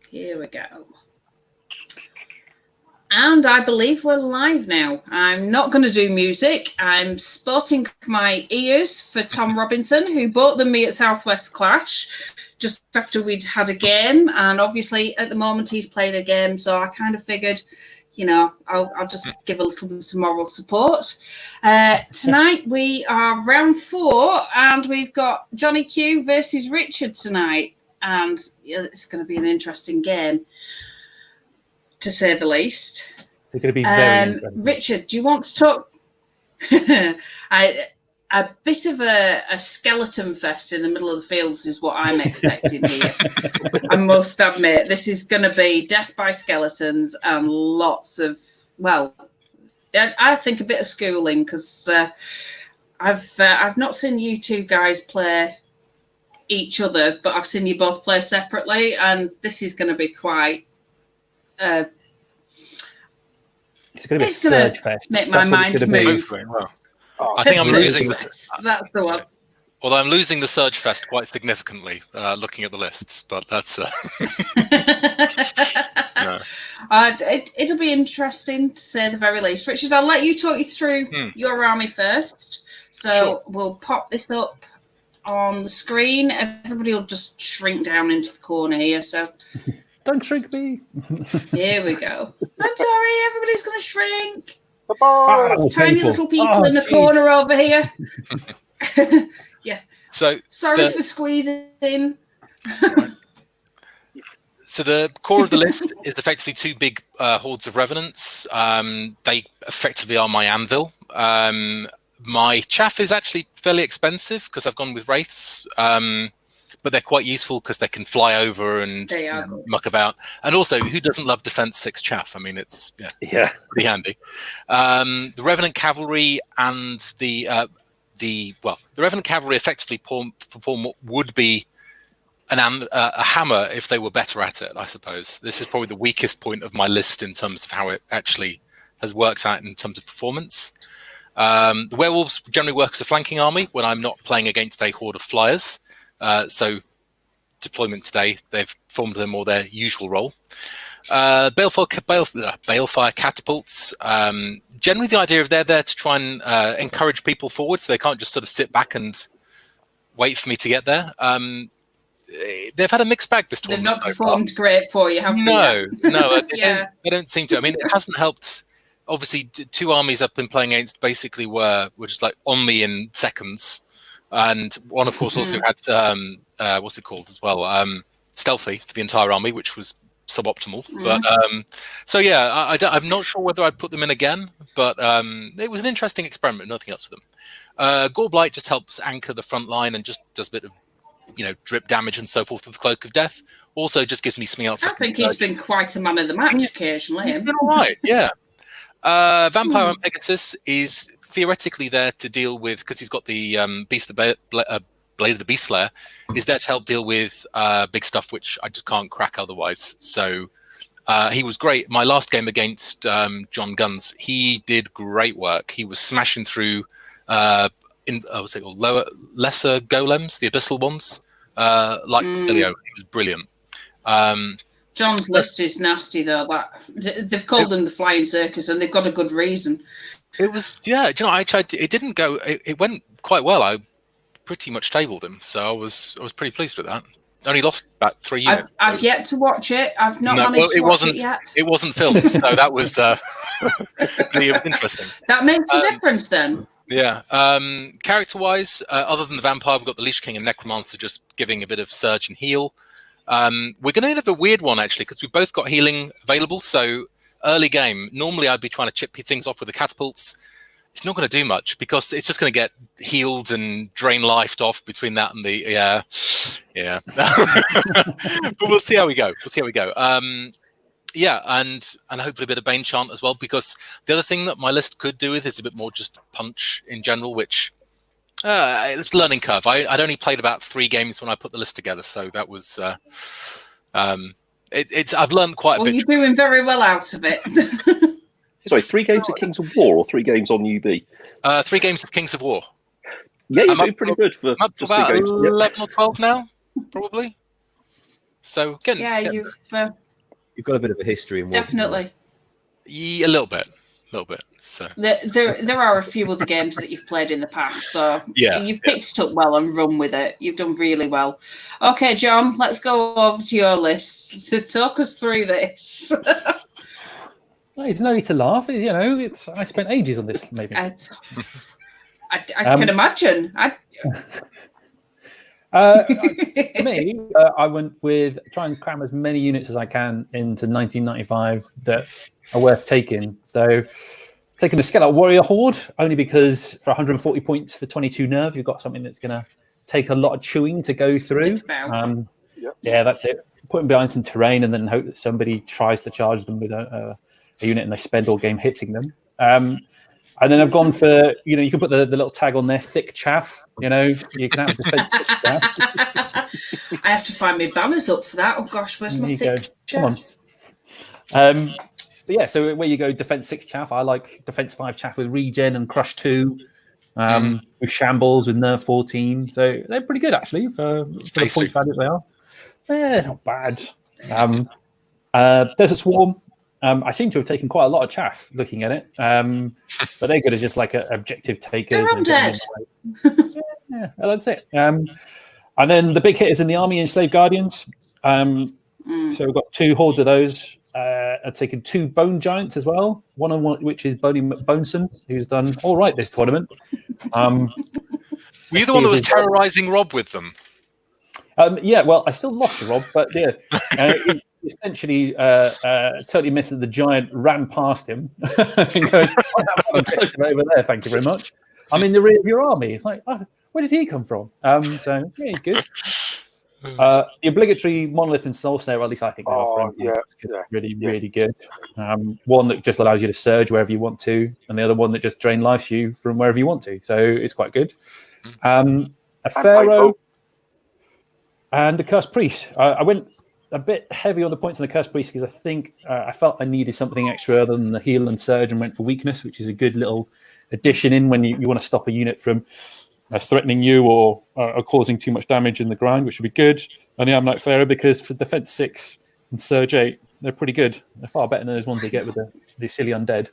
Here we go. And I believe we're live now. I'm not going to do music. I'm sporting my ears for Tom Robinson, who bought them me at Southwest Clash just after we'd had a game. And obviously, at the moment, he's playing a game. So I kind of figured, you know, I'll just give a little bit of moral support. Tonight, we are round 4, and we've got Johnny Q versus Richard tonight. And it's going to be an interesting game, to say the least. It's going to be very interesting. Richard, do you want to talk? A bit of a skeleton fest in the middle of the fields is what I'm expecting here. I must admit, this is going to be death by skeletons and lots of, well, I think a bit of schooling, because I've not seen you two guys play each other, but I've seen you both play separately, and this is going to be quite it's going to be a surge fest. Make my mind move. I think I'm losing that's the one. Although I'm losing the surge fest quite significantly, looking at the lists, but that's no. It'll be interesting to say the very least. Richard, I'll let you talk you through your army first. So Sure. We'll pop this up on the screen. Everybody will just shrink down into the corner here. So Don't shrink me. here we go. I'm sorry, everybody's going to shrink. Oh, Tiny painful. little people in the corner over here. Yeah. So Sorry for squeezing. So the core of the list is effectively 2 big hordes of revenants. They effectively are my anvil. My chaff is actually fairly expensive because I've gone with wraiths, but they're quite useful because they can fly over and muck about. And also, who doesn't love Defense 6 chaff? I mean, it's pretty handy. The Revenant Cavalry and the Revenant Cavalry effectively perform what would be a hammer if they were better at it, I suppose. This is probably the weakest point of my list in terms of how it actually has worked out in terms of performance. The werewolves generally work as a flanking army when I'm not playing against a horde of flyers. So deployment today, they've formed their usual role. Balefire catapults. Generally, the idea of they're there to try and encourage people forward, so they can't just sort of sit back and wait for me to get there. They've had a mixed bag this tournament. They've not performed great for you, have they? No, they don't seem to. I mean, it hasn't helped. Obviously, 2 armies I've been playing against basically were just like on me in seconds, and one, of course, also had what's it called as well, stealthy for the entire army, which was suboptimal. But so yeah, I'm not sure whether I'd put them in again, but it was an interesting experiment. Nothing else with them. Goreblight just helps anchor the front line and just does a bit of drip damage and so forth with the Cloak of Death. Also, just gives me something else. I think he's been quite a man of the match occasionally. He's been all right, yeah. Vampire and Pegasus is theoretically there to deal with, because he's got the Blade of the Beast Slayer, is there to help deal with big stuff which I just can't crack otherwise. So he was great. My last game against John Guns, he did great work. He was smashing through what's it called, lesser golems, the abyssal ones, like Ilio. He was brilliant. John's list is nasty, though. They've called them the Flying Circus, and they've got a good reason. It was, yeah. Do you know, I tried. It didn't go. It went quite well. I pretty much tabled him, so I was pretty pleased with that. Only lost about 3 units. I've yet to watch it. I've not managed to watch it yet. It wasn't filmed, so that was it was interesting. That makes a difference, then. Yeah. Character-wise, other than the Vampire, we've got the Lich King and Necromancer just giving a bit of surge and heal. We're going to have a weird one, actually, because we've both got healing available. So early game, normally I'd be trying to chip things off with the catapults. It's not going to do much because it's just going to get healed and drain life off between that and the but we'll see how we go. Yeah, and hopefully a bit of Bane Chant as well, because the other thing that my list could do with is a bit more just punch in general, which it's a learning curve. I'd only played about 3 games when I put the list together, so that was I've learned quite a bit. Well, you're doing very well out of it. Sorry, 3 games of Kings of War or 3 games on UB? 3 games of Kings of War. Yeah, you're doing pretty good for I'm up to just about 3 games. 11 or 12 now, probably. So you've got a bit of a history in definitely. Yeah, a little bit. So there are a few other games that you've played in the past, so you've picked it up well and run with it. You've done really well. Okay, John, let's go over to your list to talk us through this. It's no need to laugh. I spent ages on this. Maybe I can imagine. For me, I went with try and cram as many units as I can into 1995 that are worth taking. So, taking the Skelet Warrior Horde only because for 140 points for 22 nerve, you've got something that's going to take a lot of chewing to go through. Yeah, that's it. Put them behind some terrain and then hope that somebody tries to charge them with a unit and they spend all game hitting them. And then I've gone for, you can put the little tag on there, thick chaff. You can have defensive chaff. I have to find my banners up for that. Oh gosh, where's my thick chaff? Come on. But yeah, so where you go defense 6 chaff, I like defense 5 chaff with regen and crush 2, with shambles with nerve 14. So they're pretty good actually for the point value they are. Not bad. Desert Swarm. I seem to have taken quite a lot of chaff looking at it, but they're good as just like objective takers. They're undead. Yeah, that's it. And then the big hitters in the army, Enslaved Guardians. So we've got 2 hordes of those. I've taken 2 Bone Giants as well. One of which is Boney Boneson, who's done all right this tournament. Were you the one that was terrorizing Rob with them? Yeah, well, I still lost to Rob, but yeah. Essentially, totally missed that the giant ran past him and goes, over there, thank you very much. I'm in the rear of your army. It's like, oh, where did he come from? So, yeah, he's good. The obligatory Monolith and Soul Snare, or at least I think they are really good. One that just allows you to surge wherever you want to, and the other one that just drain life you from wherever you want to. So it's quite good. A Pharaoh and a Cursed Priest. I went a bit heavy on the points on the Cursed Priest because I think I felt I needed something extra other than the heal and surge, and went for weakness, which is a good little addition in when you want to stop a unit from threatening you or causing too much damage in the ground, which would be good. And the Ammonite Pharaoh, because for defense 6 and surge 8, they're pretty good. They're far better than those ones they get with the silly undead.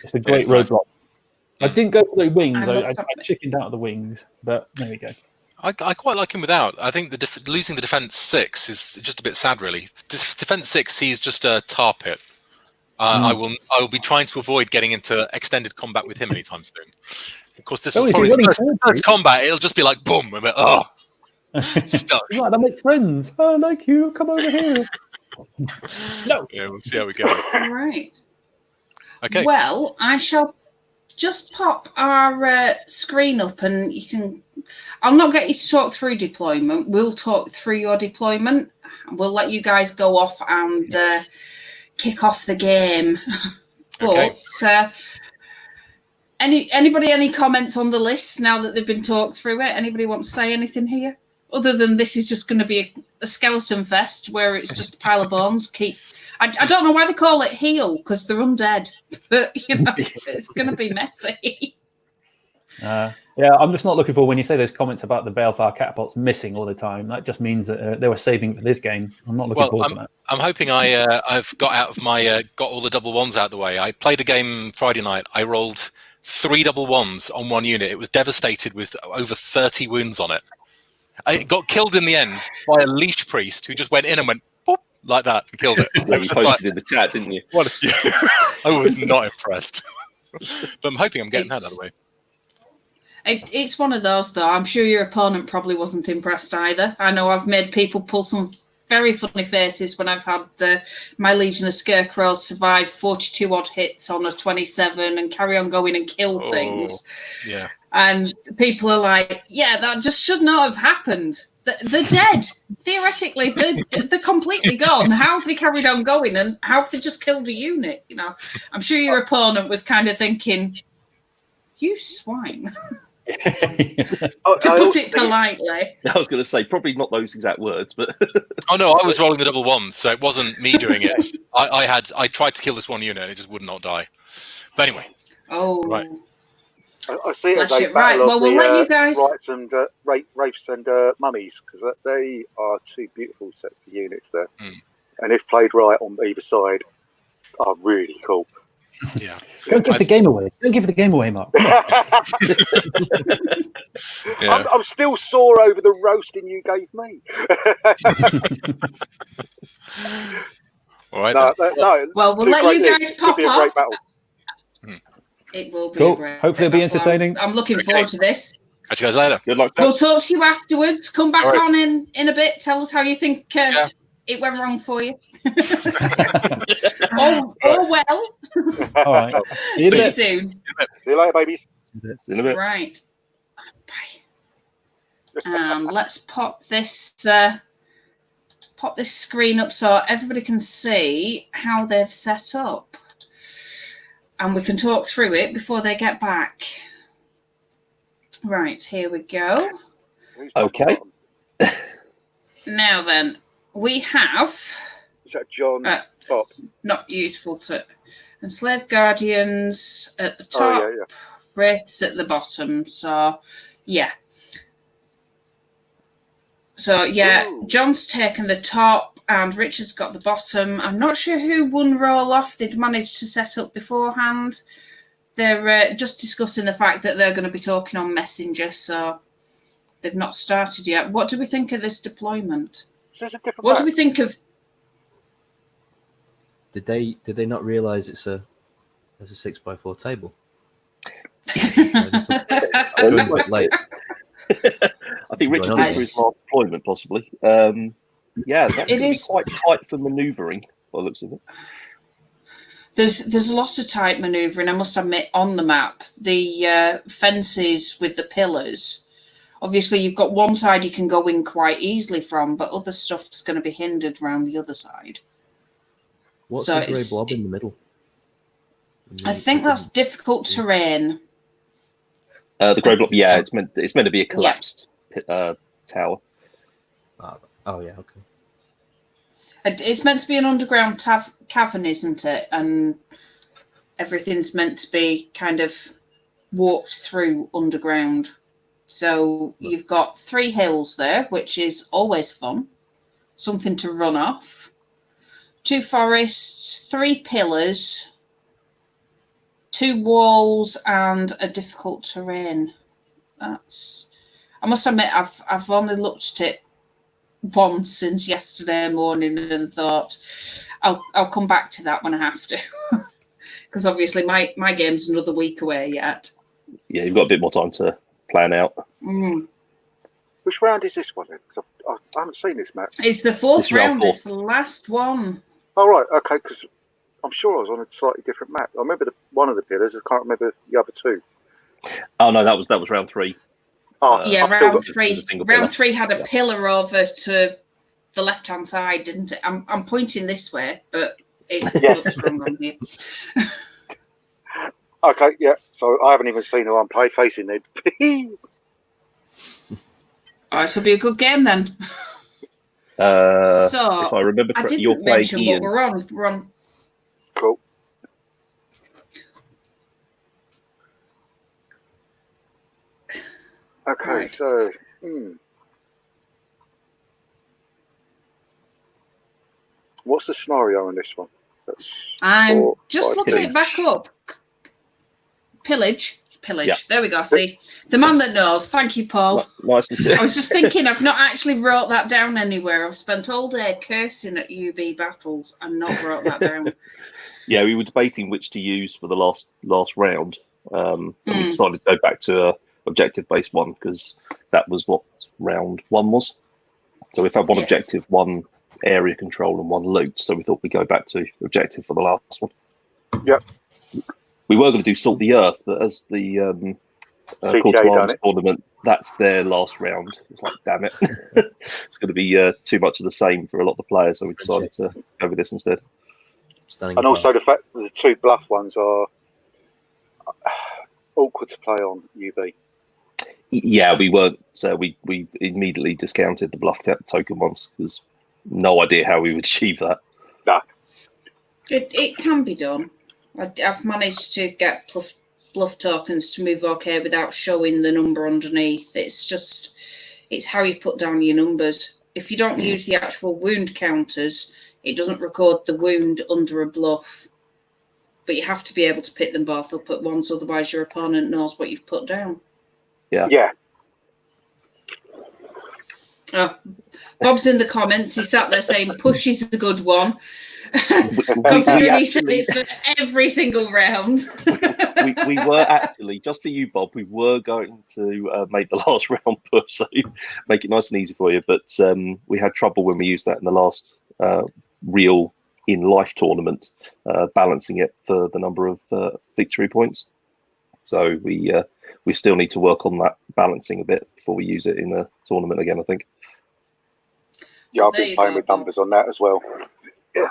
It's a great roadblock. I didn't go for the wings. I chickened out of the wings, but there we go. I quite like him without. I think losing the defense 6 is just a bit sad, really. Defense 6, he's just a tar pit. I will be trying to avoid getting into extended combat with him anytime soon. Of course, this is probably the first combat. It'll just be like boom, and stuck. Right, I make friends. I like you. Come over here. No. Yeah, we'll see how we go. All right. Okay. Well, I shall just pop our screen up, and you can. I'll not get you to talk through deployment. We'll talk through your deployment. We'll let you guys go off and kick off the game. But anybody any comments on the list now that they've been talked through it? Anybody want to say anything here? Other than this is just going to be a skeleton fest where it's just a pile of bones. I don't know why they call it heal, because they're undead. But, it's going to be messy. Yeah, I'm just not looking for when you say those comments about the Balefire catapults missing all the time. That just means that they were saving for this game. I'm not looking forward to that. I'm hoping I've got all the double ones out of the way. I played a game Friday night. I rolled 3 double ones on one unit. It was devastated with over 30 wounds on it. I got killed in the end by a leash priest who just went in and went boop, like that and killed it. You posted in the chat, didn't you? I was not impressed. But I'm hoping I'm getting that out of the way. It's one of those, though. I'm sure your opponent probably wasn't impressed either. I know I've made people pull some very funny faces when I've had my Legion of Scarecrows survive 42 odd hits on a 27 and carry on going and kill things. Yeah. And people are like, yeah, that just should not have happened. They're dead. Theoretically, they're completely gone. How have they carried on going, and how have they just killed a unit? I'm sure your opponent was kind of thinking, you swine. To put it politely. I was going to say, probably not those exact words, but... Oh, no, I was rolling the double ones, so it wasn't me doing it. I tried to kill this one unit, and it just would not die. But anyway. Oh. Right. I see it as Bless a you. Right, battle well, of we'll the let you guys. Wraiths and mummies, because they are two beautiful sets of units there. Mm. And if played right on either side, are really cool. Yeah. Don't give the game away. Don't give the game away, Mark. Come on. Yeah. I'm still sore over the roasting you gave me. All right. No, Well, we'll two let great you guys lists. pop Could be a off. great battle. It will be Cool. a great Hopefully it'll be battle. entertaining. I'm looking forward to this. Catch you guys later. Good luck. We'll talk to you afterwards. Come back All right. on in a bit. Tell us how you think it went wrong for you. Or well. All right. See you in a See you bit. soon. See you later, babies. See you in a bit. Right. Bye. Let's pop this screen up so everybody can see how they've set up. And we can talk through it before they get back. Right, here we go. Okay. Now then, we have Is that John Top? not useful to enslaved guardians at the top, Yeah. wraiths at the bottom. So yeah. So yeah, Ooh. John's taken the top and Richard's got the bottom. I'm not sure who won roll off. They'd managed to set up beforehand. They're just discussing the fact that they're going to be talking on Messenger, so they've not started yet. What do we think of this deployment? So it's a different What map. do we think of? Did they not realise it's a 6x4 table? I joined a bit late. I think Richard did for his last deployment, possibly. Yeah, that's going to be quite tight for manoeuvring, by the looks of it. There's a lot of tight manoeuvring, I must admit, on the map. The fences with the pillars. Obviously, you've got one side you can go in quite easily from, but other stuff's going to be hindered around the other side. What's So the grey blob in the middle? I think that's difficult terrain. The grey block, yeah, it's meant to be a collapsed tower. Oh yeah, okay. It's meant to be an underground cavern, isn't it? And everything's meant to be kind of walked through underground. So you've got 3 hills there, which is always fun. Something to run off. 2 forests, 3 pillars, 2 walls, and a difficult terrain. I must admit, I've only looked at it once since yesterday morning and thought I'll come back to that when I have to, because obviously my game's another week away yet. Yeah, you've got a bit more time to plan out. Which round is this one then? 'Cause I haven't seen this map. It's the 4th round. 4. It's the last one. Oh right, okay. Because I'm sure I was on a slightly different map. I remember one of the pillars. I can't remember the other 2. Oh no, that was round 3. Oh Yeah, I've still round got 3. Round 3 had a pillar over to the left-hand side, didn't it? I'm pointing this way, but it looks wrong on here. Okay, yeah. So I haven't even seen who I'm facing then. All right, so it'll be a good game then. So if I remember I correctly, didn't you're playing mention Ian. what we're on. Cool. Okay, Right. so what's the scenario on this one? I'm 4, just 5, looking it back up. Pillage. Yeah. There we go. See, the man that knows. Thank you, Paul. Nice to see. I was just thinking, I've not actually wrote that down anywhere. I've spent all day cursing at UB battles and not wrote that down. Yeah, we were debating which to use for the last round, and we decided to go back to a objective-based one because that was what round 1 was. So we've had one objective, 1 area control, and 1 loot. So we thought we'd go back to objective for the last one. Yep. We were going to do Salt the Earth, but as the Call to Arms tournament, that's their last round. It's like, damn it. It's going to be too much of the same for a lot of the players, so we decided to go with this instead. And also the fact that the 2 bluff ones are awkward to play on UB. Yeah, we weren't. So we immediately discounted the bluff token ones because no idea how we would achieve that. Nah. It can be done. I've managed to get bluff tokens to move OK without showing the number underneath. It's how you put down your numbers. If you don't use the actual wound counters, it doesn't record the wound under a bluff. But you have to be able to pick them both up at once, otherwise your opponent knows what you've put down. Yeah. Oh, Bob's in the comments. He sat there saying push is a good one. Considering he said it for every single round. we were actually, just for you, Bob, we were going to make the last round push, so make it nice and easy for you. But we had trouble when we used that in the last real in-life tournament, balancing it for the number of victory points. So we still need to work on that balancing a bit before we use it in a tournament again, I think. Yeah, I've been playing with numbers on that as well. Yeah.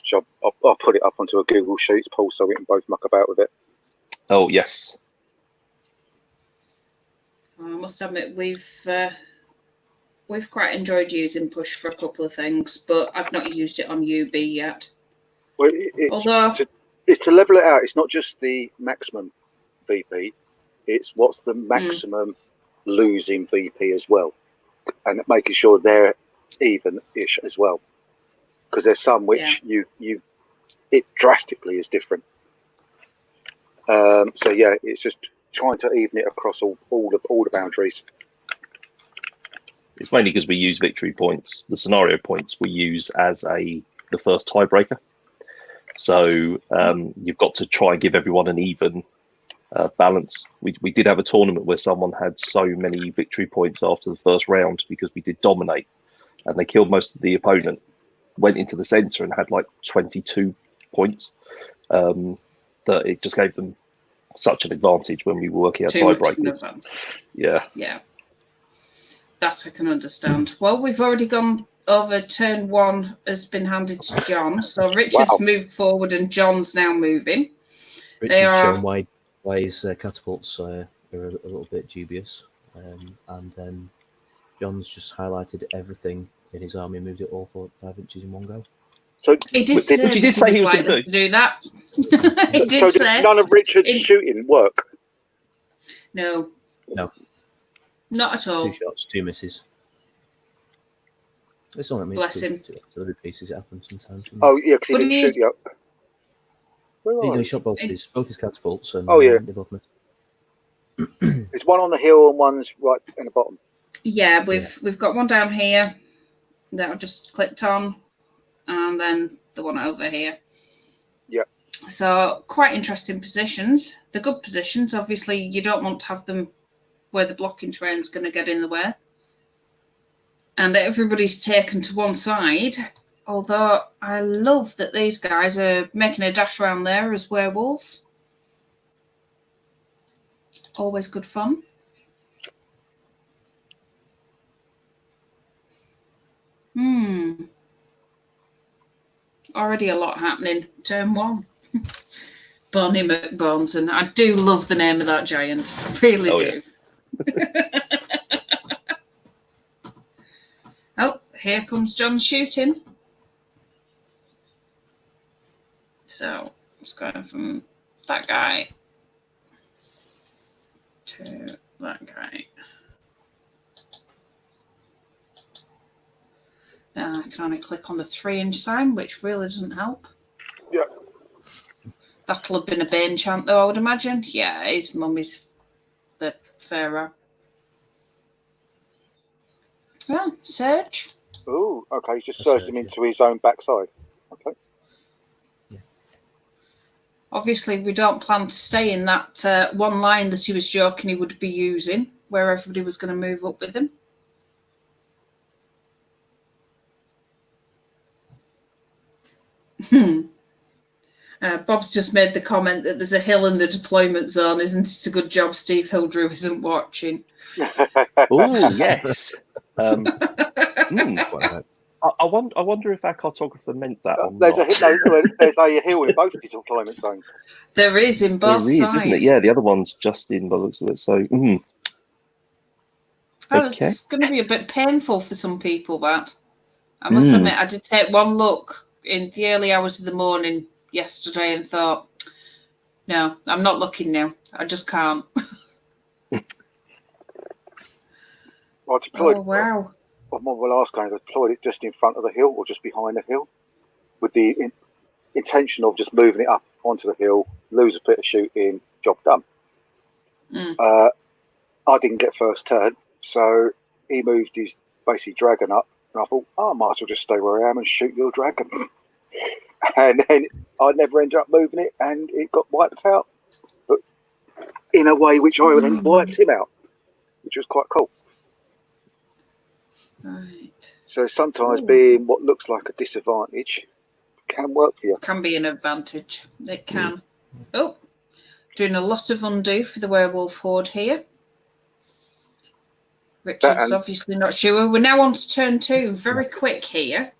So I'll put it up onto a Google Sheets poll so we can both muck about with it. Oh, yes. I must admit, we've quite enjoyed using push for a couple of things, but I've not used it on UB yet. Well, it's to level it out. It's not just the maximum VP. It's what's the maximum losing VP as well. And making sure they're even-ish as well. Because there's some which it drastically is different. So yeah, it's just trying to even it across all the boundaries. It's mainly because we use victory points. The scenario points we use as the first tiebreaker. So you've got to try and give everyone an even balance. We did have a tournament where someone had so many victory points after the first round because we did dominate, and they killed most of the opponent. Went into the center and had like 22 points. That it just gave them such an advantage when we were working out tiebreakers. Yeah. That I can understand. Well, we've already gone over. Turn 1 has been handed to John. So Richard's moved forward and John's now moving. Richard's shown why his catapults are a little bit dubious. And then John's just highlighted everything in his army and moved it all 5 inches in one go. So he did say he was likely to do that. He did say none of Richard's shooting work. No, not at all. 2 shots, 2 misses. It's all that means. Bless him. To other pieces, it happens sometimes. Oh yeah, because he didn't shoot you up. He shot both his catapults, and they both missed. There's one on the hill and one's right in the bottom. Yeah, we've got one down here that I've just clicked on, and then the one over here. Yeah. So quite interesting positions. The good positions, obviously, you don't want to have them where the blocking terrain's going to get in the way. And everybody's taken to one side, although I love that these guys are making a dash around there as werewolves. Always good fun. Already a lot happening. Turn 1. Bonnie McBonson. I do love the name of that giant. I really do. Yeah. Oh, here comes John shooting. So it's going from that guy to that guy. I can only click on the 3-inch sign, which really doesn't help. Yeah. That'll have been a Bane chant, though, I would imagine. Yeah, his mum is the Pharaoh. Oh, Serge. Oh, okay. He's just surged him into his own backside. Okay. Yeah. Obviously, we don't plan to stay in that one line that he was joking he would be using, where everybody was going to move up with him. Bob's just made the comment that there's a hill in the deployment zone. Isn't it a good job Steve Hildrew isn't watching? Oh, yes. I wonder if our cartographer meant that or there's not. there's a hill in both these deployment zones. There is in both sides. Isn't it? Yeah, the other one's just in by the looks of it. So, It's going to be a bit painful for some people, that. I must admit, I did take one look in the early hours of the morning yesterday and thought, No, I'm not looking now. I just can't. I deployed. Oh, wow. On my last game, I deployed it just in front of the hill or just behind the hill, with the intention of just moving it up onto the hill, lose a bit of shooting, job done. I didn't get first turn, so he moved his basically dragon up, and I thought, I might as well just stay where I am and shoot your dragon. And then I never ended up moving it, and it got wiped out, but in a way which I then wiped him out, which was quite cool. Right. So sometimes being what looks like a disadvantage can work for you. Can be an advantage. It can. Oh, doing a lot of undo for the werewolf horde here. Richard's obviously not sure. We're now on to turn 2. Very quick here.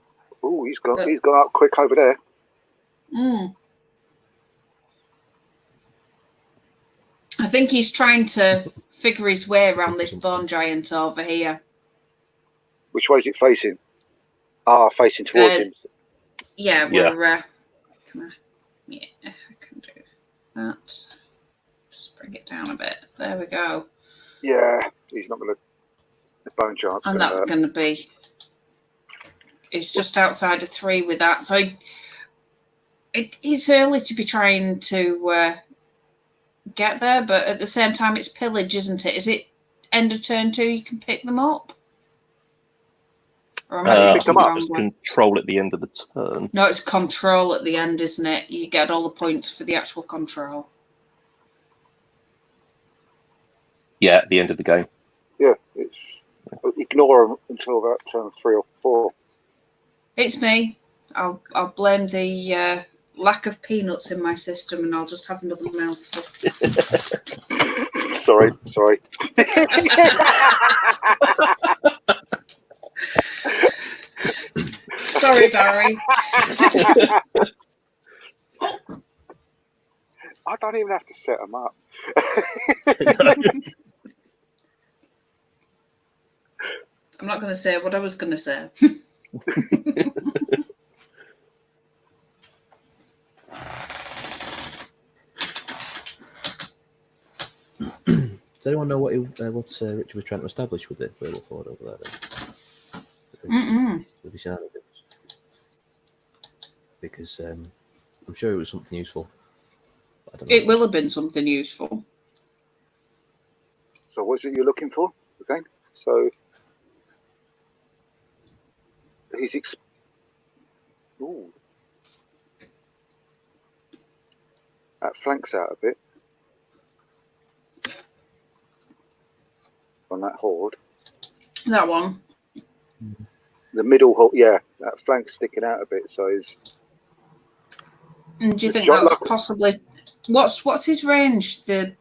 Oh, he's gone up quick over there. I think he's trying to figure his way around this bone giant over here. Which way is it facing? Facing towards him. Yeah, we're can I can do that. Just bring it down a bit. There we go. Yeah, he's not going to. The bone giant's and that's going to be. It's just outside of 3 with that, so it's early to be trying to get there, but at the same time, it's pillage, isn't it? Is it end of turn 2? You can pick them up. Or am I pick them up. It's control at the end of the turn. No, it's control at the end, isn't it? You get all the points for the actual control. Yeah, at the end of the game. Yeah, it's ignore them until about turn 3 or 4. It's me. I'll blame the lack of peanuts in my system, and I'll just have another mouthful. Sorry. Sorry, Barry. I don't even have to set them up. I'm not going to say what I was going to say. Does anyone know what Richard was trying to establish with the werewolf horde over there? With the shenanigans? Because I'm sure it was something useful. I don't know. It will have been something useful. So what's it you're looking for? Okay, so he's that flanks out a bit on that horde. That one. The middle horde, yeah, that flank's sticking out a bit. So he's. And do you think that's possibly what's his range? The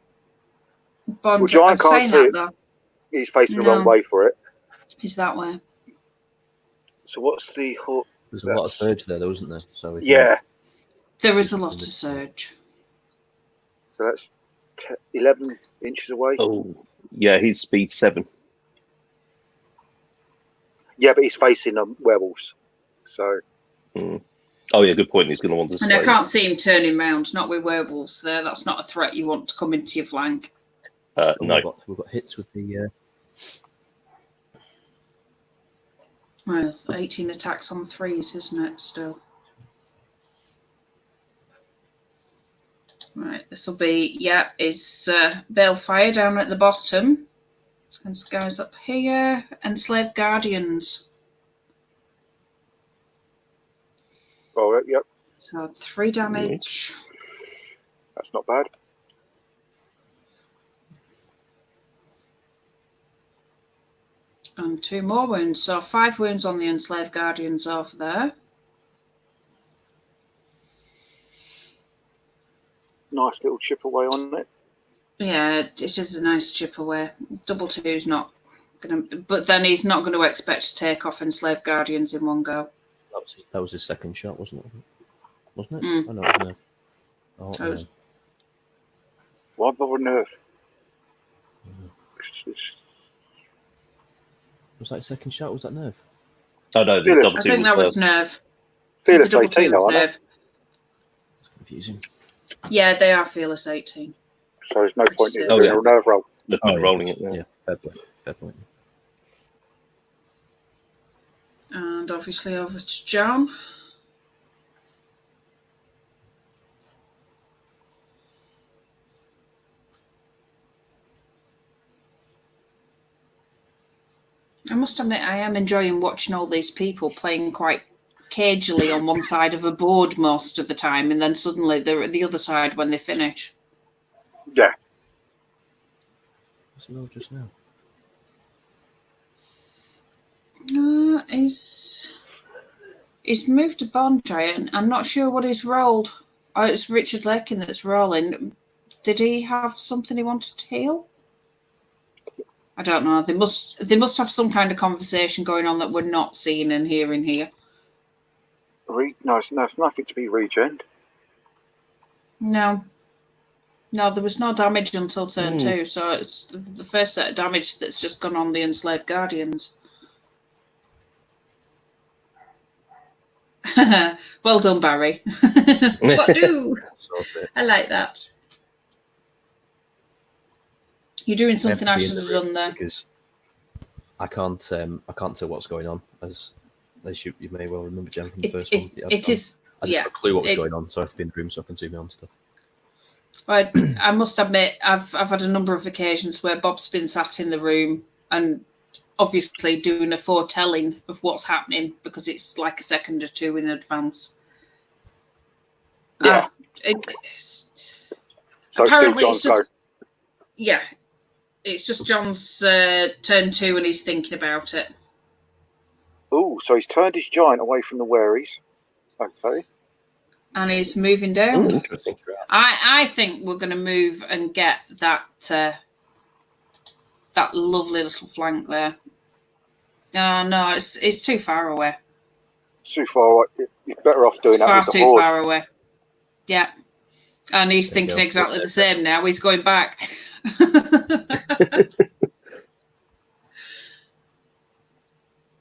bond. Well, Giant can't see it. Though. He's facing the wrong way for it. He's that way. So what's the horde? There's a lot of surge there, though, isn't there? So there is a lot of surge. So that's 11 inches away. Oh, yeah, he's speed 7. Yeah, but he's facing werewolves. So. Oh yeah, good point. He's going to want to. And I can't see him turning round. Not with werewolves there. That's not a threat you want to come into your flank. No. We've got hits with the. Well, 18 attacks on 3s, isn't it? Still. Right, this will be is Balefire down at the bottom, and guys up here, Enslaved Guardians. Oh, yep. So 3 damage. That's not bad. And 2 more wounds. So 5 wounds on the Enslaved Guardians over there. Nice little chip away on it. Yeah, it is a nice chip away. Double 2's not going to... But then he's not going to expect to take off Enslaved Guardians in one go. That was his second shot, wasn't it? Wasn't it? Oh, no, it was Nerve. Why bother Nerve? Was that his second shot? Was that Nerve? Oh no, the double 2 I think that was Nerve. Fearless 18, though, Nerve. It's confusing. Yeah, they are fearless 18. So there's no point in Oh, doing a nerve roll. No point rolling it. Yeah, fair point. Fair point. And obviously over to John. I must admit, I am enjoying watching all these people playing quite cagily on one side of a board most of the time, and then suddenly they're at the other side when they finish. Yeah. What's the roll just now? He's moved a Bond Giant. I'm not sure what he's rolled. Oh, it's Richard Lakin that's rolling. Did he have something he wanted to heal? I don't know. They must have some kind of conversation going on that we're not seeing and hearing here. No, it's nothing to be regened. No, there was no damage until turn 2, so it's the first set of damage that's just gone on the enslaved guardians. Well done, Barry. What do? I like that. You're doing something I should have done there. Because I can't tell what's going on. As you may well remember, Jen, from the first one. I didn't have a clue what was going on, so I have to be in the room so I can zoom in on stuff. I must admit, I've had a number of occasions where Bob's been sat in the room and obviously doing a foretelling of what's happening because it's like a second or two in advance. Yeah. Apparently, it's just it's just John's turn 2 and he's thinking about it. Oh, so he's turned his giant away from the wherries. Okay. And he's moving down. Interesting. I think we're going to move and get that that lovely little flank there. No, it's too far away. Too far away. You're better off doing that Far with the too board. far away. Yeah. And he's thinking exactly the same now. He's going back.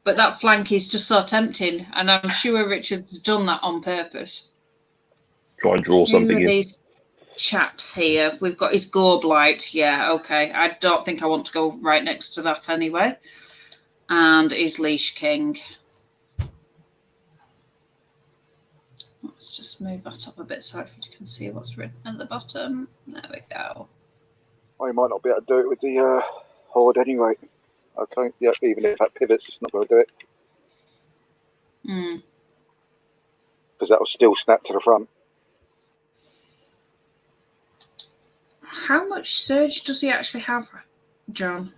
But that flank is just so tempting, and I'm sure Richard's done that on purpose. Try and draw something in. These chaps here. We've got his Gorblight. Yeah, okay. I don't think I want to go right next to that anyway. And his Leash King. Let's just move that up a bit so you can see what's written at the bottom. There we go. Well, you might not be able to do it with the horde anyway. Okay, yeah, even if that pivots, it's not going to do it. Because that will still snap to the front. How much surge does he actually have, John?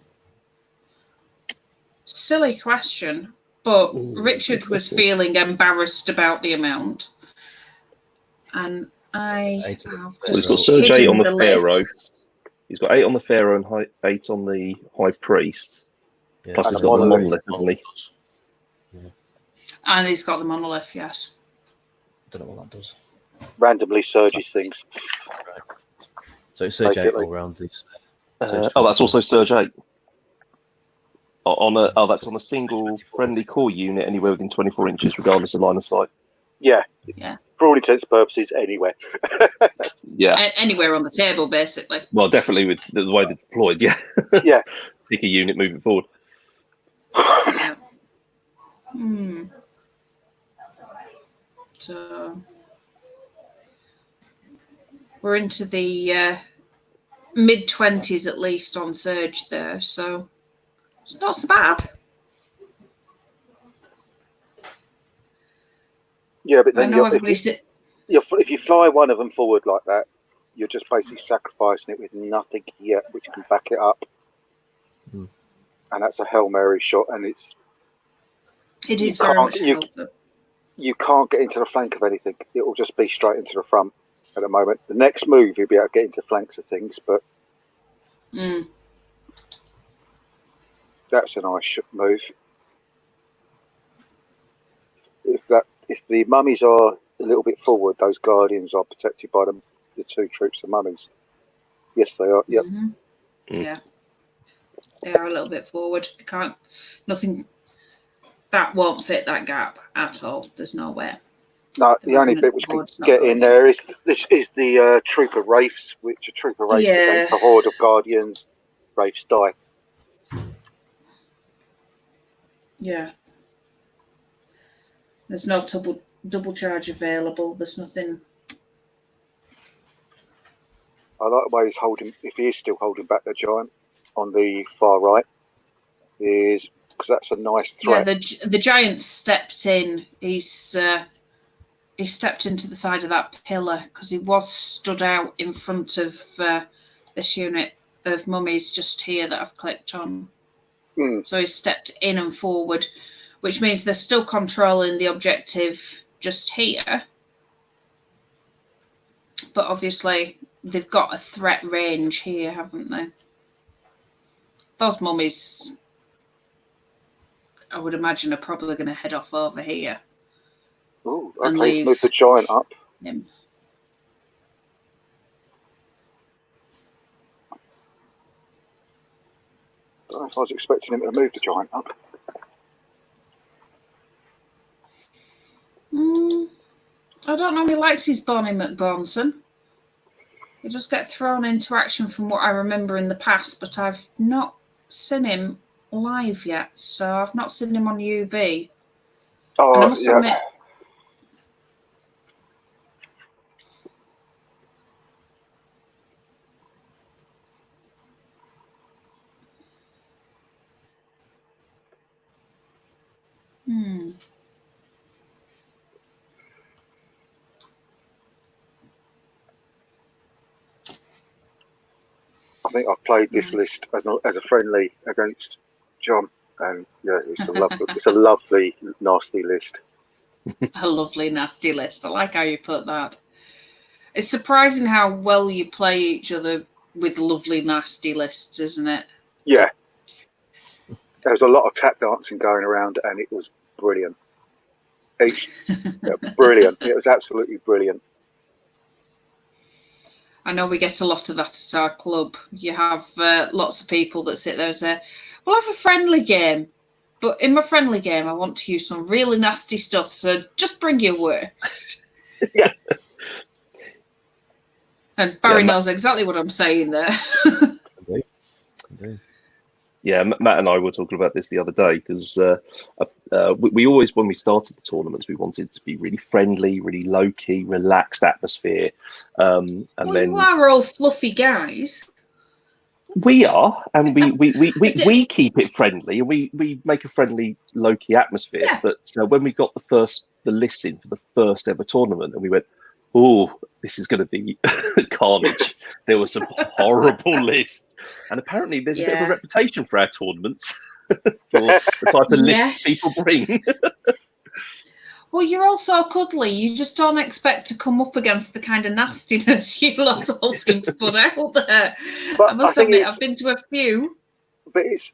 Silly question, but Richard was feeling embarrassed about the amount. And I have so he's got Surge 8 on the Pharaoh. He's got 8 on the Pharaoh and 8 on the High Priest. Yeah. Plus he's got the monolith, hasn't he? Yeah. And he's got the monolith, yes. Don't know what that does. Randomly surges things. Right. So it's Surge 8 all around these. That's also Surge 8. That's on a single friendly core unit anywhere within 24 inches, regardless of line of sight. Yeah. Yeah. For all intents and purposes, anywhere. Yeah. Anywhere on the table, basically. Well, definitely with the way they're deployed, yeah. Yeah. Pick a unit, move it forward. Yeah. So we're into the mid-20s at least on surge there, so it's not so bad. Yeah, but then if you fly one of them forward like that, you're just basically sacrificing it with nothing yet, which can back it up. And that's a Hail Mary shot, and it is very much you can't get into the flank of anything. It will just be straight into the front at the moment. The next move, you'll be able to get into flanks of things, but that's a nice move. If the mummies are a little bit forward, those guardians are protected by the 2 troops of mummies. Yes, they are. Yep. Yeah. They are a little bit forward. They can't. Nothing. That won't fit that gap at all. There's no way. No, the only bit which can get in there is the Trooper Wraiths, which are Trooper Wraiths against a horde of Guardians. Wraiths die. Yeah. There's no double charge available. There's nothing. I like the way he's holding, if he is still holding back the giant on the far right, is because that's a nice threat. Yeah, the giant stepped in. He stepped into the side of that pillar because he was stood out in front of this unit of mummies just here that I've clicked on. So he stepped in and forward, which means they're still controlling the objective just here. But obviously, they've got a threat range here, haven't they? Those mummies, I would imagine, are probably going to head off over here. Oh, okay, he's moved the giant up. Him. I don't know if I was expecting him to move the giant up. I don't know. He likes his Bonnie McBonson. He just get thrown into action from what I remember in the past, but I've not seen him live yet, so I've not seen him on UB. Oh, and I must admit, I think I've played this list as a friendly against John, and yeah, it's a lovely, nasty list. a lovely, nasty list. I like how you put that. It's surprising how well you play each other with lovely, nasty lists, isn't it? Yeah. There was a lot of tap dancing going around, and it was brilliant. Brilliant. It was absolutely brilliant. I know we get a lot of that at our club. You have lots of people that sit there and say, we'll have a friendly game. But in my friendly game, I want to use some really nasty stuff. So just bring your worst. Yeah. And Barry knows exactly what I'm saying there. Indeed. Yeah, Matt and I were talking about this the other day because we always, when we started the tournaments, we wanted it to be really friendly, really low-key, relaxed atmosphere. And then you are all fluffy guys. We are, and we keep it friendly, and we make a friendly, low-key atmosphere. Yeah. But when we got the list in for the first ever tournament, and we went, oh, this is going to be carnage. There were some horrible lists. And apparently there's a bit of a reputation for our tournaments, for the type of lists people bring. Well, you're all so cuddly. You just don't expect to come up against the kind of nastiness you lot all seem to put out there. But I must admit, I've been to a few. But it's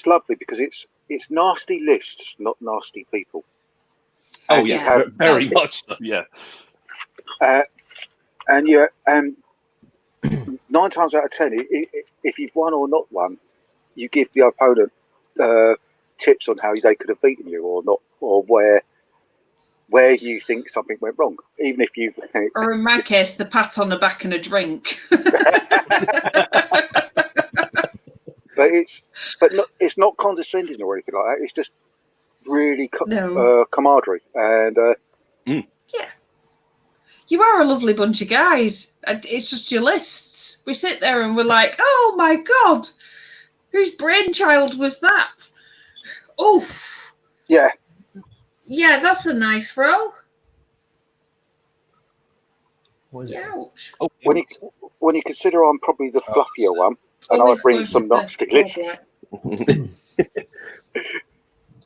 lovely because it's nasty lists, not nasty people. Oh, yeah, very much so, yeah. And 9 times out of 10, if you've won or not won, you give the opponent tips on how they could have beaten you or not, or where you think something went wrong, even if you. Or in my case, the pat on the back and a drink. But it's not condescending or anything like that. It's just really camaraderie and. Yeah. You are a lovely bunch of guys. It's just your lists. We sit there and we're like, oh my God, whose brainchild was that? Oof. Yeah. Yeah, that's a nice roll. Ouch. Oh, when you consider I'm probably the fluffier one, and I bring some nasty lists.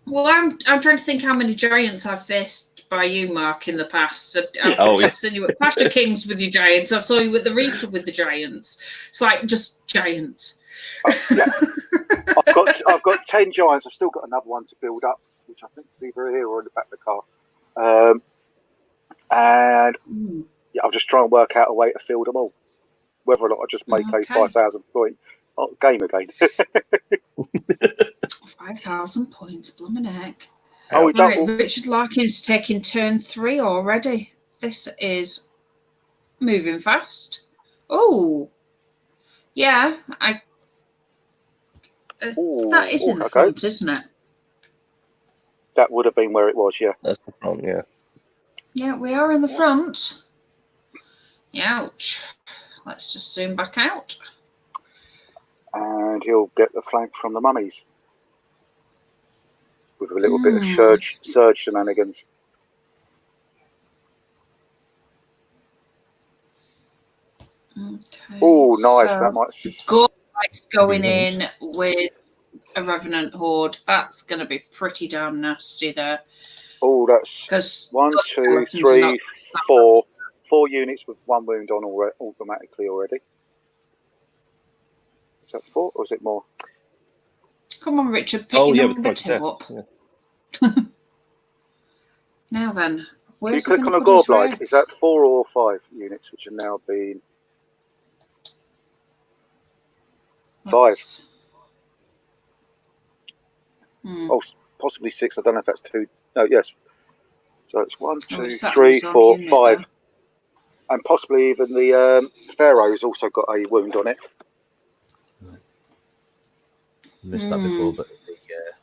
Well, I'm trying to think how many giants I've faced by you, Mark, in the past. I've seen you at Clash of Kings with your giants. I saw you at the Reaper with the giants. It's like just giants. I've got 10 giants. I've still got another one to build up, which I think is either here or in the back of the car. And I'm just trying to work out a way to field them all. Whether or not I just make a 5,000 point game again. 5,000 points, blooming heck. Oh, we Right, don't. Richard Larkin's taking turn 3 already. This is moving fast. Oh, yeah. That is in the front, isn't it? That would have been where it was, yeah. That's the front, yeah. Yeah, we are in the front. Ouch. Let's just zoom back out. And he'll get the flank from the mummies. With a little bit of surge shenanigans. Okay. Oh, nice. So That might. Gore Light's going in with a Revenant Horde. That's going to be pretty damn nasty there. Oh, that's 1, 2, 3, 4. 4 units with 1 wound on automatically already. Is that 4 or is it more? Come on, Richard, pick your number 2 up. Yeah. Now then, Can you where's click on a Gorblight? Is that 4 or 5 units which are now being 5? Oh, possibly 6. I don't know if that's 2. No, yes. So it's 1, 2, 3, 4, 5. And possibly even the Pharaoh's also got a wound on it. Missed that before, but the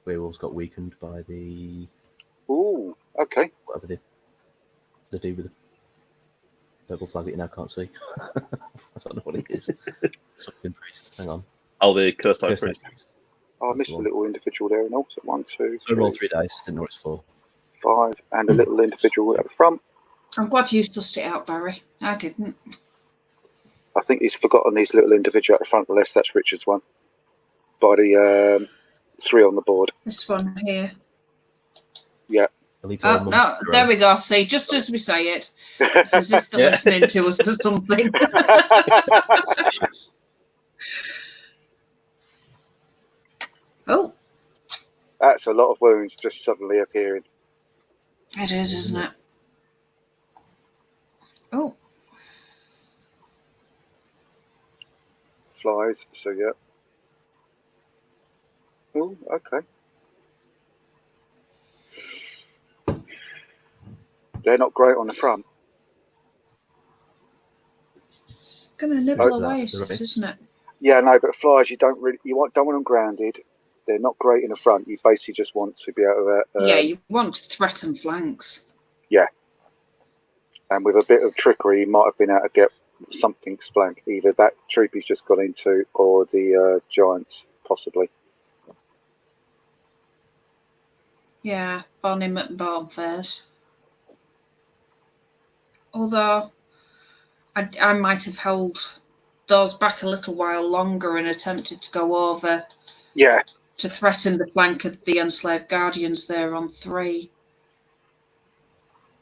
werewolves got weakened by the. Ooh, okay. Whatever they do with the purple flag that you now can't see. I don't know what it is. Something priest. Hang on. Oh, the Cursed Iron Priest. Oh, I missed a little individual there, and also 1, 2. So roll 3 dice. Didn't know it's 4. 5, and a little individual at the front. I'm glad you sussed it out, Barry. I didn't. I think he's forgotten his little individual at the front, unless that's Richard's one. By the 3 on the board. This one here. Yeah. Oh, no, there we go. See, just as we say it, it's as if they're listening to us or something. Oh. That's a lot of wounds just suddenly appearing. It is, isn't it? Oh. Flies, so yeah. Oh, okay. They're not great on the front. It's going to nibble away, isn't it? Yeah, no, but flies, don't want them grounded. They're not great in the front. You basically just want to be able to. Yeah, you want to threaten flanks. Yeah. And with a bit of trickery, you might have been able to get something splank. Either that troop he's just got into, or the giants, possibly. Yeah, Bonnie McBonfairs. Although I might have held those back a little while longer and attempted to go over. Yeah. To threaten the flank of the enslaved guardians there on 3.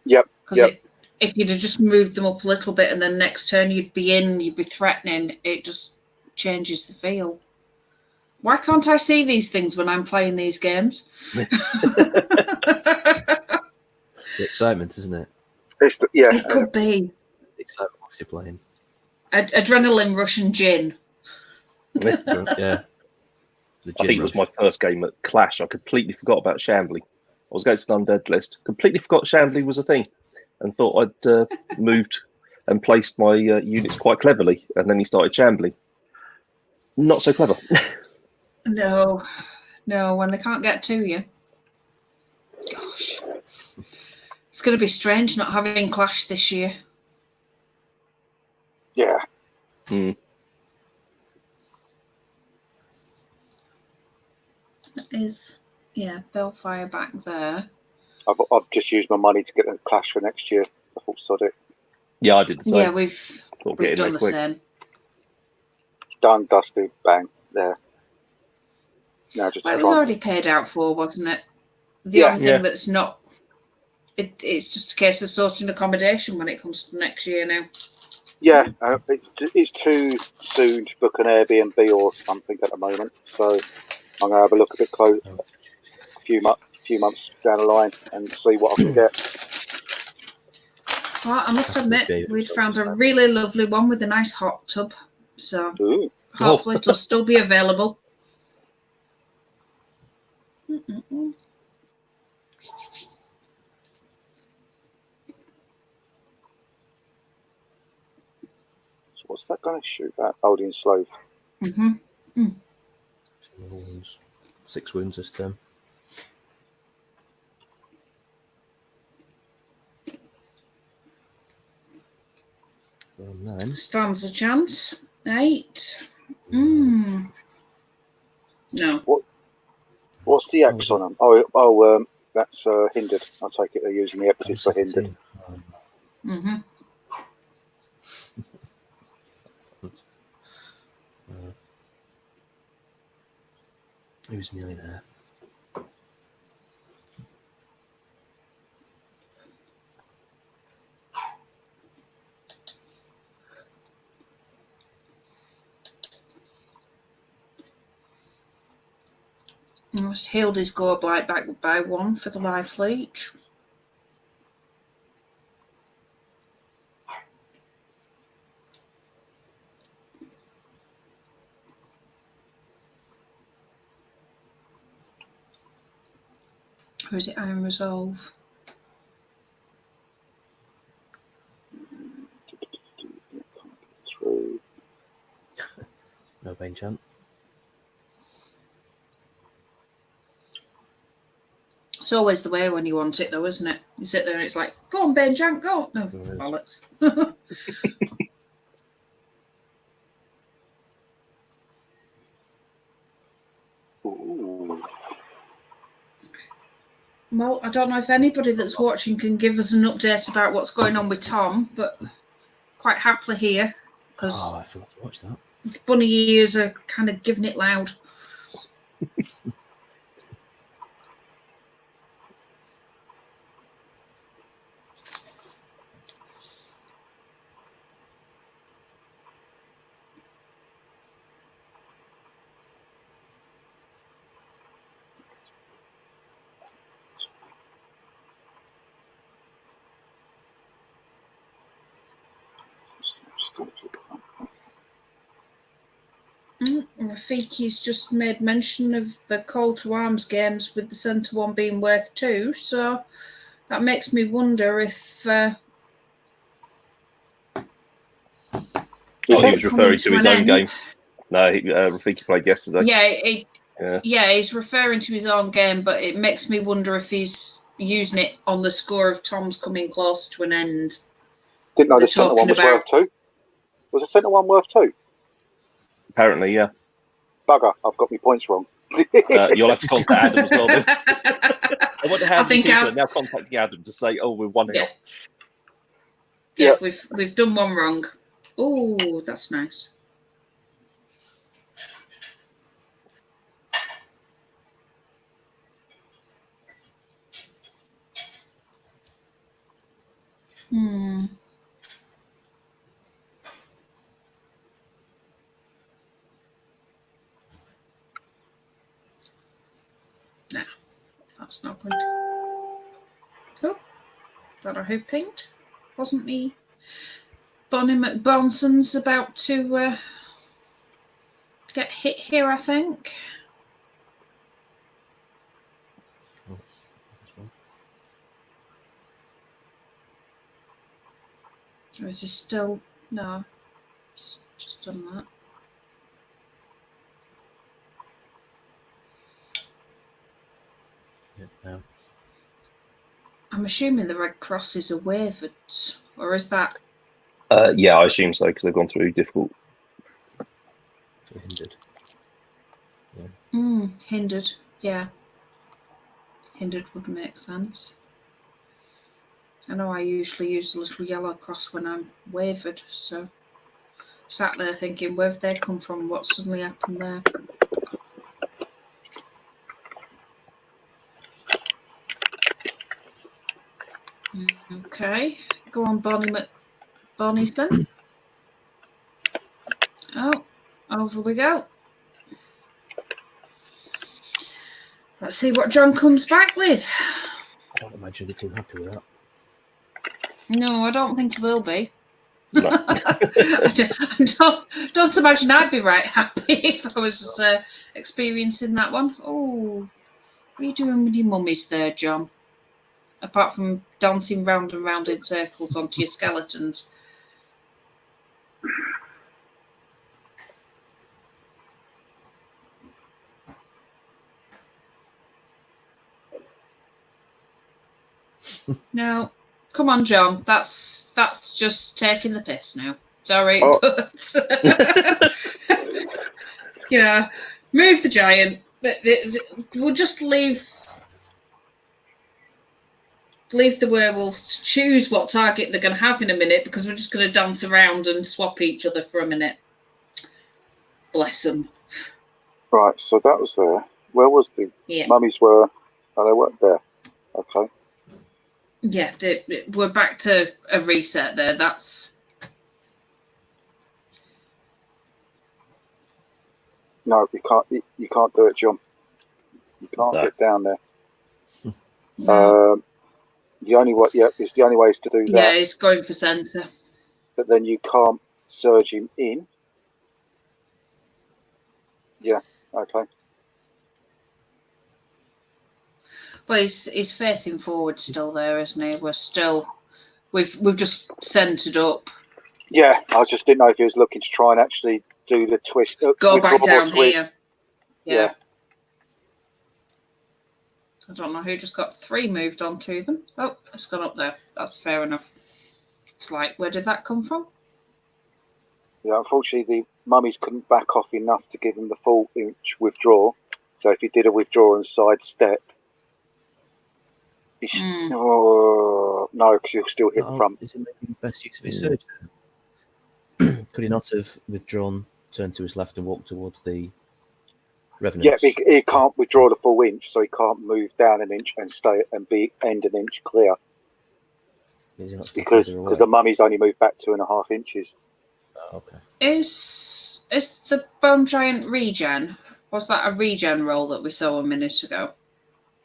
Yep. Because if you'd have just moved them up a little bit and then next turn you'd be threatening, it just changes the feel. Why can't I see these things when I'm playing these games? The excitement, isn't it? It could be. The excitement whilst you're playing. Adrenaline rush and gin. Yeah. I think it was my first game at Clash. I completely forgot about Shambly. I was going to an undead list. Completely forgot Shambly was a thing, and thought I'd moved and placed my units quite cleverly. And then he started Shambly. Not so clever. No, when they can't get to you. Gosh, it's going to be strange not having Clash this year. Yeah. Is Bellfire back there. I've just used my money to get a Clash for next year. I thought sod it. Yeah, I did the same. Yeah, we've done the same. It's done, dusted, bang, there. Now just it was already paid out for, wasn't it? The only thing that's not, it's just a case of sorting accommodation when it comes to next year now. Yeah, it's too soon to book an Airbnb or something at the moment, so I'm going to have a look a bit close, a few months down the line, and see what I can get. Well, I must admit, we'd found a really lovely one with a nice hot tub, so hopefully it'll still be available. What's that going to shoot at? Holding slow. Wounds. 6 wounds this turn. Well, 9. Stands a chance. 8. No. What's the X on them? That's hindered. I'll take it. They're using the X's for hindered. He was nearly there. He's healed his gore blight back by 1 for the life leech. Or is it Iron Resolve? Through. No Bane Chant. It's always the way when you want it, though, isn't it? You sit there and it's like, go on, Ben Jank, go. No, bollocks. Well, I don't know if anybody that's watching can give us an update about what's going on with Tom, but quite happily here, because I forgot to watch that. the bunny ears are kind of giving it loud. Rafiki's just made mention of the Call to Arms games with the centre one being worth 2, so that makes me wonder if he was referring to his own game. No, Rafiki played yesterday. Yeah, he's referring to his own game, but it makes me wonder if he's using it on the score of Tom's coming close to an end. Didn't know the centre one was worth 2. Was the centre one worth 2? Apparently, yeah. Bugger, I've got my points wrong. You'll have to contact Adam as well. Then. I wonder how many people are now contacting Adam to say, "Oh, we're 1-0." Yeah, we've done one wrong. Oh, that's nice. No, that's not good. Oh, don't know who pinged. Wasn't me. Bonnie McBonson's about to get hit here, I think. Or is he still? No, it's just done that. No. I'm assuming the Red Crosses are wavered, or is that? Yeah, I assume so because they've gone through difficult. Hindered. Yeah. Hindered. Yeah. Hindered would make sense. I know I usually use a little yellow cross when I'm wavered, so sat there thinking, where have they come from? What suddenly happened there? Okay, go on, Bonnieson. Oh, over we go. Let's see what John comes back with. I don't imagine he'll be too happy with that. No, I don't think he will be. No. I don't imagine I'd be right happy if I was experiencing that one. Oh, what are you doing with your mummies there, John? Apart from dancing round and round in circles onto your skeletons. No, come on, John. That's just taking the piss now. Sorry, Oh. but yeah, move the giant. We'll just leave the werewolves to choose what target they're going to have in a minute, because we're just going to dance around and swap each other for a minute. Bless them. Right, so that was there. Where was the mummies were? Oh, they weren't there. Okay. Yeah, we're back to a reset there. That's... No, you can't. You can't do it, John. You can't get down there. No. The only way, it's the only way is to do that. Yeah, he's going for centre. But then you can't surge him in. Yeah. Okay. But he's facing forward still there, isn't he? We've just centred up. Yeah, I just didn't know if he was looking to try and actually do the twist. Go back down twist. here. Yeah. I don't know who just got 3 moved onto them. Oh, it's gone up there. That's fair enough. It's like, where did that come from? Yeah, unfortunately, the mummies couldn't back off enough to give him the full inch withdraw. So if he did a withdraw and side step, no, because he'll still hit the front. Is it making the best use of his surge? Could he not have withdrawn, turned to his left, and walked towards the revenants? Yeah, he can't withdraw the full inch, so he can't move down an inch and stay and be end an inch clear. Because the mummies only move back 2.5 inches. Oh, okay. Is the bone giant regen? Was that a regen roll that we saw a minute ago?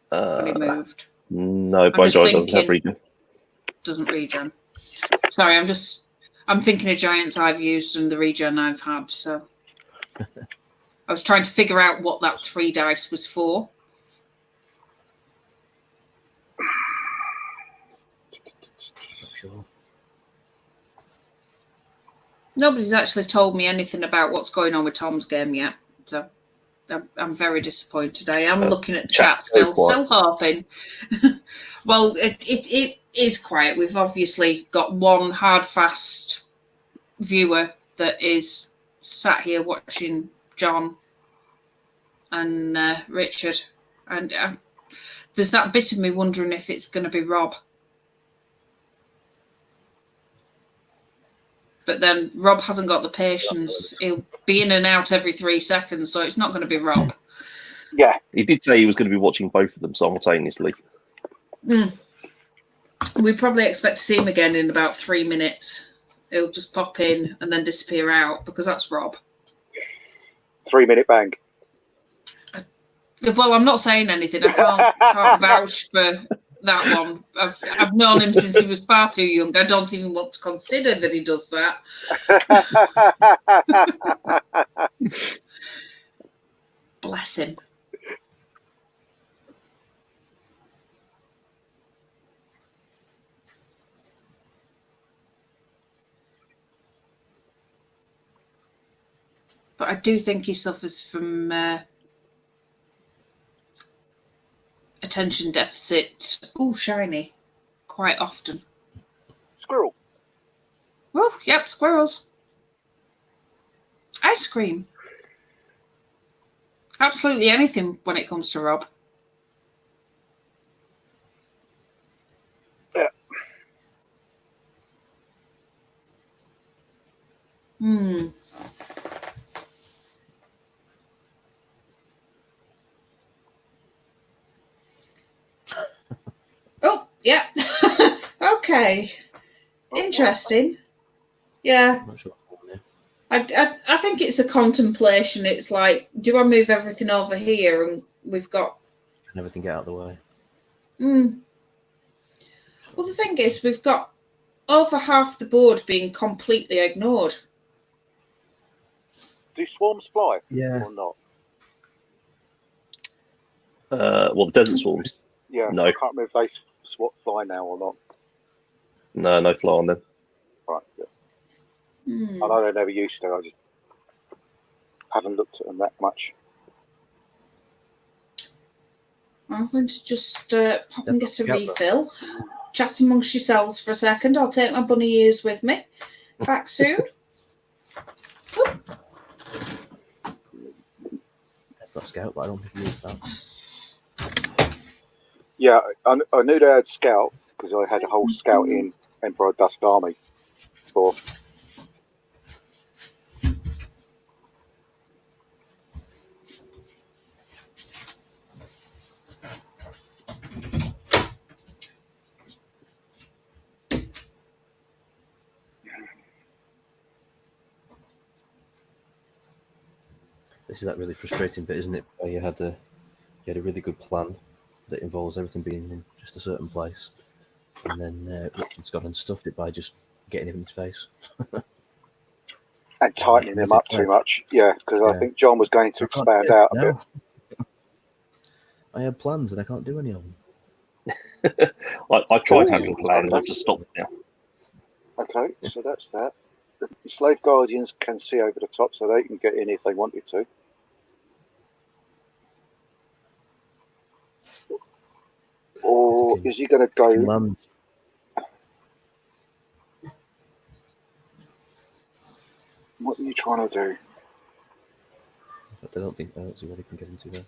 When he moved. No, bone giant doesn't have regen. Doesn't regen. Sorry, I'm thinking of giants I've used and the regen I've had. So I was trying to figure out what that 3 dice was for. Not sure. Nobody's actually told me anything about what's going on with Tom's game yet, so I'm very disappointed today. I'm looking at the chat still harping. Well, it is quiet. We've obviously got one hard, fast viewer that is sat here watching John and Richard, and there's that bit of me wondering if it's going to be Rob. But then Rob hasn't got the patience. He'll be in and out every 3 seconds, so it's not going to be Rob. Yeah. He did say he was going to be watching both of them simultaneously. We probably expect to see him again in about 3 minutes. He'll just pop in and then disappear out, because that's Rob. 3-minute bang. Well, I'm not saying anything. I can't vouch for that one. I've known him since he was far too young. I don't even want to consider that he does that. Bless him. But I do think he suffers from attention deficit. Oh, shiny. Quite often. Squirrel. Oh, yep, squirrels. Ice cream. Absolutely anything when it comes to Rob. Yeah. Oh, yeah. Okay. Interesting. Yeah. I'm not sure. I think it's a contemplation. It's like, do I move everything over here? And we've got... And everything get out of the way. Well, the thing is, we've got over half the board being completely ignored. Do swarms fly? Yeah. Or not? Well, the desert swarms. Yeah. No. I can't remember if they fly now or not. No fly on them. Right. Yeah. I know they never used to. I just haven't looked at them that much. I'm going to just pop and get a refill. Chat amongst yourselves for a second. I'll take my bunny ears with me. Back soon. I've got Scout, but I don't think he used that. Yeah, I knew they had Scout because I had a whole Scout in Emperor Dust Army for. This is that really frustrating bit, isn't it? Where you had a really good plan that involves everything being in just a certain place, and then Richard's gone and stuffed it by just getting him in his face. And tightening him up too much. Yeah, because I think John was going to expand out a bit. I had plans and I can't do any of them. I tried having plans, I've just stopped now. Okay, so that's that. The Slave Guardians can see over the top, so they can get in if they wanted to. Or is he going to go? Land. What are you trying to do? In fact, I don't see where they can get into there.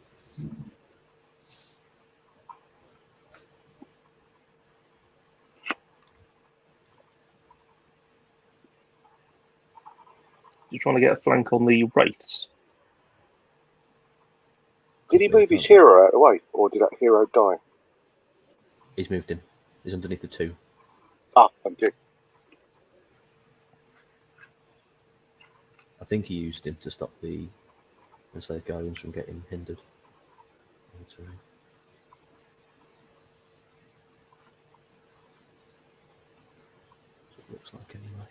You're trying to get a flank on the Wraiths? Did he move his hero out of the way, or did that hero die? He's moved him. He's underneath the 2. Ah, thank you. I think he used him to stop the Slave Guardians from getting hindered. So it looks like anyway.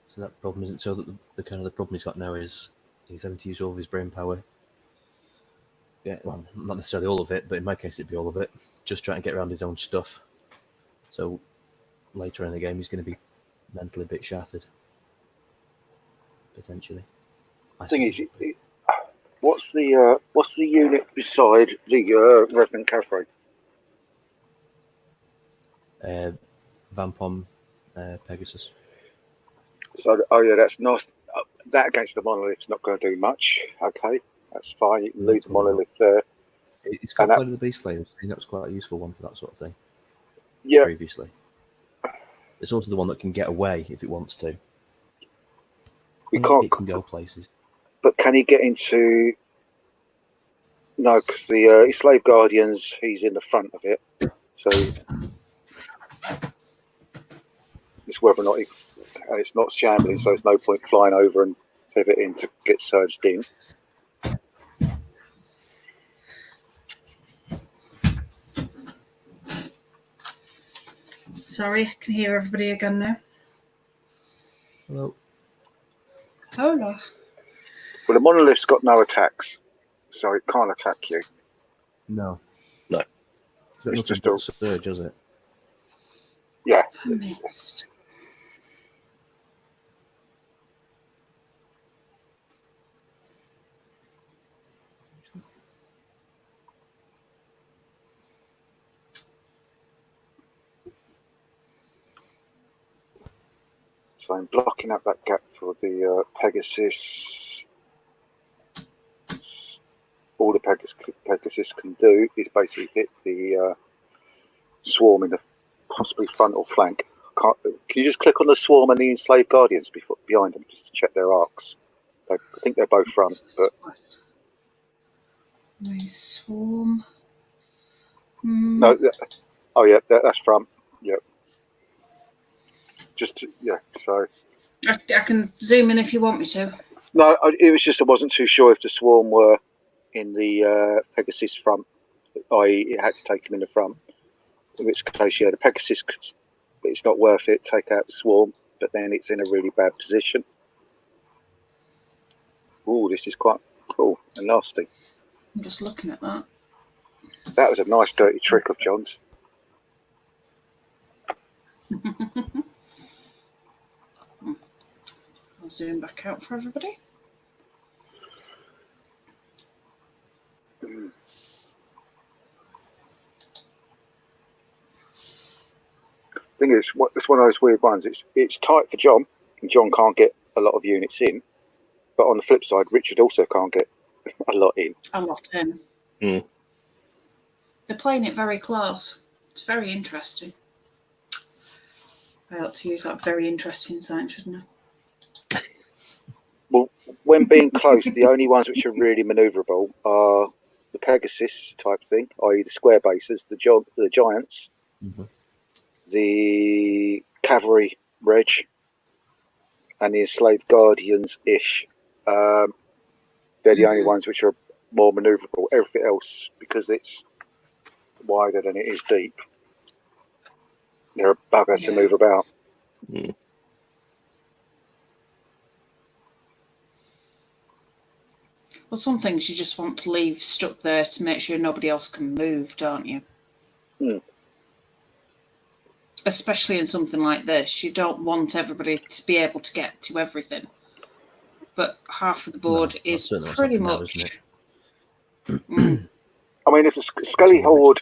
So that problem isn't so that the kind of the problem he's got now is he's having to use all of his brain power. Yeah, well, not necessarily all of it, but in my case it'd be all of it. Just trying to get around his own stuff. So later in the game he's going to be mentally a bit shattered, potentially. Thing is, what's the unit beside the Reverend Caffrey? Vampom Pegasus. So, yeah, that's nice. That against the monolith's not going to do much. Okay, that's fine. You can leave the monolith there. It's got Blade of the Beast Slayers. I think that was quite a useful one for that sort of thing. Yeah. Previously, it's also the one that can get away if it wants to. It can go places. But can he get into? No, because the Slave Guardians, he's in the front of it. So it's whether or not it's not shambling, so there's no point flying over and pivot in to get surged in. Sorry, I can hear everybody again now. Hello. Hola. Well, the monolith's got no attacks, so it can't attack you. No. It's just a surge, is it? Yeah. I missed. So I'm blocking up that gap for the Pegasus. All the Pegasus can do is basically hit the swarm in the possibly front or flank. Can you just click on the swarm and the enslaved guardians behind them just to check their arcs? I think they're both front, but My swarm. no. Oh yeah, that's front. Yep. So I can zoom in if you want me to. no, it was just I wasn't too sure if the swarm were in the Pegasus front, i.e. it had to take him in the front. In which case, yeah, the Pegasus, it's not worth it. Take out the swarm, but then it's in a really bad position. Ooh, this is quite cool and nasty. I'm just looking at that. That was a nice dirty trick of John's. I'll zoom back out for everybody. Thing is, it's one of those weird ones. It's tight for John, and John can't get a lot of units in. But on the flip side, Richard also can't get a lot in. A lot in. Mm. They're playing it very close. It's very interesting. I ought to use that very interesting sign, shouldn't I? Well, when being close, the only ones which are really manoeuvrable are the Pegasus type thing, i.e. the square bases, the giants, the cavalry reg, and the enslaved guardians-ish. They're the only ones which are more manoeuvrable. Everything else, because it's wider than it is deep, they're a bugger to move about. Mm. Well, some things you just want to leave stuck there to make sure nobody else can move, don't you? Mm. Especially in something like this, you don't want everybody to be able to get to everything. But half of the board is pretty much. I mean, if the Skelly Horde,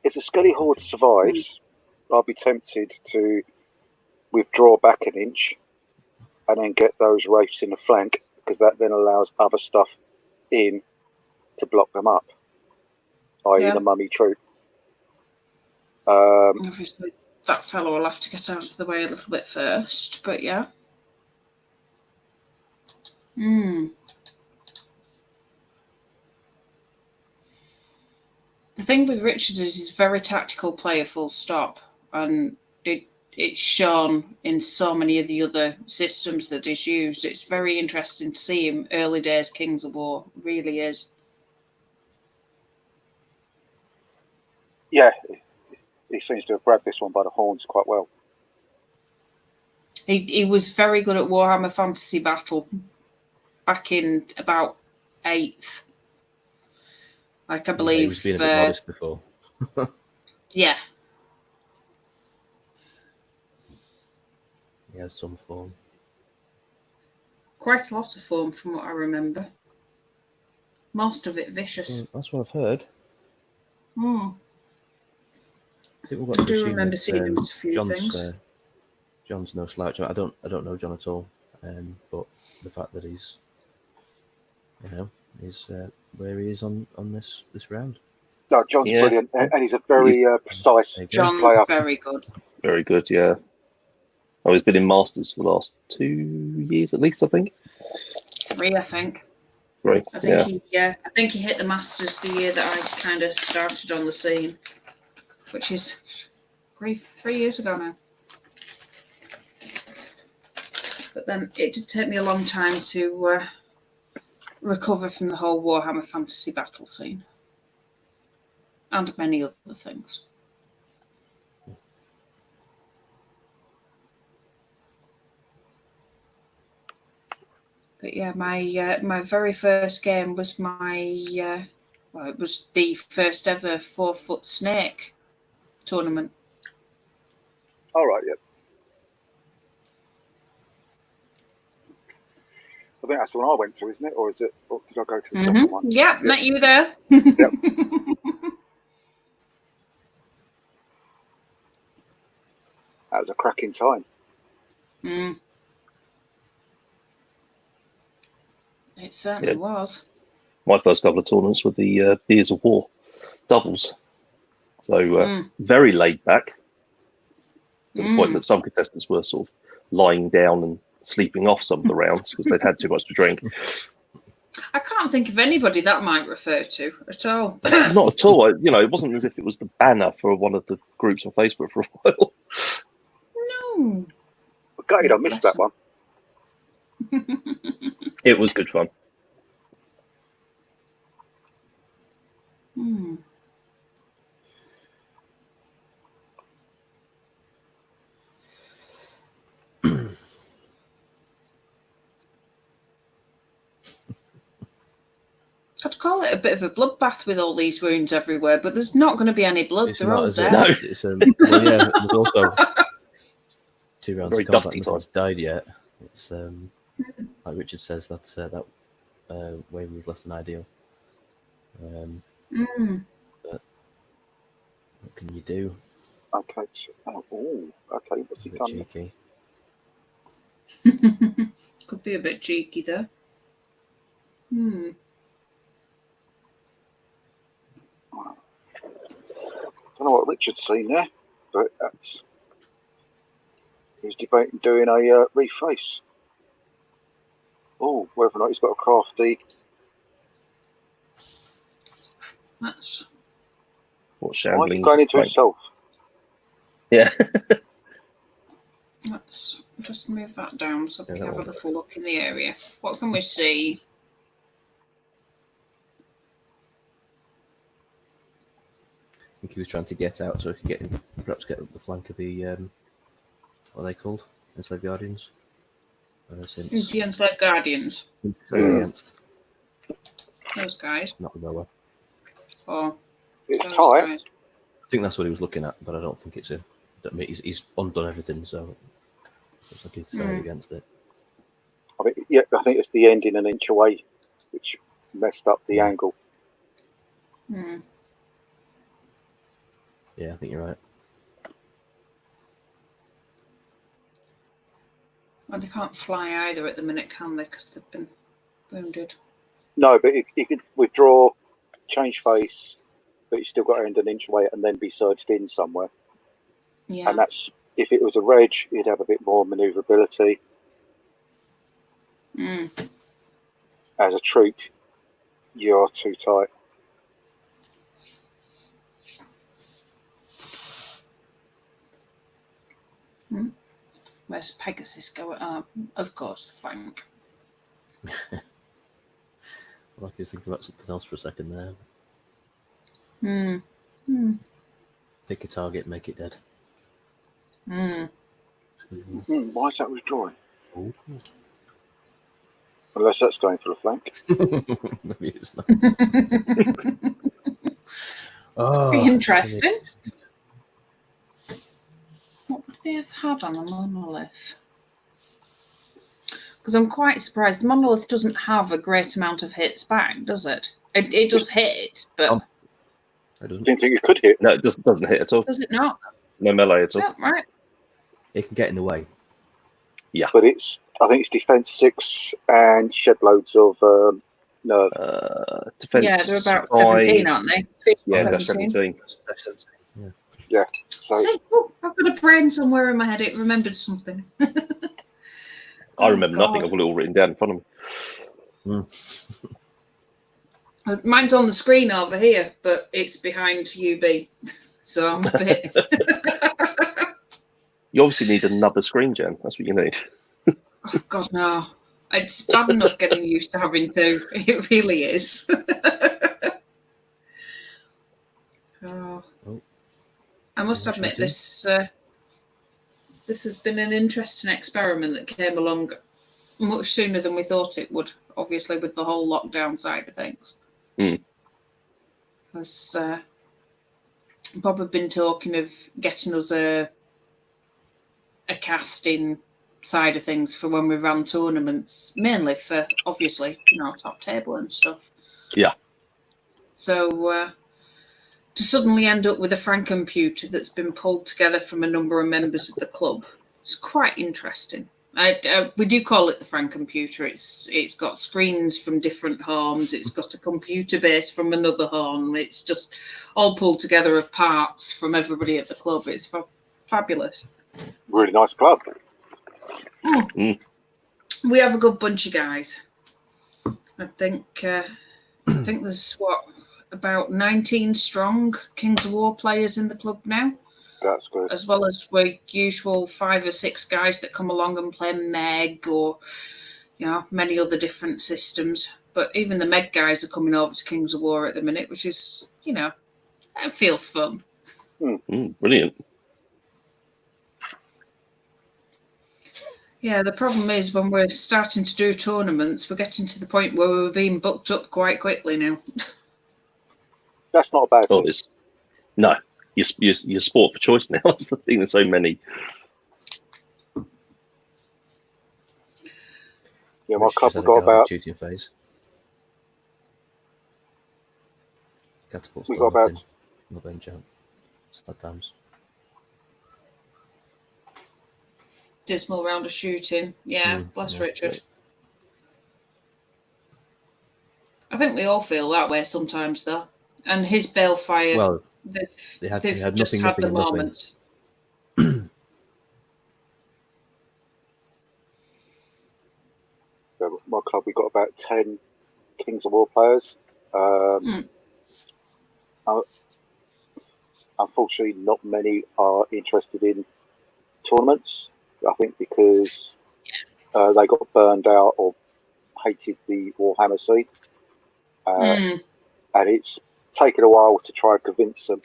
if the Skelly Horde survives, I'll be tempted to withdraw back an inch and then get those wraiths in the flank, because that then allows other stuff in to block them up, i.e. the mummy troop. Obviously, that fellow will have to get out of the way a little bit first, but yeah. The thing with Richard is he's a very tactical player, full stop, and it's shown in so many of the other systems that he's used. It's very interesting to see him early days Kings of War. It really is. Yeah, he seems to have grabbed this one by the horns quite well. He was very good at Warhammer Fantasy Battle back in about 8th. Like, I believe... he was being a bit modest before. Yeah. He has some form. Quite a lot of form from what I remember. Most of it vicious. That's what I've heard. I do remember seeing him with a few things. John's no slouch. I don't know John at all, but the fact that he's where he is on this round. No, John's brilliant, and he's a very precise John's player. Very good. Very good, yeah. Oh, he's been in Masters for the last 2 years at least, I think. 3, I think. Right. I think he hit the Masters the year that I kind of started on the scene, which is 3 years ago now. But then it did take me a long time to recover from the whole Warhammer Fantasy Battle scene. And many other things. But yeah, my very first game was it was the first ever 4-foot snake tournament. All right, yeah. I think that's the one I went to, isn't it? Or did I go to the second one? Yeah, met you there. Yep. That was a cracking time. It certainly was. My first couple of tournaments were the Beers of War doubles. So very laid back, to the point that some contestants were sort of lying down and sleeping off some of the rounds because they'd had too much to drink. I can't think of anybody that might refer to at all. Not at all. It wasn't as if it was the banner for one of the groups on Facebook for a while. No. I missed that one. It was good fun. I'd call it a bit of a bloodbath with all these wounds everywhere, but there's not going to be any blood. It's They're not, all is dead. it? No. Well, yeah, there's also 2 rounds Very of combat. dusty Nothing's died yet. It's like Richard says, that wave was less than ideal. But what can you do? Okay. Okay. What's A he bit done? cheeky. Could be a bit cheeky there. I don't know what Richard's seen there, but he's debating doing a reface. Oh, whether or not he's got a crafty. That's What Why shambling? he's going into himself? Yeah. Let's just move that down so we Yeah, can that have a one. little look in the area. What can we see? I think he was trying to get out so he could perhaps get up the flank of the what are they called? Enslaved Guardians. Since The Enslaved Guardians, it's against those guys. not the lower. Or It's those tight. guys. I think that's what he was looking at, but I don't think it's a. I mean, he's undone everything, so it looks like he's decided against it. I think it's the ending an inch away, which messed up the angle. Yeah, I think you're right. Well, they can't fly either at the minute, can they? Because they've been wounded. No, but you could withdraw, change face, but you still got to end an inch away and then be surged in somewhere. Yeah. And that's, if it was a reg, you'd have a bit more manoeuvrability. As a troop, you are too tight. Where's Pegasus going? Of course, the flank. Like he was thinking about something else for a second there. Pick a target, make it dead. Why is that withdrawing? Ooh. Unless that's going for the flank. Maybe it's not. Be interesting. What would they have had on the monolith? Because I'm quite surprised. The monolith doesn't have a great amount of hits back, does it? It does hit, but It doesn't. Didn't think it could hit. No, it doesn't hit at all. does it not? No melee at all. Oh, right. It can get in the way. But I think it's defense 6 and shed loads of nerve. Defense. Yeah, they're about 17, aren't they? 15, Yeah, that's 17. Yeah. So See, I've got a brain somewhere in my head. It remembered something. I remember God. nothing. I've got it all written down in front of me. Mine's on the screen over here, but it's behind UB. So I'm a bit. You obviously need another screen, Jen. That's what you need. Oh, God, no. It's bad enough getting used to having two. It really is. Oh. I must admit, this has been an interesting experiment that came along much sooner than we thought it would, obviously, with the whole lockdown side of things. As Bob had been talking of getting us a casting side of things for when we ran tournaments, mainly for, obviously, top table and stuff. Yeah. So to suddenly end up with a Frankenputer that's been pulled together from a number of members of the club, it's quite interesting. We do call it the Frankenputer. It's got screens from different homes. It's got a computer base from another home. It's just all pulled together of parts from everybody at the club. It's fabulous. really nice club. We have a good bunch of guys. I think there's about 19 strong Kings of War players in the club now. That's good. As well as our usual 5 or 6 guys that come along and play Meg or many other different systems. But even the Meg guys are coming over to Kings of War at the minute, which is it feels fun. Brilliant. Yeah, the problem is when we're starting to do tournaments, we're getting to the point where we're being booked up quite quickly now. That's not a bad Oh, thing. no, you're sport for choice now. That's the thing. There's so many. Yeah, my Rich club just we've had a got go at about shooting phase. Catapult's We've done got about- nothing. No bench out. Sled dams. Dismal round of shooting. Yeah, bless yeah. Richard. I think we all feel that way sometimes, though. And his balefire, Well, they've they had just nothing, had nothing, the and nothing. moment. my club. We've got about 10 Kings of War players. Unfortunately, not many are interested in tournaments. I think because they got burned out or hated the Warhammer scene. And it's taken a while to try and convince them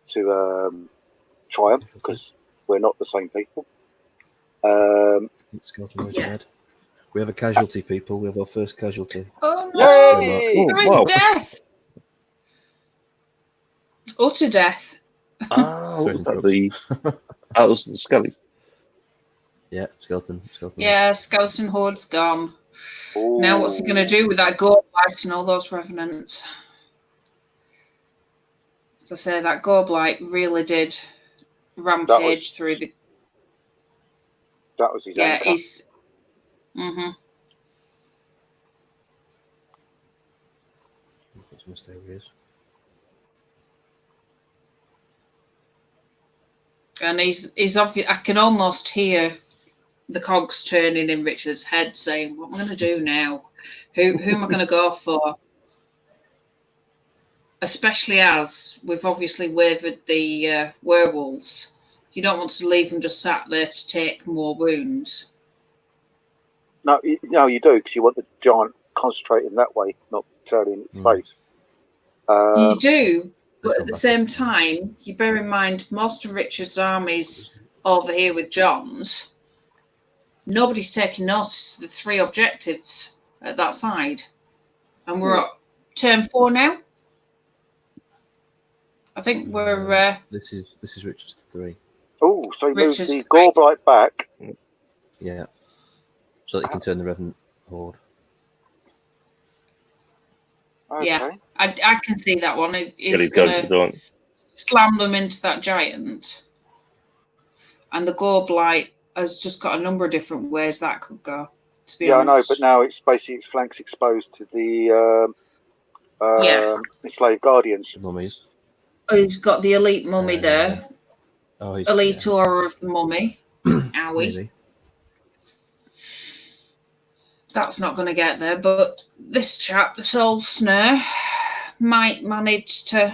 to try them because we're not the same people. Skeleton always dead. We have a casualty, people. We have our first casualty. Oh no! Yay! There is death! Utter death. What was that? That was the Skellies. Yeah, skeleton. Yeah, skeleton horde's gone. Ooh. Now what's he going to do with that Gorblight and all those revenants? As I say, that Gorblight really did rampage through the... That was his Yeah, anchor. he's... Mm-hmm. That's mysterious. And he's obvious. I can almost hear the cogs turning in Richard's head, saying, "What am I going to do now? Who am I going to go for?" Especially as we've obviously wavered the werewolves. You don't want to leave them just sat there to take more wounds. No, you do because you want the giant concentrating that way, not turning its face. You do, but at the same time, you bear in mind most of Richard's armies over here with John's. Nobody's taking notice of the 3 objectives at that side, and we're at turn 4 now. I think we're. This is Richard's 3. Oh, so he moves Richard's the Gorblight back. Yeah. So that you can turn the Revenant Horde. Okay. Yeah, I can see that one. It's Going going to do to slam them into that giant. And the Gorblight has just got a number of different ways that could go, to be honest. I know, but now it's basically its flanks exposed to the enslaved guardians. The mummies. He's got the elite mummy there. Oh, Elite aura of the mummy. Owie. Maybe. That's not going to get there, but this chap, the Soul Snare, might manage to...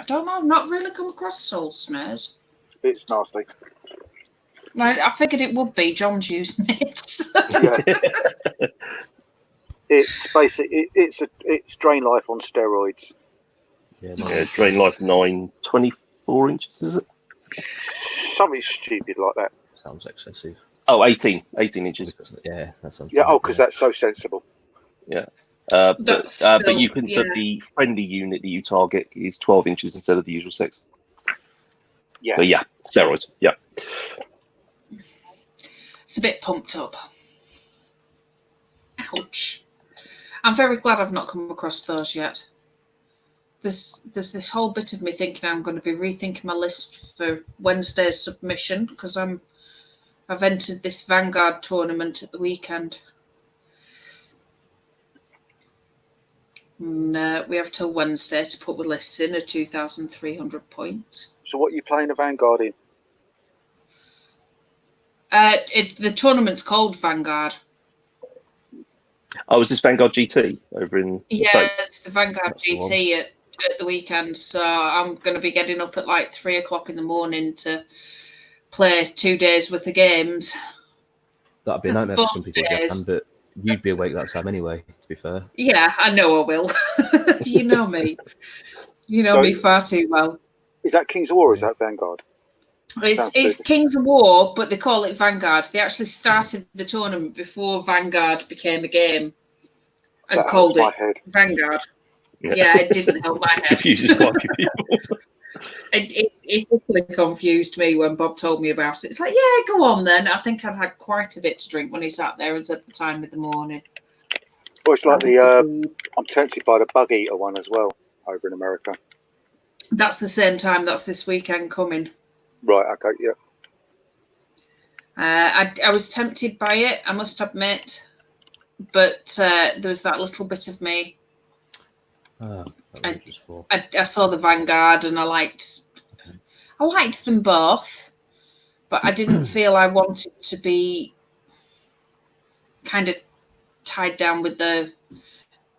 I don't know, I've not really come across Soul Snares. It's nasty. I figured it would be. John's using it. Yeah. It's basically it's Drain Life on steroids. Yeah, Drain Life 9, 24 inches, is it? Something stupid like that. Sounds excessive. Oh, 18 inches. Yeah, that sounds. Yeah, right, because that's so sensible. Yeah. But you can put the friendly unit that you target is 12 inches instead of the usual 6. Yeah. So yeah, steroids. Yeah. It's a bit pumped up. Ouch. I'm very glad I've not come across those yet. There's this whole bit of me thinking I'm going to be rethinking my list for Wednesday's submission because I've entered this Vanguard tournament at the weekend. And we have till Wednesday to put the lists in at 2,300 points. So what are you playing a Vanguard in? The tournament's called Vanguard. Oh, is this Vanguard GT over in the States? It's the Vanguard GT at the weekend. So I'm going to be getting up at like 3 o'clock in the morning to play 2 days worth of games. That'd be a nightmare for some people, Jan, but you'd be awake that time anyway, to be fair. Yeah, I know I will. You know me. You know me far too well. Is that King's War or is that Vanguard? It's Kings of War, but they call it Vanguard. They actually started the tournament before Vanguard became a game and called it Vanguard. Yeah, it didn't help my head. Confuses quite a few people. It really confused me when Bob told me about it. It's like, yeah, go on then. I think I'd had quite a bit to drink when he sat there and said the time of the morning. Well, it's like I'm tempted by the Bug Eater one as well over in America. That's the same time. That's this weekend coming. Right, okay, yeah. I was tempted by it, I must admit, but there was that little bit of me. I saw the Vanguard and I liked them both, but I didn't feel I wanted to be kind of tied down with the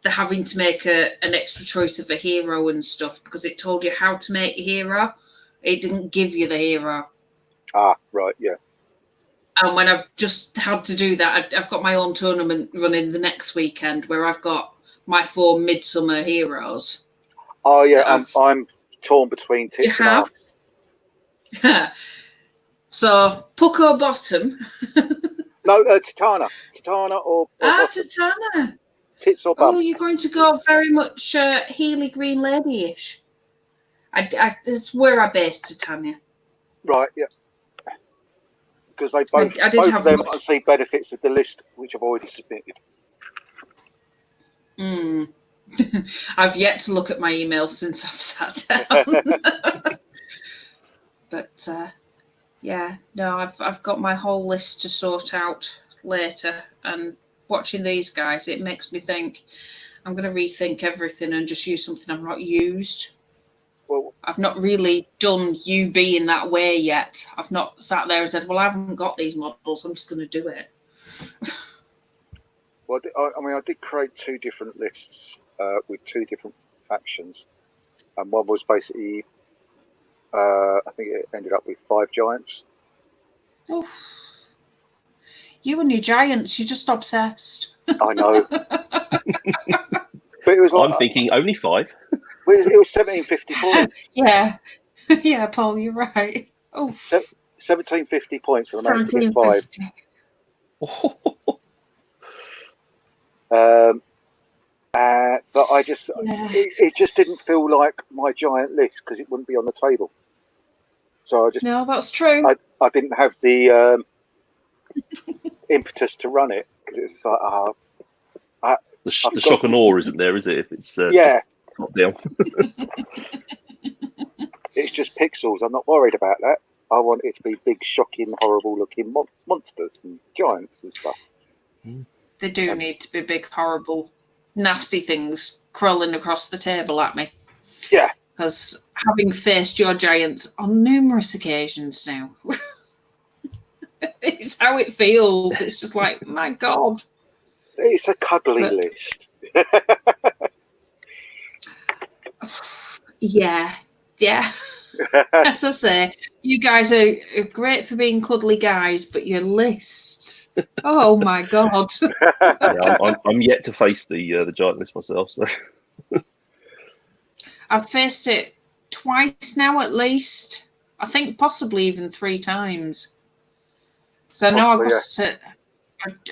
having to make an extra choice of a hero and stuff, because it told you how to make a hero. It didn't give you the hero. Ah, right, yeah. And when I've just had to do that, I've got my own tournament running the next weekend where I've got my 4 midsummer heroes. Oh yeah, I'm torn between two. You have? So Pucko bottom. No, Titana or Titana. Tits or bum. Oh, you're going to go very much Healy Green Lady-ish. This is where I based Titania. Right, yeah. Because they both of them I see benefits of the list which I've already submitted. I've yet to look at my emails since I've sat down. But yeah, no, I've got my whole list to sort out later, and watching these guys, it makes me think I'm going to rethink everything and just use something I've not used. Well, I've not really done UB in that way yet. I've not sat there and said, well, I haven't got these models, I'm just going to do it. Well, I did create 2 different lists with 2 different factions, and one was basically, I think it ended up with 5 giants. Oh, you and your giants, you're just obsessed. I know. But it was like, I'm thinking only 5. It was 1750 points. Yeah. Yeah, Paul, you're right. Oh, 1750 points for the managed to get 5. But I just, it just didn't feel like my giant list because it wouldn't be on the table. So I just, no, that's true. I didn't have the impetus to run it because it was like, the shock and awe isn't there, is it? If it's yeah, not down. It's just pixels. I'm not worried about that. I want it to be big, shocking, horrible-looking monsters and giants and stuff. They do need to be big, horrible, nasty things crawling across the table at me. Yeah. Because having faced your giants on numerous occasions now, it's how it feels. It's just like, my God. It's a cuddly list. Yeah. As I say, you guys are great for being cuddly guys, but your lists, oh my God. Yeah, I'm yet to face the giant list myself. So I've faced it twice now, at least. I think possibly even 3 times. So I know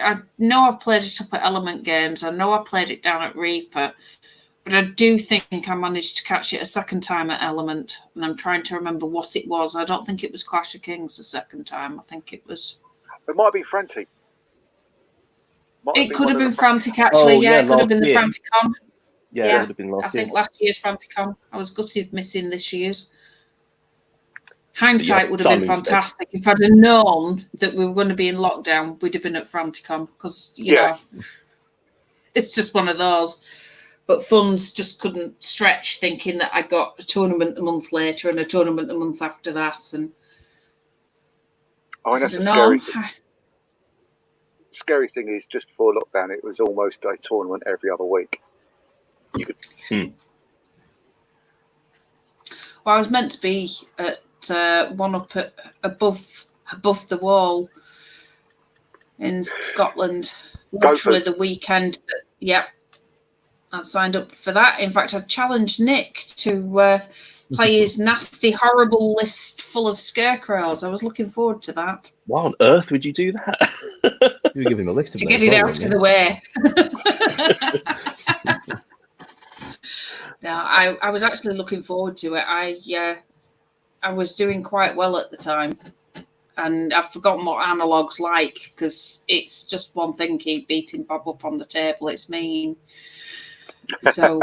I know I've played it up at Element Games. I know I played it down at Reaper. But I do think I managed to catch it a second time at Element, and I'm trying to remember what it was. I don't think it was Clash of Kings the second time. I think it was... It might have been Frantic. It could have been Frantic, actually. Yeah, it could have been the Franticon. Yeah, it would have been last year. I think last year's Franticon. I was gutted missing this year's. Hindsight would have been fantastic. If I'd have known that we were going to be in lockdown, we'd have been at Franticon, because, you know, it's just one of those. But funds just couldn't stretch, thinking that I got a tournament a month later and a tournament a month after that. And I mean, that's the scary thing is, just before lockdown, it was almost a tournament every other week. You could. Well, I was meant to be at one up at above the wall in Scotland, literally the weekend. I signed up for that. In fact, I challenged Nick to play his nasty, horrible list full of scarecrows. I was looking forward to that. Why on earth would you do that? You were giving him a lift To get it out of the way. No, I was actually looking forward to it. I was doing quite well at the time, and I've forgotten what analog's like because it's just one thing: keep beating Bob up on the table. It's mean. So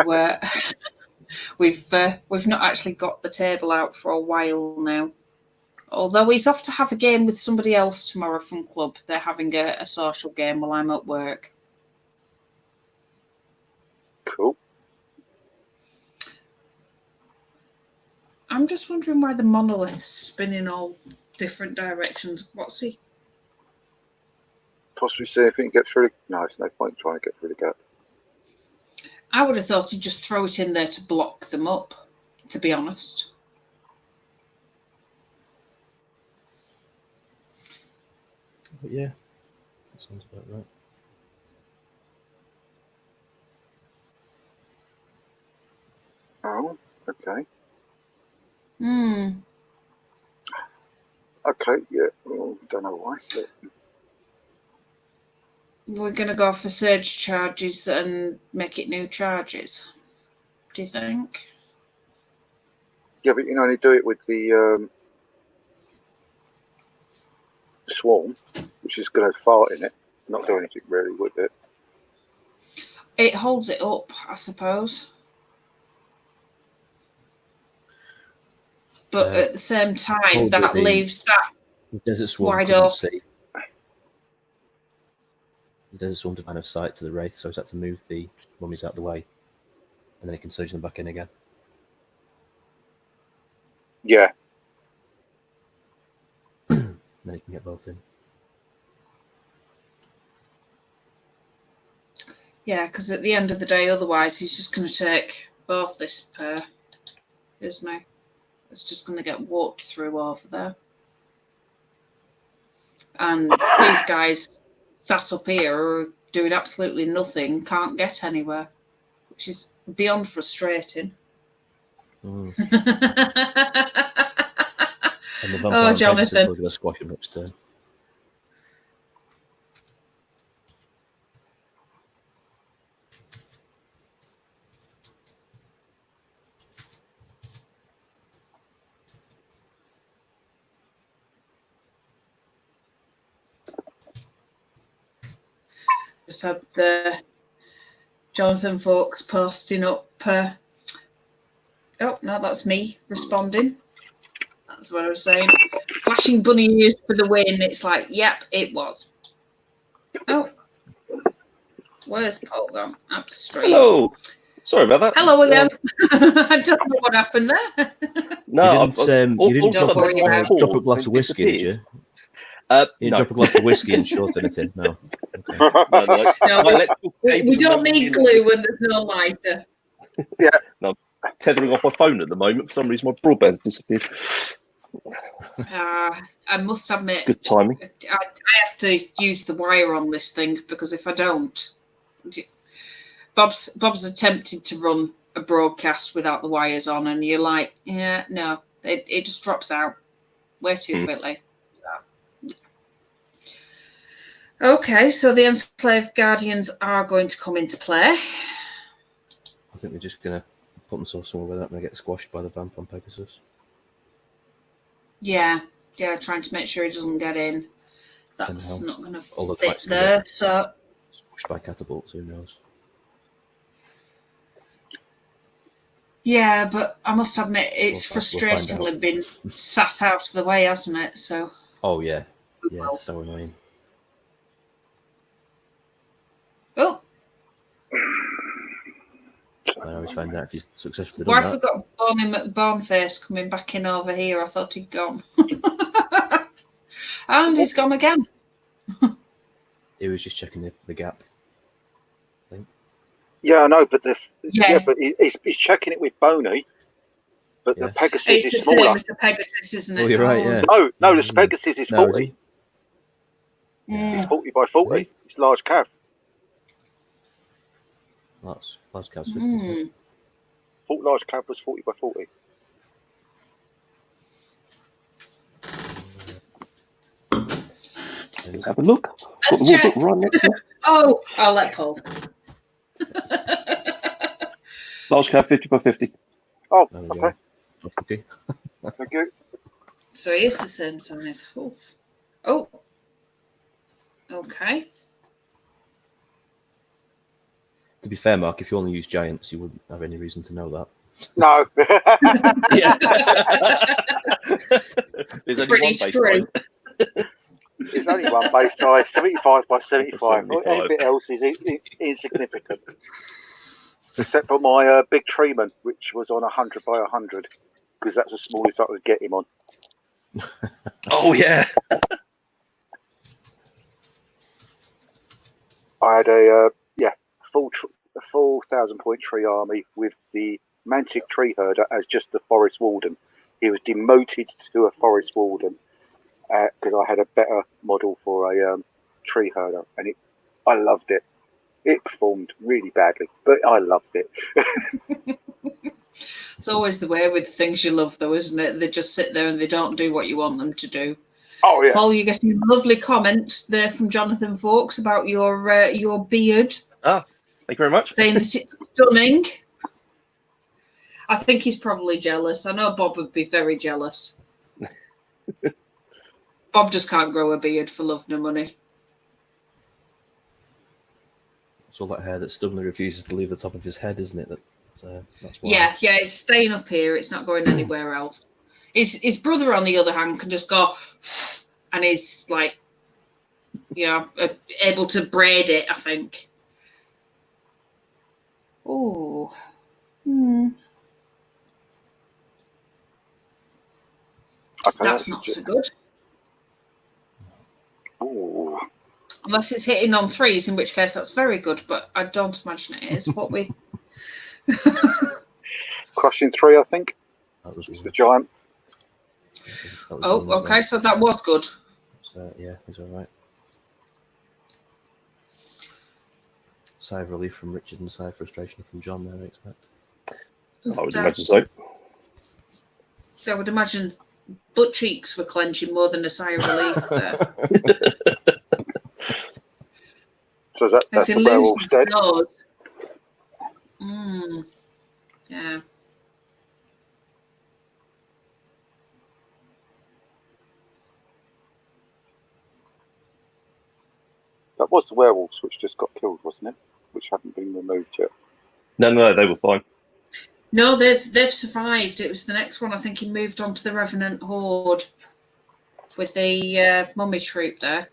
we've not actually got the table out for a while now. Although he's off to have a game with somebody else tomorrow from club. They're having a social game while I'm at work. Cool. I'm just wondering why the monolith's spinning all different directions. What's he? Possibly see if he can get through. No, there's no point trying to get through the gap. I would have thought he'd just throw it in there to block them up, to be honest. But yeah, that sounds about right. Oh, okay. Okay, yeah. Well, don't know why. But... We're going to go for surge charges and make it new charges. Do you think? Yeah, but you can only do it with the swarm, which is going to fart in it. Not do anything really with it. It holds it up, I suppose. But at the same time, that leaves that Desert Swarm wide couldn't open. see. The Desert Swarm didn't have sight to the Wraith, so he's had to move the mummies out of the way, and then he can surge them back in again. Yeah. Then he can get both in. Yeah, because at the end of the day, otherwise, he's just going to take both this pair, isn't he? It's just going to get walked through over there. And these guys sat up here are doing absolutely nothing, can't get anywhere, which is beyond frustrating. And the vampire Oh, Jonathan. is going to squash him next turn. Just had Jonathan Fawkes posting up. Oh, no, that's me responding. That's what I was saying. Flashing bunny ears for the win. It's like, yep, it was. Oh. Where's Paul gone? That's straight. Hello. Sorry about that. Hello again. I don't know what happened there. No, you didn't Don't worry about it. drop a glass of whiskey, did you? You didn't drop a glass of whiskey and short anything? No. Okay. No, we don't need glue when there's no lighter. Yeah. No, I'm tethering off my phone at the moment. For some reason, my broadband's disappeared. I must admit, Good timing. I have to use the wire on this thing because if I don't, Bob's attempted to run a broadcast without the wires on, and you're like, yeah, no, it just drops out way too quickly. So. Okay, so the Enslaved Guardians are going to come into play. I think they're just going to put themselves somewhere where they're not going to get squashed by the vamp on Pegasus. Yeah, trying to make sure he doesn't get in. That's Somehow. not going to Although fit there. So squashed by catapults, who knows? yeah, but I must admit it's We'll find frustratingly out. been sat out of the way, hasn't it? So Oh yeah, it's so annoying. oh, I always find out if he's successfully why done have we that. got Bonnie McBoneface coming back in over here? I thought he'd gone. And he's gone again. He was just checking the gap. Yeah, I know, but Yeah. but he's checking it with Boney. But Yeah. the Pegasus It's is the smaller. same as the Pegasus, isn't it? Oh, you're right, yeah. No, the Pegasus is No, 40. is he? It's 40 by 40. Really? It's large cav. That's Cavs 50, isn't it? Large cav was 40 by 40. Let's have a look. Let's Got the check. rulebook right next to it. Oh, I'll let Paul. Large cab, 50 by 50. Oh, There we okay. go. Okay. Thank you. So it is the same size. Oh. Okay. To be fair, Mark, if you only use giants, you wouldn't have any reason to know that. No. Yeah. There's only Pretty one base true. size. There's only one base size, 75 by 75. 75. Anything else is insignificant. Except for my big treeman, which was on 100 by 100, because that's the smallest I could get him on. Oh, yeah. I had a full 1,000-point tree army with the Mantic tree herder as just the forest warden. He was demoted to a forest warden because I had a better model for a tree herder, and I loved it. It performed really badly, but I loved it. It's always the way with things you love, though, isn't it? They just sit there and they don't do what you want them to do. Oh yeah. Paul, you get a lovely comment there from Jonathan Vaux about your beard. Ah, thank you very much. Saying that it's stunning. I think he's probably jealous. I know Bob would be very jealous. Bob just can't grow a beard for love nor money. It's all that hair that stubbornly refuses to leave the top of his head, isn't it? That's why. Yeah, it's staying up here. It's not going anywhere else. His brother, on the other hand, can just go and is like, able to braid it, I think. Oh. Okay, That's not so good. Ooh. Unless it's hitting on threes, in which case that's very good, but I don't imagine it is. What we... Crushing 3, I think. That was The giant. that was Oh, one as okay, well. so that was good. So, yeah, he's all right. Sigh of relief from Richard and sigh of frustration from John there, I expect. I would imagine so. I would imagine butt cheeks were clenching more than a sigh of relief there. So that's If he the werewolf loses dead. those. Yeah. That was the werewolves which just got killed, wasn't it? Which haven't been removed yet. No, they were fine. No, they've survived. It was the next one. I think he moved on to the Revenant Horde with the mummy troop there.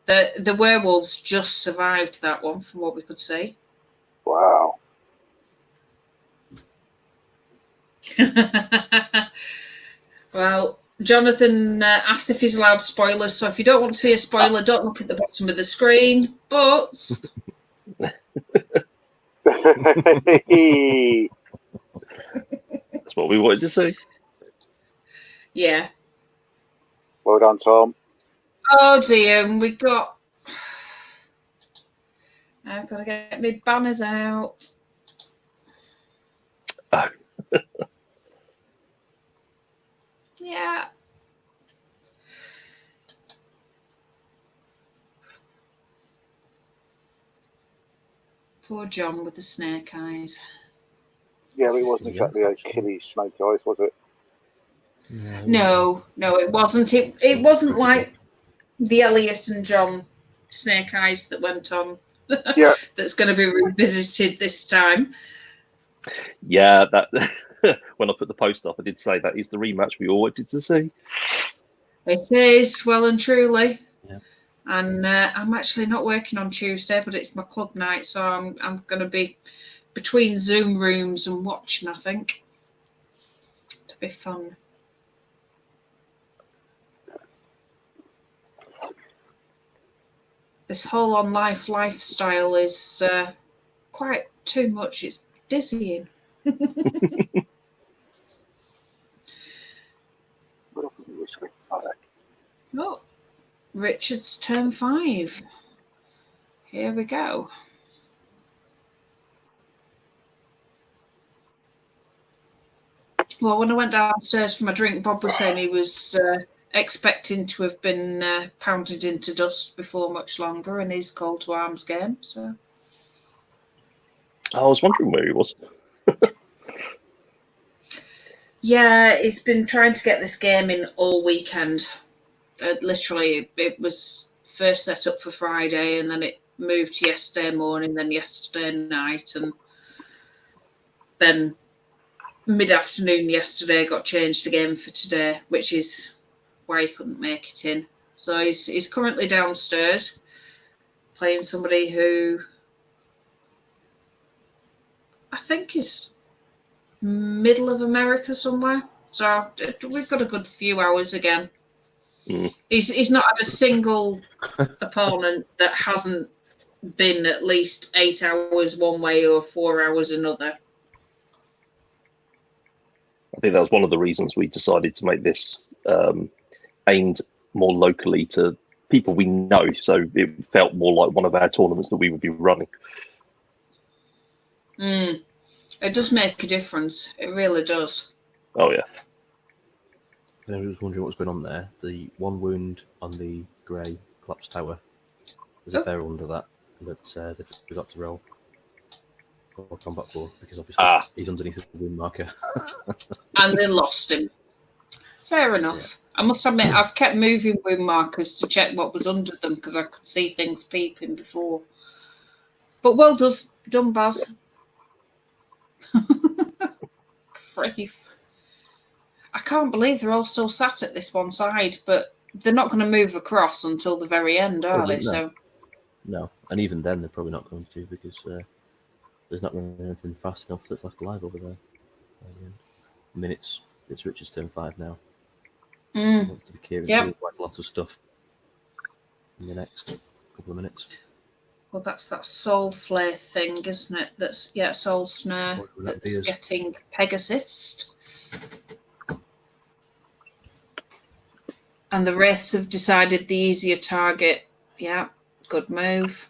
The werewolves just survived that one, from what we could see. Wow. Well, Jonathan asked if he's allowed spoilers, so if you don't want to see a spoiler, don't look at the bottom of the screen. But That's what we wanted to see. yeah. Well done, Tom. Oh dear, and we got. I've got to get my banners out. Oh. Yeah. Poor John with the snake eyes. Yeah, it wasn't exactly Achilles snake eyes, was it? No, it wasn't. It wasn't like the Elliot and John snake eyes that went on. Yeah. That's going to be revisited this time. Yeah, that when I put the post up, I did say that is the rematch we all wanted to see. It is, well and truly. Yeah. And I'm actually not working on Tuesday, but it's my club night, so I'm going to be between Zoom rooms and watching, I think. To be fun. This whole on life lifestyle is quite too much. It's dizzying. Oh, Richard's turn 5. Here we go. Well, when I went downstairs for my drink, Bob was saying he was expecting to have been pounded into dust before much longer in his call to arms game. So I was wondering where he was. yeah, he's been trying to get this game in all weekend. Literally, it was first set up for Friday, and then it moved to yesterday morning, then yesterday night, and then mid-afternoon yesterday got changed again for today, which is why he couldn't make it in. So he's currently downstairs playing somebody who I think is middle of America somewhere. So we've got a good few hours again. Mm. He's not had a single opponent that hasn't been at least 8 hours one way or 4 hours another. I think that was one of the reasons we decided to make this aimed more locally to people we know. So it felt more like one of our tournaments that we would be running. It does make a difference. It really does. Oh, yeah. I was wondering what's going on there. The one wound on the grey collapsed tower. There's a fair under that they've got to roll or combat for, because obviously he's underneath the wound marker. And they lost him. Fair enough. Yeah. I must admit, I've kept moving wound markers to check what was under them because I could see things peeping before. But well done, Baz. I can't believe they're all still sat at this one side, but they're not going to move across until the very end, are they? No. No, and even then they're probably not going to, because there's not really anything fast enough that's left alive over there. I mean, it's Richard's turn 5 now. Wants to be carrying quite a lot of stuff in the next couple of minutes. Well, that's that soul flare thing, isn't it? That's soul snare that's getting Pegasus. And the Wraiths have decided the easier target. Yeah, good move.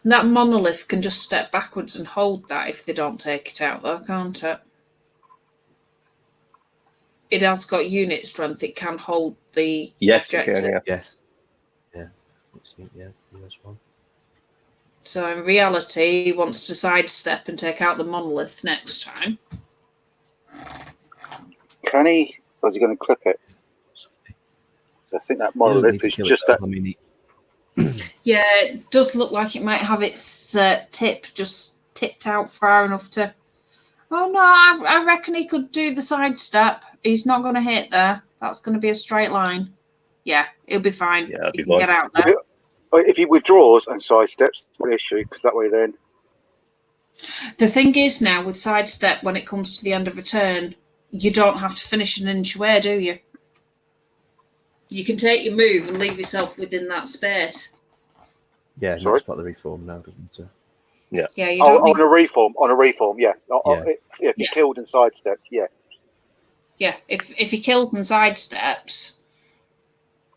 And that monolith can just step backwards and hold that if they don't take it out, though, can't it? It has got unit strength. It can hold the objective. It can, yeah. Yes. Yeah, US one. So in reality, he wants to sidestep and take out the monolith next time. Can he? Or is he going to clip it? I think that monolith is just that. Yeah, it does look like it might have its tip just tipped out far enough to... Oh, no, I reckon he could do the sidestep. He's not going to hit there. That's going to be a straight line. Yeah, he'll be fine. Yeah, he can get out there. If he withdraws and sidesteps, what issue? Because that way then... The thing is now, with sidestep, when it comes to the end of a turn, you don't have to finish an inch away, do you? You can take your move and leave yourself within that space. Yeah, no, it's part of the reform now, doesn't it? Yeah. Yeah. You don't on a reform, yeah. If he killed and sidestepped, yeah. Yeah, if he kills and sidesteps,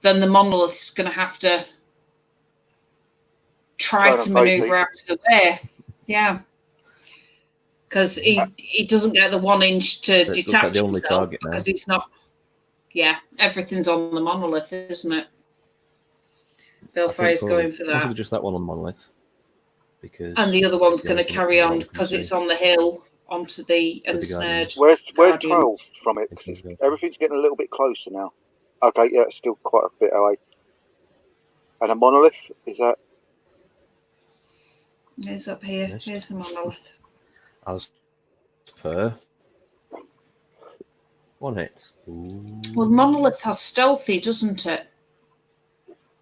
then the monolith's going to have to try to maneuver out of the way. Yeah. Because he doesn't get the 1 inch to detach like the only himself target because he's not... Yeah, everything's on the monolith, isn't it? Balefire is going for that. Possibly just that one on monolith. And the other one's going to carry on because it's on the hill onto the ensnared. Where's 12 from it? Everything's getting a little bit closer now. Okay, yeah, it's still quite a bit away. And a monolith, is that? It's up here. Here's the monolith. As per 1 hit. Ooh. Well, the monolith has stealthy, doesn't it?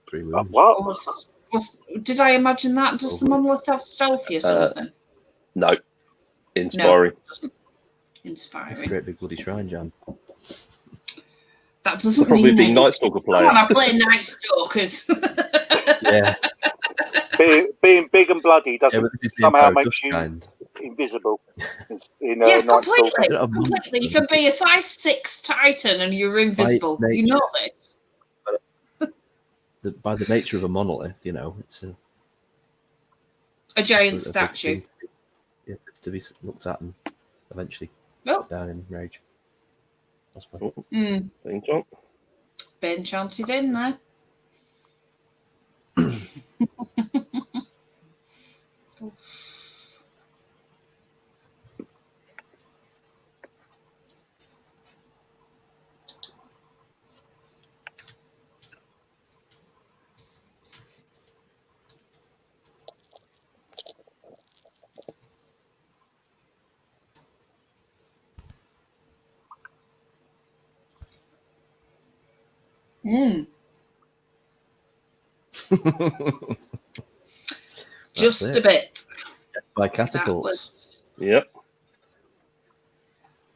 3 wounds. What? Did I imagine that? Does the monolith have stealthy or something? No. Inspiring. No, inspiring. That's a great big bloody shrine, Jan. That doesn't probably mean be Night Stalker player. Come on, I play Night Stalkers. Yeah. Being big and bloody doesn't somehow make you invisible. Yeah, completely. You can be a size 6 Titan and you're invisible. You know this. By the nature of a monolith, it's a giant statue. To to be looked at and eventually Oh. put down in rage. Possibly. Thanks, John. Ben chanted in there. Just a bit. By catapults. Yep.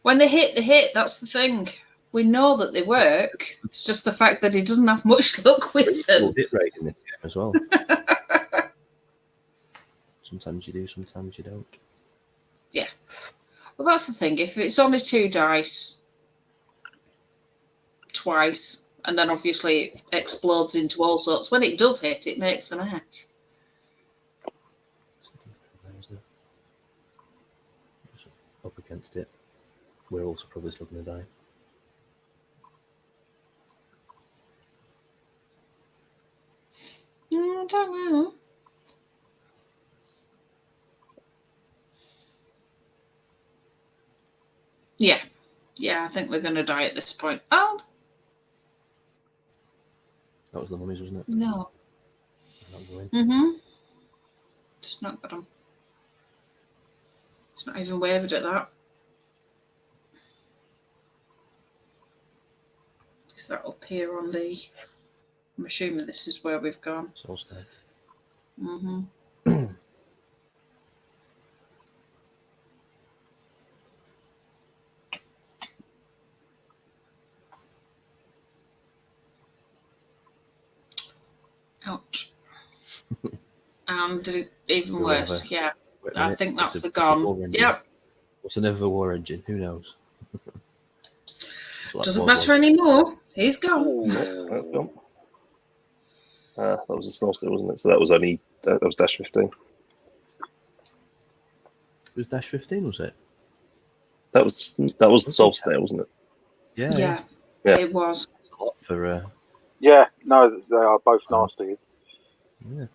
When they hit, that's the thing. We know that they work. It's just the fact that he doesn't have much luck with them. Hit rate in this game as well. Sometimes you do, sometimes you don't. Yeah. Well, that's the thing. If it's only 2 dice twice, and then obviously it explodes into all sorts, when it does hit, it makes a mess. Up against it. We're also probably still going to die. I don't know. Yeah. Yeah, I think we're going to die at this point. Oh, That was the mummies, wasn't it? no. Not going. Mm-hmm. It's not got him. It's not even wavered at that. Is that up here on the... I'm assuming this is where we've gone. Soul Stone. Mm-hmm. Ouch. And did it even worse? Yeah. I think that's the gone. Yep. What's another war engine? Who knows? Doesn't matter anymore. He's gone. Ooh, that's gone. That was the Snow Steel, wasn't it? So that was only that was dash 15. It was dash 15, was it? That was the Soul Snail, wasn't it? Yeah. It was. It's a lot for. Yeah, no, they are both nasty. Yeah.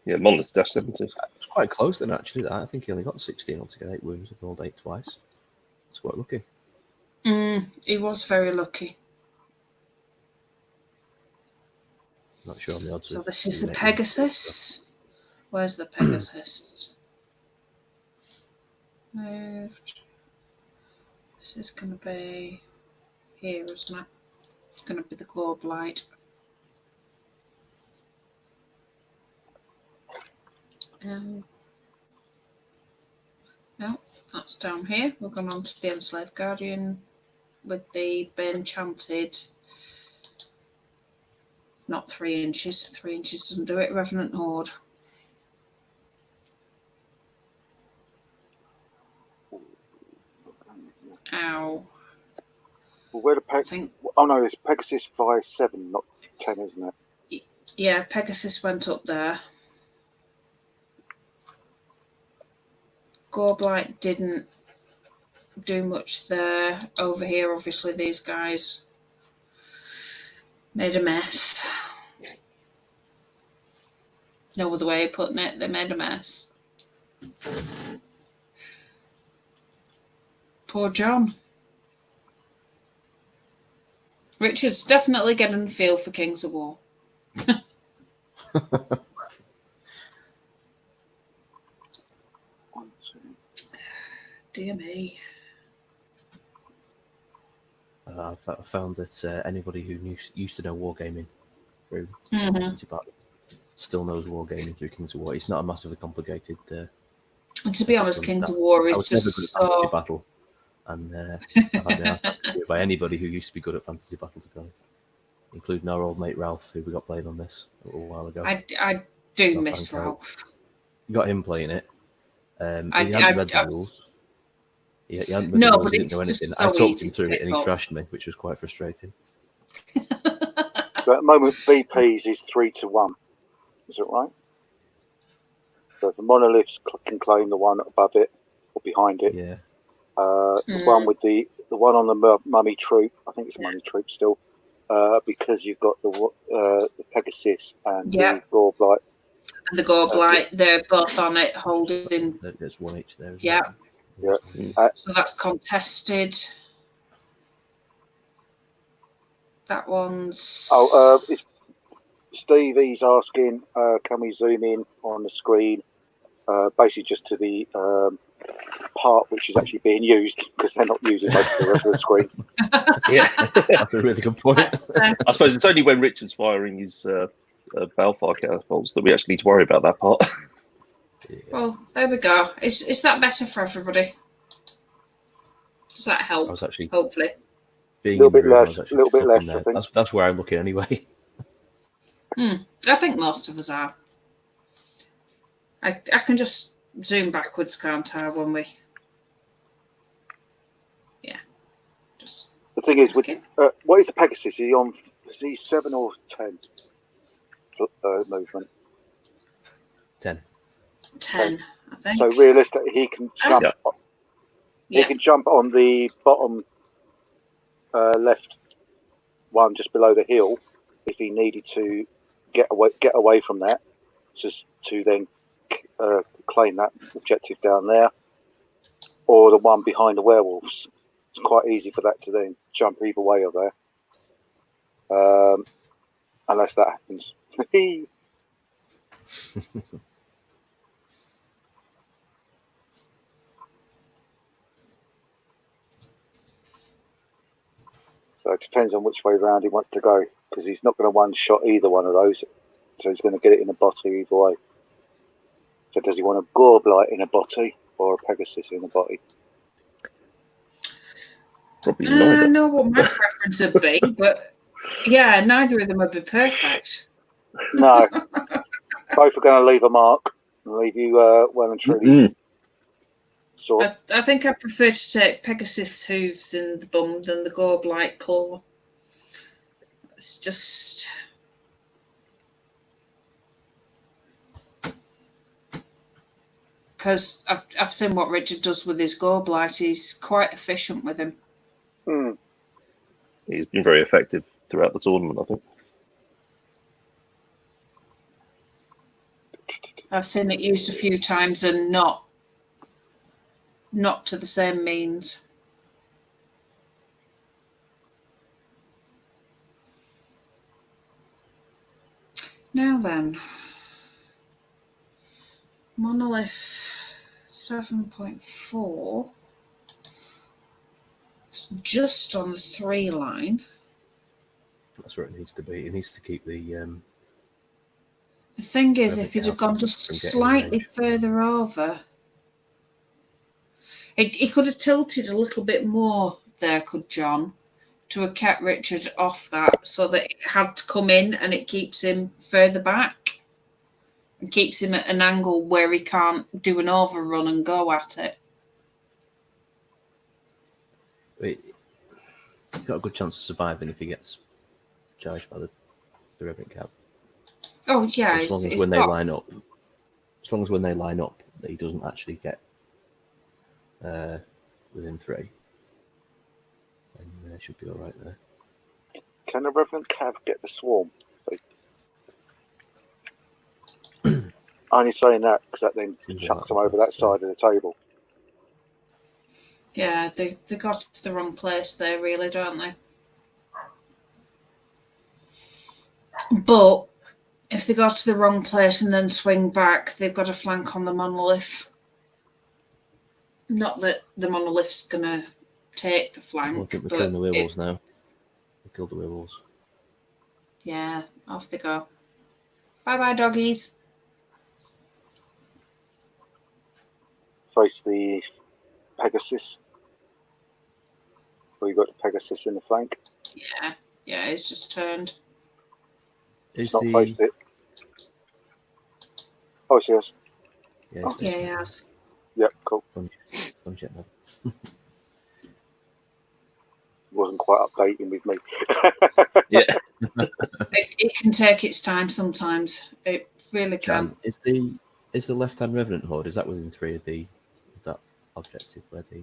Yeah, Monolith's dash 70. It's quite close then, actually. I think he only got 16 altogether. 8 wounds. He rolled 8 twice. It's quite lucky. He was very lucky. Not sure on the odds. So this is the Pegasus. Where's the Pegasus? Moved. This is going to be here, isn't it? It's going to be the Claw Blight. No, that's down here. We're going on to the Enslaved Guardian with the enchanted. Not 3 inches. 3 inches doesn't do it. Revenant Horde. Ow. Well, where the oh no, it's Pegasus flies 7, not 10, isn't it? Yeah, Pegasus went up there. Goreblight didn't do much there. Over here, obviously, these guys made a mess. No other way of putting it, they made a mess. Poor John. Richard's definitely getting a feel for Kings of War. Dear me. I found that anybody who used to know wargaming through Fantasy Battle still knows wargaming through Kings of War. It's not a massively complicated. And to be honest, Kings of War is just so... Fantasy Battle, and I've had my ass handed by anybody who used to be good at Fantasy Battle, to be honest, including our old mate Ralph, who we got playing on this a little while ago. I do miss Ralph. You got him playing it. He hadn't read the rules. He hadn't read the rules, he didn't know anything. I talked him through it and he thrashed me, which was quite frustrating. So at the moment, VPs is 3-1. Is it right? So the monoliths can claim the one above it, or behind it. Yeah. The one with the one on the mummy troop. I think it's a mummy troop still, because you've got the Pegasus and the Gorblight. And the Gorblight, they're both on it, holding. There's one each there. Yeah. Yeah. So that's contested. That one's. It's Stevie's asking, can we zoom in on the screen, basically just to the part which is actually being used, because they're not using most of the rest of the screen. Yeah, that's a really good point. I suppose it's only when Richard's firing his Balefire catapults that we actually need to worry about that part. Yeah. Well, there we go. Is that better for everybody? Does that help? I was actually hopefully a little bit less. I think. That's where I'm looking anyway. I think most of us are. I can just zoom backwards, can't I? When we, just the thing is, with what is the Pegasus? Is he 7 or 10 movement? 10. 10, I think. So realistically, he can jump. He can jump on the bottom left one, just below the hill, if he needed to get away from that, to then claim that objective down there, or the one behind the werewolves. It's quite easy for that to then jump either way of there, unless that happens. So it depends on which way round he wants to go, because he's not going to one-shot either one of those. So he's going to get it in a body either way. So does he want a Gorblight in a body or a Pegasus in a body? Probably neither. I know what my preference would be, but yeah, neither of them would be perfect. No. Both are going to leave a mark and leave you well and truly. I think I prefer to take Pegasus hooves in the bum than the Gorblight claw. It's just... Because I've seen what Richard does with his Gorblight. He's quite efficient with him. He's been very effective throughout the tournament, I think. I've seen it used a few times and not to the same means. Now then, monolith 7.4. It's just on the 3 line. That's where it needs to be. It needs to keep the. The thing is, if you'd have gone just slightly further over, he could have tilted a little bit more there, could John, to have kept Richard off that, so that it had to come in and it keeps him further back and keeps him at an angle where he can't do an overrun and go at it. He's got a good chance of surviving if he gets charged by the Revenant Cav. Oh yeah, as long as when they line up, that he doesn't actually get within 3, then should be all right there. Can the Revenant Cav get the swarm? Only saying that because that then chucks them over that side of the table. Yeah, they got to the wrong place there, really, don't they? But if they go to the wrong place and then swing back, they've got a flank on the monolith. Not that the monolith's going to take the flank. I think we're killing the werewolves now. We killed the werewolves. Yeah, off they go. Bye-bye, doggies. Face the Pegasus. Well, you got the Pegasus in the flank. Yeah, it's just turned. It's not faced it. Oh, she has. Yeah, he has. Yep, cool. Fun shit now. Wasn't quite updating with me. Yeah. It can take its time sometimes. It really can. Is the left-hand Revenant Horde, is that within 3 of that objective where the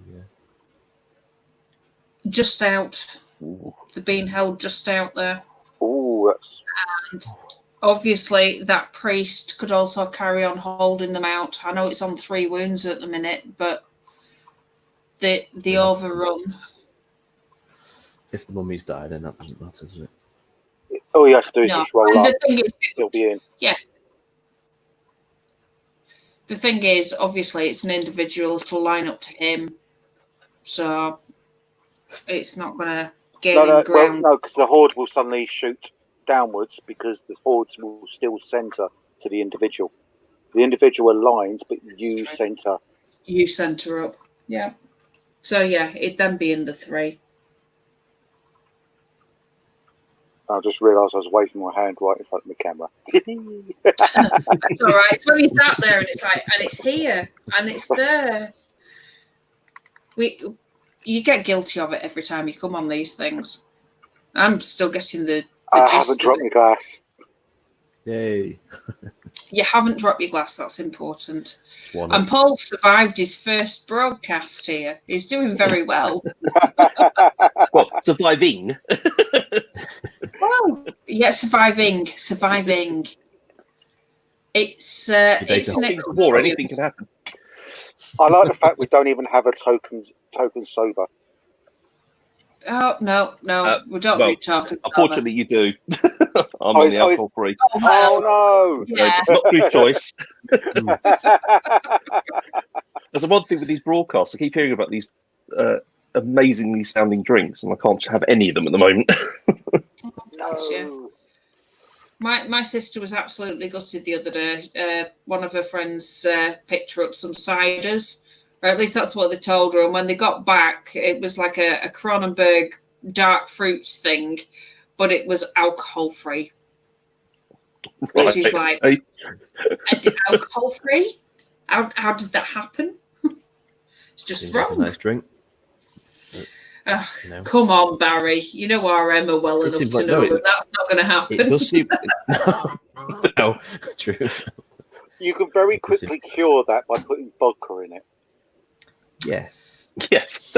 Just out. Ooh. They're being held just out there. Oh, that's And obviously, that priest could also carry on holding them out. I know it's on 3 wounds at the minute, but the overrun. if the mummy's died, then that doesn't matter, does it? all you have to do is No. just roll And up. the thing is, He'll be in. the thing is, obviously, it's an individual to line up to him, so it's not going to gain No, ground. no, because the horde will suddenly shoot downwards because the hordes will still centre to the individual. The individual aligns, but you centre. You centre up, yeah. So yeah, it'd then be in the 3. I just realised I was waving my hand right in front of the camera. It's all right. It's when you sat there and it's like, and it's here and it's there. You get guilty of it every time you come on these things. I'm still getting the I gist haven't of dropped it. my glass. Yay! You haven't dropped your glass. That's important. It's one And Paul survived his first broadcast here. He's doing very well. Well, surviving. Well, yeah, surviving. It's an It's war. Anything can happen. I like the fact we don't even have a token sober. Oh no, we don't well, do talking. Unfortunately, you do. I'm on the alcohol free. Oh, well, Oh yeah. Not through choice. There's one thing with these broadcasts. I keep hearing about these amazingly sounding drinks, and I can't have any of them at the moment. no. My sister was absolutely gutted the other day. One of her friends picked her up some ciders, or at least that's what they told her. And when they got back, it was like a Cronenberg dark fruits thing, but it was alcohol free. Right. She's like, alcohol free? How did that happen? It's just Seems like wrong. a nice drink. You know. Come on, Barry. You know our Emma well enough to know that that's not going to happen. It does seem. No, true. You can very quickly cure that by putting vodka in it. Yeah. Yes.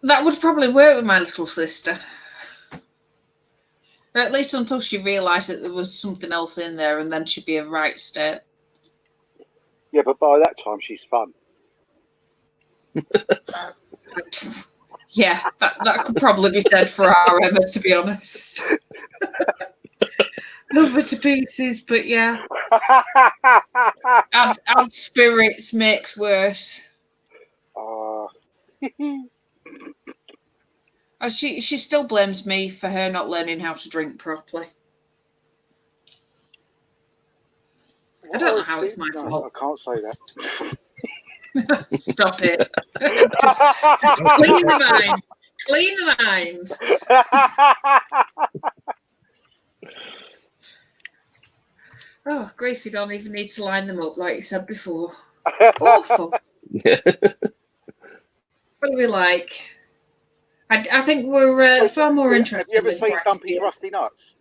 That would probably work with my little sister. Or at least until she realised that there was something else in there, and then she'd be in right state. Yeah, but by that time she's fun. Yeah, that could probably be said for our Emma, to be honest. Love her to pieces, but yeah. Add spirits makes worse. She still blames me for her not learning how to drink properly. I don't know how it's my fault. I can't say that. Stop it. just clean the mind. Clean the mind. Oh, grief, you don't even need to line them up like you said before. Awful. Yeah. What are we like? I think we're far more interested. Have you ever seen Dumpy's Rusty Nuts?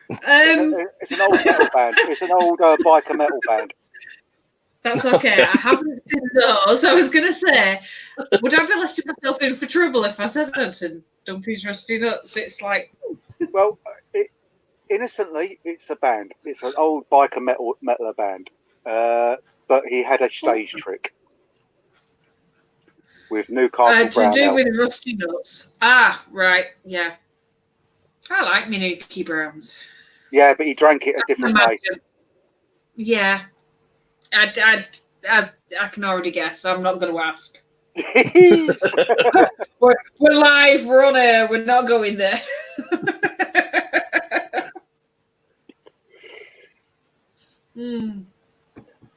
It's an old metal band. It's an old biker metal band. That's okay. I haven't seen those. I was going to say, would I be letting myself in for trouble if I said I'd seen Dumpy's Rusty Nuts? It's like... Well, innocently, it's a band. It's an old biker metal band. But he had a stage trick with Newcastle to do with Rusty Nuts. Ah, right, yeah. I like me Nuki Browns. Yeah, but he drank it a different way. Yeah. I can already guess. I'm not going to ask. we're live. We're on air. We're not going there.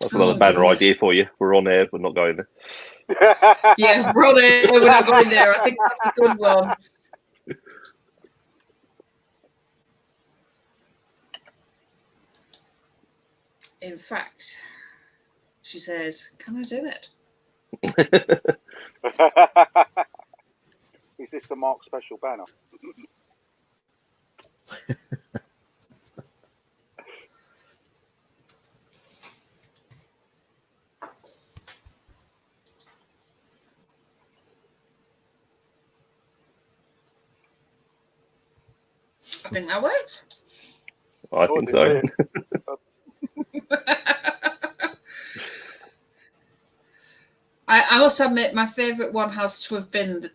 That's another banner idea for you. We're on air. We're not going there. Yeah, we're on air. We're not going there. I think that's a good one. In fact, she says, "Can I do it?" Is this the Mark special banner? think that works. I think so. I must admit, my favourite one has to have been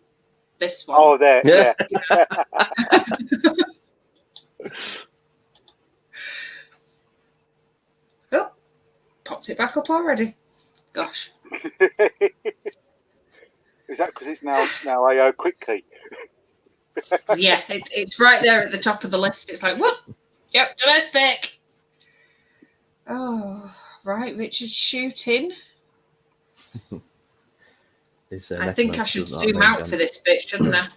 this one. Oh, there. Yeah. Oh, popped it back up already. Gosh. Is that because it's now AO quickly? Yeah, it's right there at the top of the list. It's like, whoop, yep, domestic. Oh, right, Richard's shooting. I think I should zoom out for this bit, shouldn't I?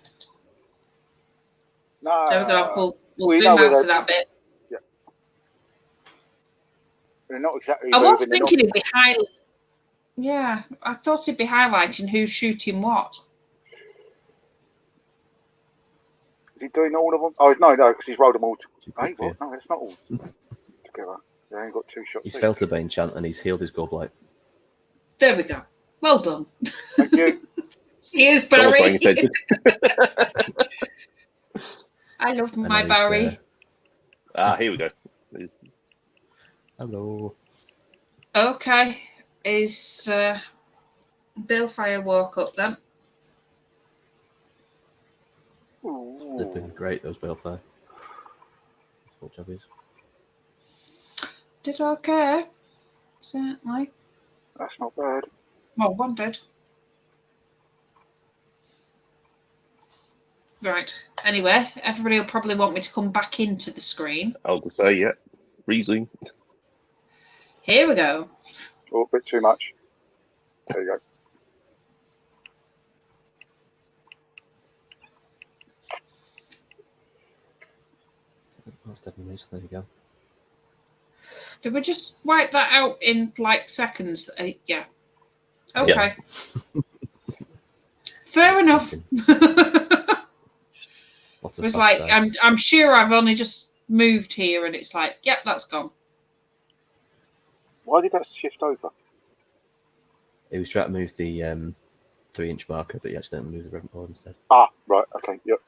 No. There we go. We'll zoom out for that bit. Yeah. They're not exactly. I was thinking it'd be Yeah, I thought it'd be highlighting who's shooting what. Is he doing all of them? Oh, no, because he's rolled them all. Hey, what? No, that's not all together. They only got 2 shots. He's felt a Bane chant and he's healed his goblet. There we go. Well done. Thank you. Cheers, Barry. I love my Barry. Here we go. Hello. Okay. Is Balefire woke up then? They've been great, those Balefire. That's what job is. Did okay. Certainly. That's not bad. Well, one did. Right. Anyway, everybody will probably want me to come back into the screen. I'll just say, yeah. Rezoom. Here we go. Oh, a bit too much. There you go. There you go. Did we just wipe that out in like seconds? Yeah. Okay. Yeah. Fair enough. It was like I'm sure I've only just moved here, and it's like, yep, that's gone. Why did that shift over? He was trying to move the 3-inch marker, but he accidentally moved the revenue board instead. Ah, right. Okay. Yep.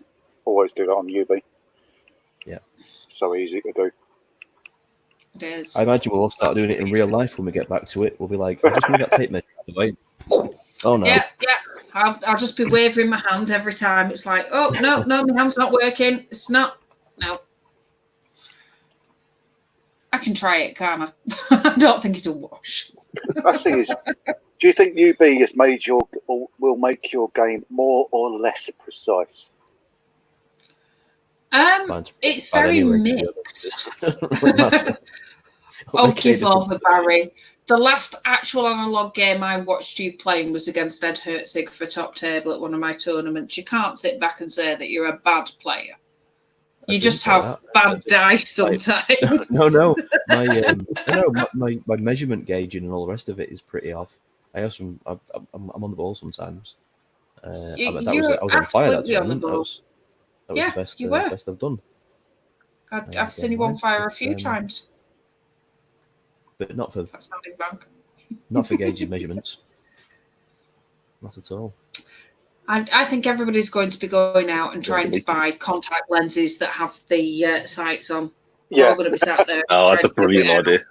Always do that on UV. Yeah. So easy to do. It is. I imagine we'll all start doing it in real life when we get back to it. We'll be like, I just want to get tape measure out of the way. Oh no. Yeah. I'll just be waving my hand every time. It's like, oh no, my hand's not working. It's not. No. I can try it, can't I? I don't think it'll wash. The thing is, do you think UB has made will make your game more or less precise? It's very mixed. Oh, give over, Barry. The last actual analog game I watched you playing was against Ed Hertzig for top table at one of my tournaments. You can't sit back and say that you're a bad player. You just have bad dice sometimes. No. My measurement gauging and all the rest of it is pretty off. I have some. I'm on the ball sometimes. I was on fire that tournament. That was the best. Best I've done. I've seen you on fire a few times. But not for That's not wrong. Not for gauging measurements. Not at all. I think everybody's going to be going out and trying to buy contact lenses that have the sights on. We're all going to be sat there. Oh, that's a brilliant idea.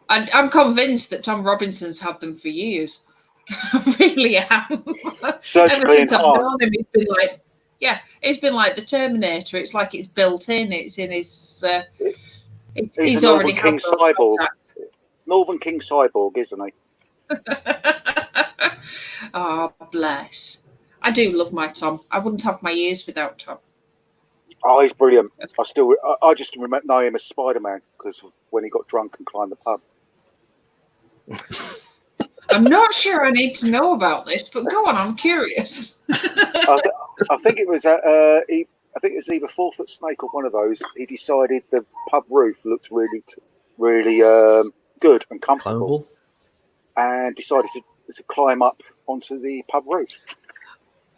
I'm convinced that Tom Robinson's had them for years. I really am. Ever since I've known him, it's been like the Terminator. It's like it's built in. It's in his. He's already had those contacts. Northern King Cyborg, isn't he? Oh, bless. I do love my Tom. I wouldn't have my ears without Tom. Oh, he's brilliant. I just know him as Spider-Man because when he got drunk and climbed the pub. I'm not sure I need to know about this, but go on, I'm curious. I think it was I think it was either 4-foot Snake or one of those. He decided the pub roof looked really good and comfortable, and decided to climb up onto the pub roof.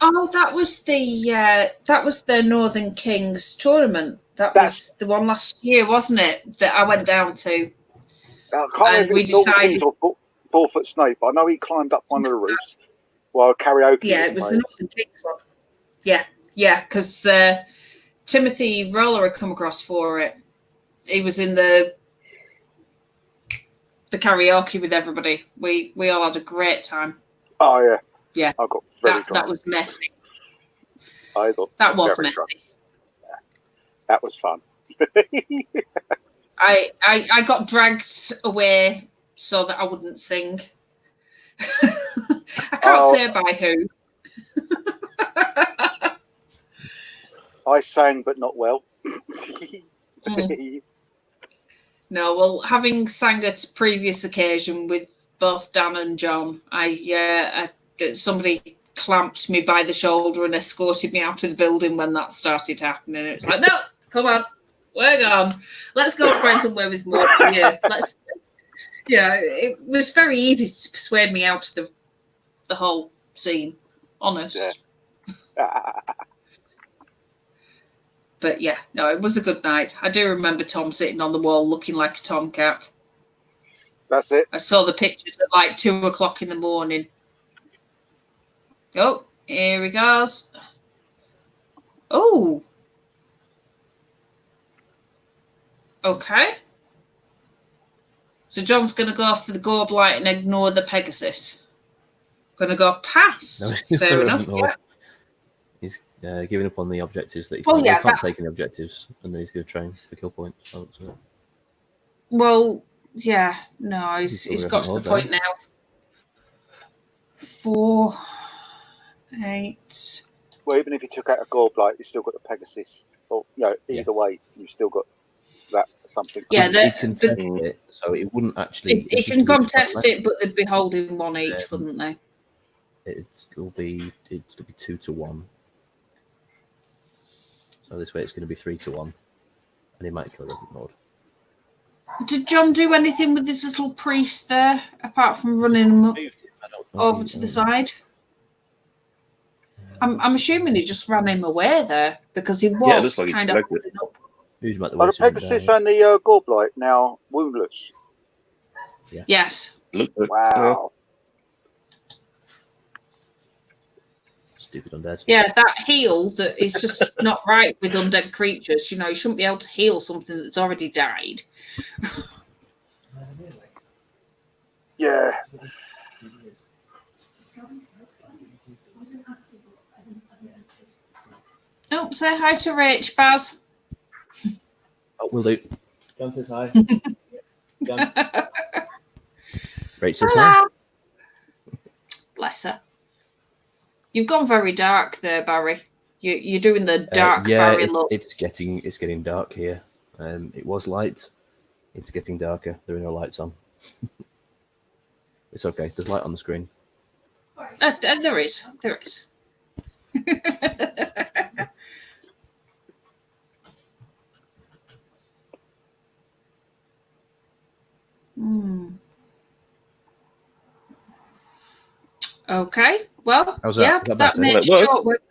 Oh, that was the Northern Kings tournament. Was the one last year, wasn't it? That I went down to. I can't remember if it was Northern Kings or 4-foot Snake, but I know he climbed up one of the roofs while karaoke. Yeah, it was the Northern Kings one. Yeah, because Timothy Roller had come across for it. He was in the karaoke with everybody. We all had a great time. Oh yeah, yeah. I got very drunk. That was messy. I got that was very messy. drunk. Yeah. That was fun. I got dragged away so that I wouldn't sing. I can't say by who. I sang, but not well. No, well, having sang at a previous occasion with both Dan and John, somebody clamped me by the shoulder and escorted me out of the building when that started happening. It's like, no, come on, we're gone. Let's go and find somewhere with more beer. It was very easy to persuade me out of the whole scene. Honest. Yeah. But yeah, no, it was a good night. I do remember Tom sitting on the wall looking like a tomcat. That's it. I saw the pictures at like 2 o'clock in the morning. Oh, here he goes. Oh. Okay. So John's going to go for the Gorb Light and ignore the Pegasus. Going to go past. No, Fair enough. Yeah. He's giving up on the objectives that he can't take any objectives, and then he's going to train for kill points. Well, yeah, no, he's got to the point now. 4, 8. Well, even if you took out a Gorb Light, you still got the Pegasus. Or either way, you've still got that something. Yeah, he can test it, so it wouldn't actually. He can contest it, but they'd be holding one each, wouldn't they? It'd still be 2 to 1. So this way, it's going to be 3 to 1, and he might kill a Revenant Lord. Did John do anything with this little priest there, apart from running him up over to the side? I'm assuming he just ran him away there because he was kind of holding up. Are the Pegasus and the Gorb Light now woundless? Yeah. Yes. Wow. Stupid undead. Yeah, that heal that is just not right with undead creatures. You shouldn't be able to heal something that's already died. Yeah. Oh, say hi to Rach, Baz. Oh, will do. John says hi. John. Rach says hi. Bless her. You've gone very dark there, Barry. You're doing the dark Barry look. It's getting dark here. It was light. It's getting darker. There are no lights on. It's okay. There's light on the screen. There is. There is. Okay. Well, how's that? Yeah, that makes short work.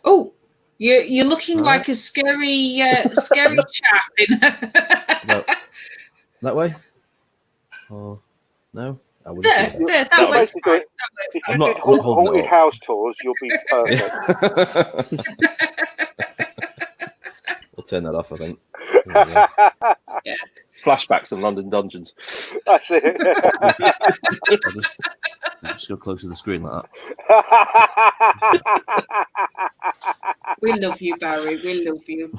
Oh, you're looking like a scary chap. That way? Oh, no? I wouldn't that way. If you did haunted house tours, you'll be perfect. We'll turn that off, I think. Yeah. Flashbacks of London dungeons. That's it. I'll just go close to the screen like that. We love you, Barry. We love you.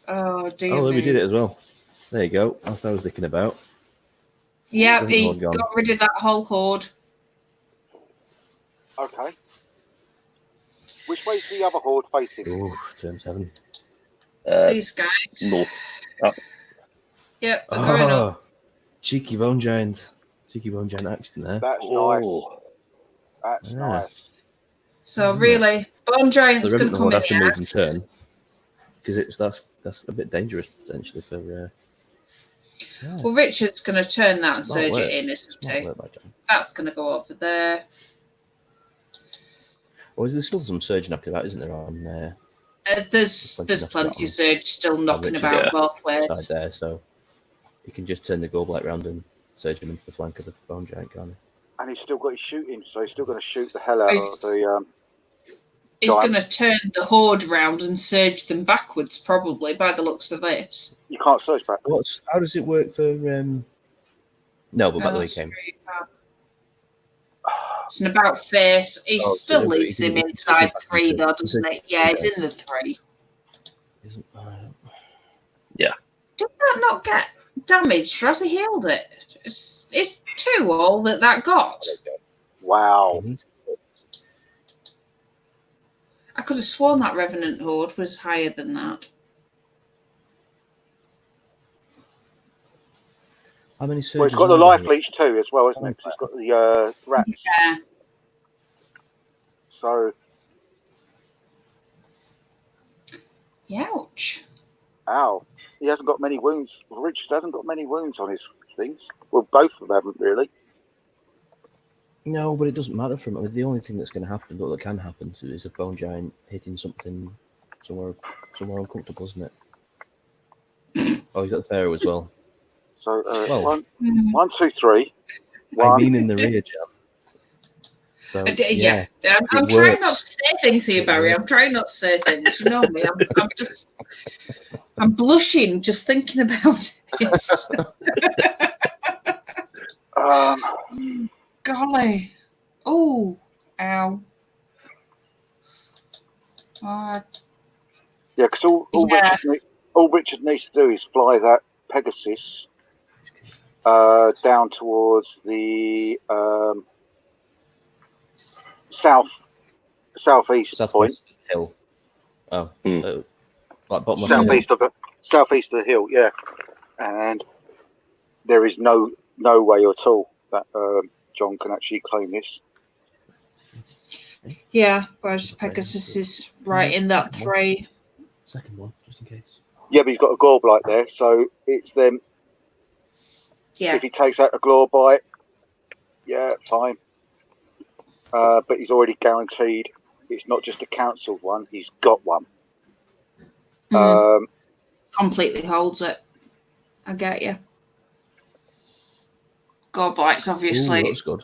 Oh, dear. Oh, we did it as well. There you go. That's what I was thinking about. Yeah, he got rid of that whole horde. Okay. Which way's the other horde facing? Oh, turn 7. These guys. North. Yep, they're going up. Cheeky bone giant. Cheeky bone giant action there. That's nice. That's nice. So really, bone giant's going to come in has to move and turn. Because that's a bit dangerous potentially for. Well, Richard's going to turn that and surge it in, isn't he? That's going to go over there. Or is there still some surge knocking about, isn't there? On there's plenty of surge still knocking about both ways. Side there, so you can just turn the Gorb Light round and surge him into the flank of the bone giant, can't he? And he's still got his shooting, so he's still going to shoot the hell out of the. is going to turn the horde round and surge them backwards, probably, by the looks of this. You can't surge backwards. How does it work for? No, but back the way he came. It's an about face. He Oh, still so leaves him inside 3, though, doesn't it? Yeah, he's in the 3. Yeah. Did that not get damaged, or has he healed it? It's 2 all that got. Wow. I could have sworn that Revenant Horde was higher than that. How many Well, it's got the life leech too, as well, isn't it? 'Cause it's got the rats. Yeah. So. Ouch. Ow. He hasn't got many wounds. Richard hasn't got many wounds on his things. Well, both of them haven't really. No, but it doesn't matter for him. I mean, the only thing that's going to happen, that can happen, is a bone giant hitting something somewhere uncomfortable, isn't it? Oh, he's got the pharaoh as well. So, well, 1, 2, 3. I mean, in the rear, Jam. So, yeah. I'm trying not to say things here, Barry. I'm trying not to say things. You know me. I'm blushing just thinking about this. Golly. Oh, ow. Yeah, because all Richard needs to do is fly that Pegasus down towards the southeast point. Hill. Oh, like bottom southeast of the hill, yeah. And there is no way at all that John can actually claim this. Yeah, whereas Pegasus is right in that 3. Second one, just in case. Yeah, but he's got a gore blight there, so it's them. Yeah. If he takes out a gore bite, yeah, fine. But he's already guaranteed. It's not just a cancelled one; he's got one. Completely holds it. I get you. Gorblight's obviously good.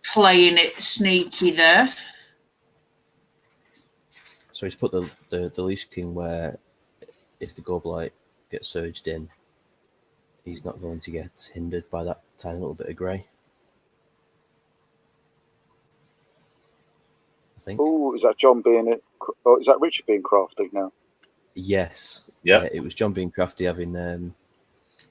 Playing it sneaky there. So he's put the Leash King where if the Goblight gets surged in, he's not going to get hindered by that tiny little bit of grey. I think. Oh, is that John being it? Or is that Richard being crafty now? Yes. Yeah. It was John being crafty, having.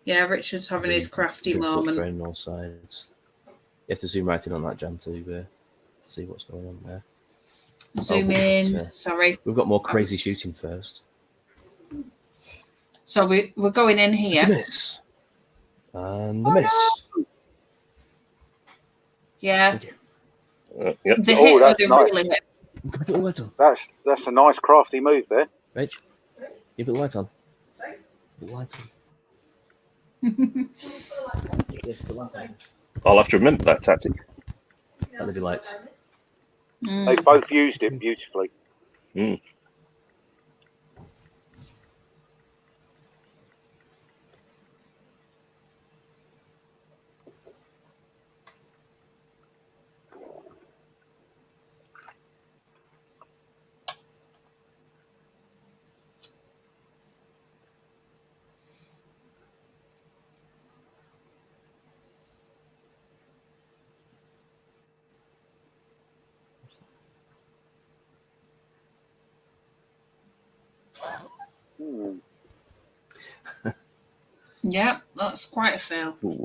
Yeah, Richard's having his crafty moment. On all sides. You have to zoom right in on that, Jan, to see what's going on there. Zoom in. Sorry. We've got more crazy shooting first. So we're going in here. It's a miss. And a miss. No. Yeah. Yep. The hit or the nice. really hit. Put the light on. That's a nice crafty move there. Rach, you put the light on. Put the light on. Yeah, put the light on. I'll have to remember that tactic. That'll be light. They both used it beautifully. Yeah, that's quite a fail. Ooh.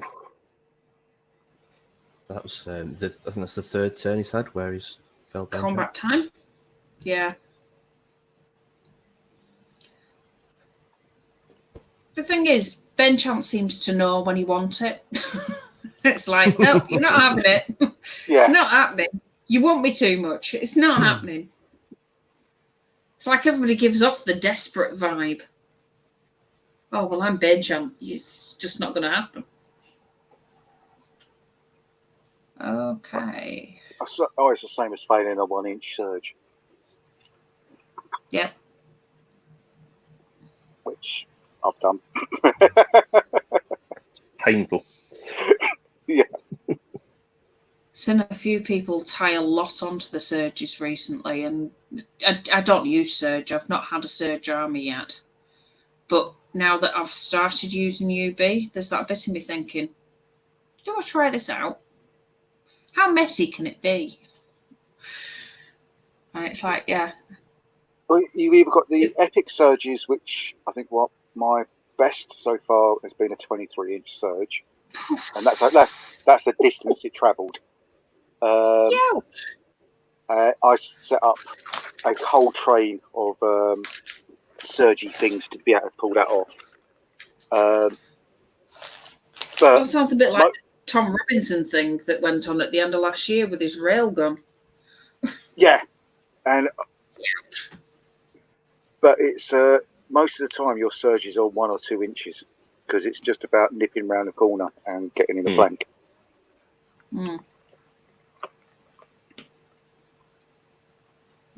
That was, I think that's the third turn he's had where he's fell down. Combat time? Yeah. The thing is, Ben Chant seems to know when he wants it. It's like, no, you're not having it. Yeah. It's not happening. You want me too much. It's not happening. It's like everybody gives off the desperate vibe. Oh, well, I'm Ben Chant. It's just not going to happen. Okay. Oh, it's the same as failing a 1-inch surge. Yeah. Which I've done. Painful. Yeah. Seen a few people tie a lot onto the surges recently, and I don't use Surge. I've not had a Surge army yet. But now that I've started using UB, there's that bit of me thinking, do I try this out? How messy can it be? And it's like, yeah. Well, you've either got the epic surges, which I think what my best so far has been a 23-inch surge, and that's the distance it travelled. Yeah. I set up a whole train of surgy things to be able to pull that off. But That sounds a bit like the Tom Robinson thing that went on at the end of last year with his railgun. Yeah, and but it's most of the time your surge is on 1 or 2 inches because it's just about nipping round the corner and getting in the flank. Mm.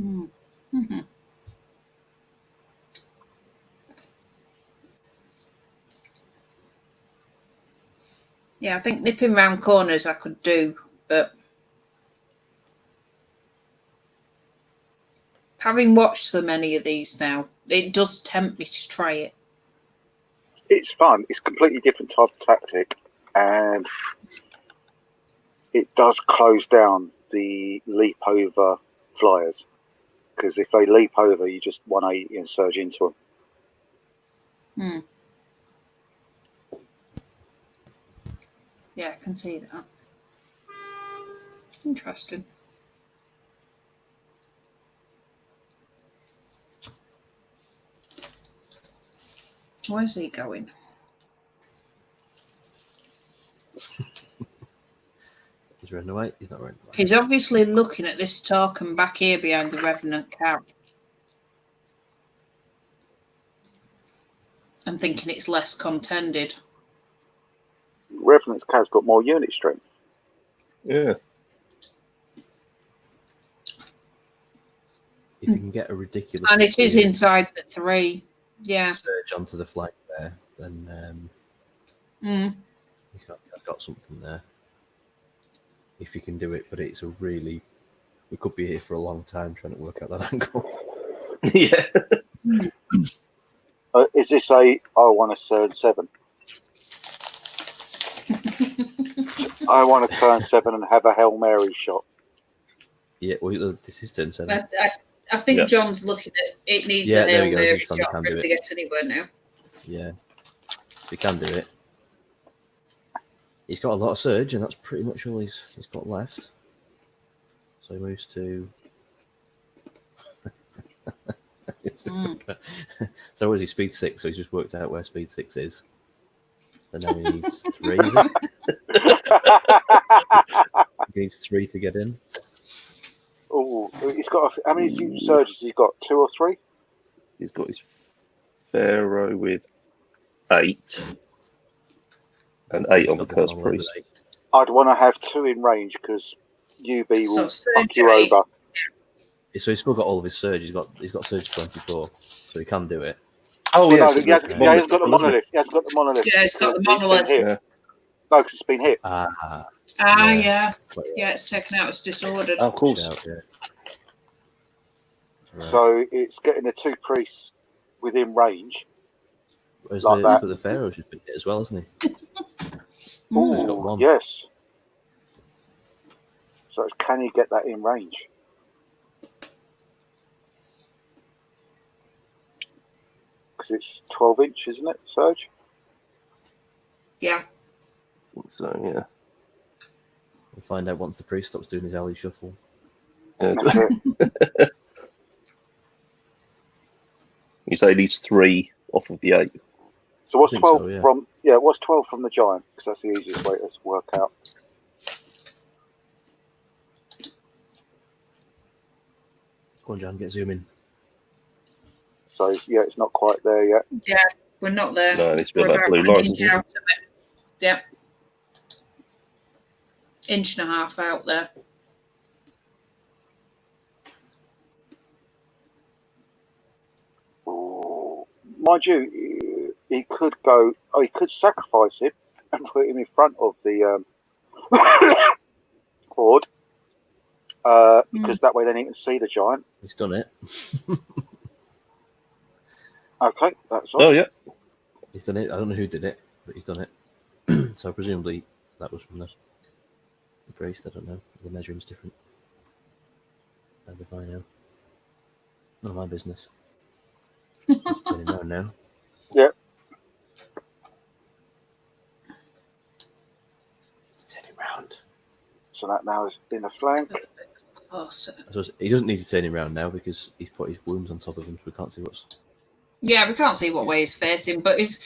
Mm. Mm-hmm. Yeah, I think nipping round corners I could do, but having watched so many of these now, it does tempt me to try it. It's fun. It's a completely different type of tactic, and it does close down the leap over flyers because if they leap over, you just 180 and surge into them. Hmm. Yeah, I can see that. Interesting. Where's he going? He's running away. He's not running away. He's obviously looking at this token back here behind the Revenant Cow and thinking it's less contended. Revenant's Cow's got more unit strength. Yeah. If you can get a ridiculous... And it is inside the 3. Yeah. Surge onto the flank there, then he's got something there. If you can do it, but it's a really... We could be here for a long time trying to work out that angle. Yeah. Is this I want to turn 7? I want to turn 7 and have a Hail Mary shot. Yeah, well, this is turn 7. I think Yeah. John's looking at it needs Yeah, a there we Hail go. Mary Just shot trying to for him do to it. get anywhere now. Yeah, if he can do it. He's got a lot of surge, and that's pretty much all he's got left. So he moves to... So was he speed 6? So he's just worked out where speed 6 is. And now he needs 3. Is it? He needs 3 to get in. Oh, he's got how many surges? He's got 2 or 3. He's got his Pharaoh with 8 and 8 on the Curse Priest. I'd want to have 2 in range because UB will fuck you over. So he's still got all of his surge. He's got surge 24, so he can do it. Oh, well, yeah. no, he hasn't got the monolith. He hasn't got the monolith. Yeah, it's got the monolith. Yeah. No, because it's been hit. Yeah. Yeah, It's taken out. It's disordered. Of course. Right. So it's getting the 2 priests within range. Whereas Like the Pharaoh's just been hit as well, hasn't he? Oh, he's got 1. yes. So it's, can he get that in range? Because it's 12 inch, isn't it, Surge? Yeah. So, yeah. We'll find out once the priest stops doing his alley shuffle. That's it. You say these 3 off of the 8. So what's I think 12 so, yeah. from? Yeah, what's 12 from the giant? Because that's the easiest way to work out. Go on, Jan, get zooming. So yeah, it's not quite there yet. Yeah, we're not there. No, it's We're got that about blue an line, inch isn't it? out of it. Yeah. 1.5 inches out there. Ooh. Mind you, he could go. Oh, he could sacrifice him and put him in front of the horde. because that way then he can see the giant. He's done it. Okay, that's Oh all. yeah. He's done it. I don't know who did it, but he's done it. So presumably that was from the priest. I don't know. The measuring's different. That'll be fine now. None of my business. He's turning around now. Yeah. He's turning round. So that now is in the flank. Closer. I suppose he doesn't need to turn him round now because he's put his wounds on top of him, so we can't see what's. Yeah, we can't see what way he's facing, but he's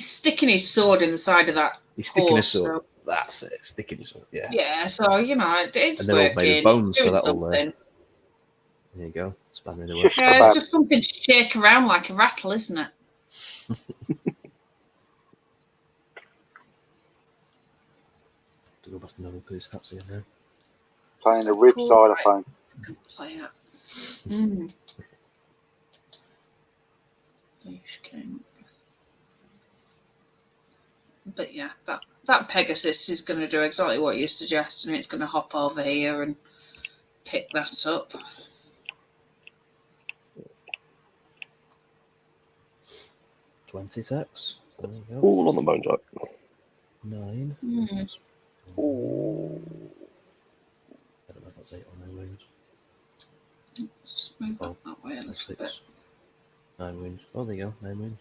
sticking his sword in the side of that. He's sticking his horse, sword. so- That's it. Sticking his sword. Yeah. Yeah, so you know it's And they're all working. made of bones, it's so doing that'll, something. There you go. Spanner in the Shush. works. Yeah, it's just something to shake around like a rattle, isn't it? To go back and have a look at his stats here now. Playing the rib Cool. xylophone. Play it. Mm. Leash King. But yeah, that Pegasus is going to do exactly what you're suggesting. It's going to hop over here and pick that up. 20 attacks. There you go. All on the bone giant. 9. Mm. Oh. I don't know if that's 8 or 9 wounds. Let's just move that way a little 6. bit. 9 wounds. Oh, there you go. 9 wounds.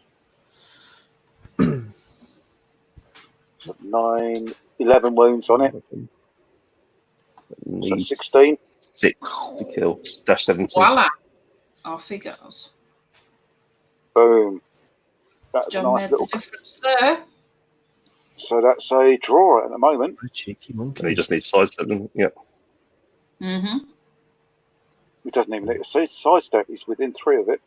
9, 11 wounds on it. So 16. 6 to kill. Dash 17. Voila! Off he goes. Boom. That's a John nice made little. the difference there. So that's a draw at the moment. A cheeky monkey. So he just needs sidestep. Yeah. Mm-hmm. He doesn't even need to sidestep. He's within 3 of it.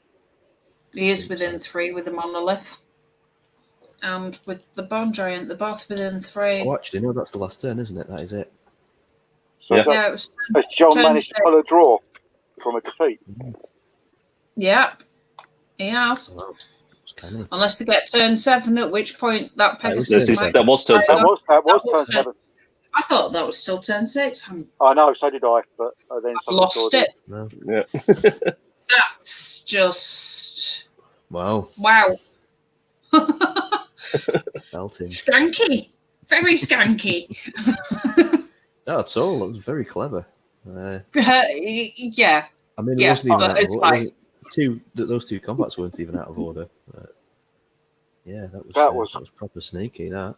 He is within 3 with the monolith. And with the bone giant, they're both within 3. Oh, actually, no, that's the last turn, isn't it? That is it. So Yeah. Yeah, it was. has John turn managed to 6. pull a draw from a defeat? Yep. He has. Wow. It's canny. Unless they get turn 7, at which point that That was Pegasus turn might. That was turn That 7. That was was turn turn- 7. I thought that was still turn 6. I know, so did I. But then I've someone lost saw it. No. Yeah. That's just. Wow. Wow. Belting. Skanky. Very skanky. No, at all. That was very clever. Yeah. I mean, Yeah, it wasn't even but out of it's order. Those two combats weren't even out of order. Yeah, that was proper sneaky. That.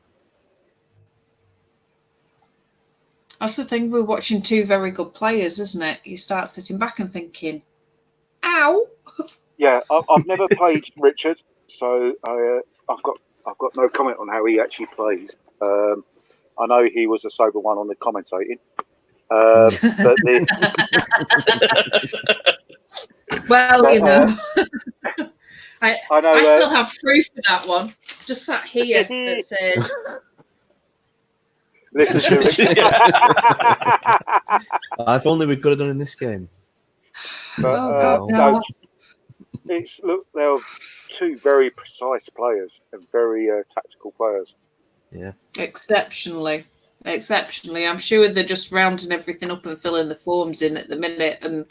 That's the thing. We're watching 2 very good players, isn't it? You start sitting back and thinking, "Ow." Yeah, I've never played Richard, so I've got no comment on how he actually plays. I know he was a sober one on the commentating. But Well, you know, I know. I still have proof of that one. Just sat here that says, Listen to it. If only we could have done in this game. But, "Oh God, no, no." they're 2 very precise players and very tactical players. Yeah. Exceptionally. I'm sure they're just rounding everything up and filling the forms in at the minute and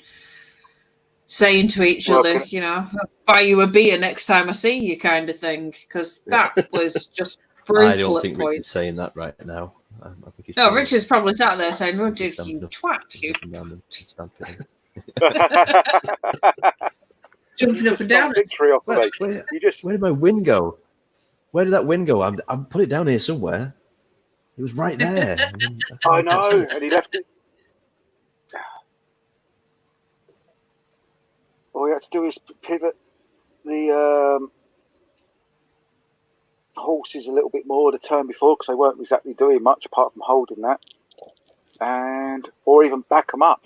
saying to each other, you know, "I'll buy you a beer next time I see you," kind of thing. Because that was just brutal. I don't at think points. Richard's saying that right now. I think he's No, Richard's probably sat there saying, "Oh, did Stamping you up. twat, you?" Stamping him. Jumping up and down. Victory off the Where, You just where did my win go? Where did that win go? I'm put it down here somewhere. It was right there. I know, and he left it. All he had to do is pivot the horses a little bit more the turn before, because they weren't exactly doing much apart from holding that, or even back them up,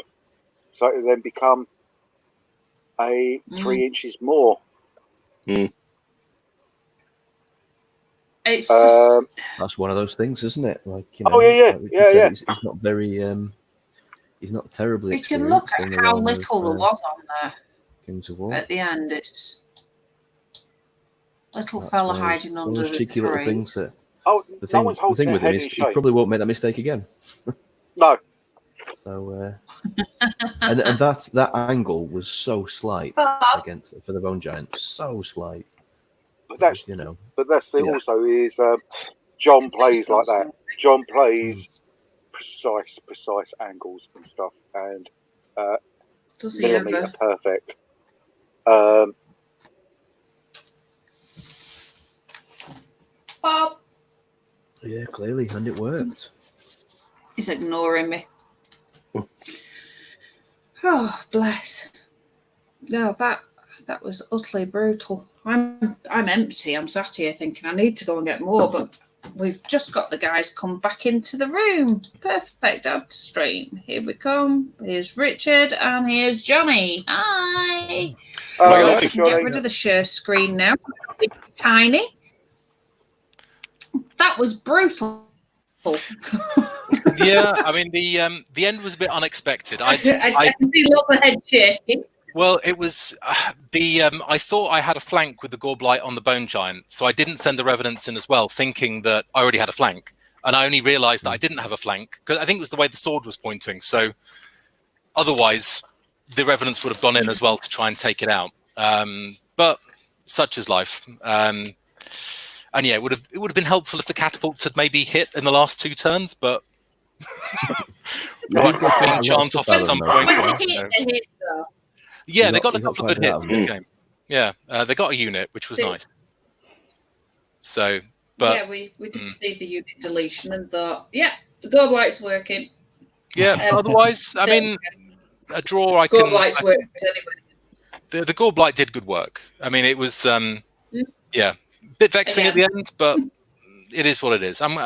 so it would then become a 3 inches more. It's just That's one of those things, isn't it? Like, you Oh, know, yeah. like Richard said, He's not very. He's not terribly. you can look experienced in at the how realm little there of, was on there Kings of War. at the end. It's little That's fella one of those- hiding one under of those the cheeky little tree. things that Oh, the no one's thing holding with their him head is in he shame. probably won't make that mistake again. No. So, and that angle was so slight for the Bone Giant, so slight. But that's the Yeah. also is John plays like that. John plays precise angles and stuff, and millimeter perfect. Bob. Yeah, clearly, and it worked. He's ignoring me. Oh, bless. No, that was utterly brutal. I'm empty. I'm sat here thinking I need to go and get more, but we've just got the guys come back into the room. Perfect. Add to stream. Here we come. Here's Richard and here's Johnny. Hi. Let's get rid of the share screen now. It's tiny. That was brutal. Yeah, I mean the end was a bit unexpected. I can see lots of head shaking. Well, it was I thought I had a flank with the Gorblight on the Bone Giant, so I didn't send the Revenants in as well, thinking that I already had a flank, and I only realised that I didn't have a flank because I think it was the way the sword was pointing. So otherwise, the Revenants would have gone in as well to try and take it out. But such is life. And yeah, it would have been helpful if the catapults had maybe hit in the last 2 turns, but chance off at some point. Yeah, they got a couple of good hits in the game. Yeah, they got a unit, which was nice. So, but yeah, we did see the unit deletion and thought, yeah, the Gorblight's working. Yeah, otherwise, I mean, a draw. Gorblight's worked anyway. The Gorblight did good work. I mean, it was yeah, a bit vexing at the end, but it is what it is. I'm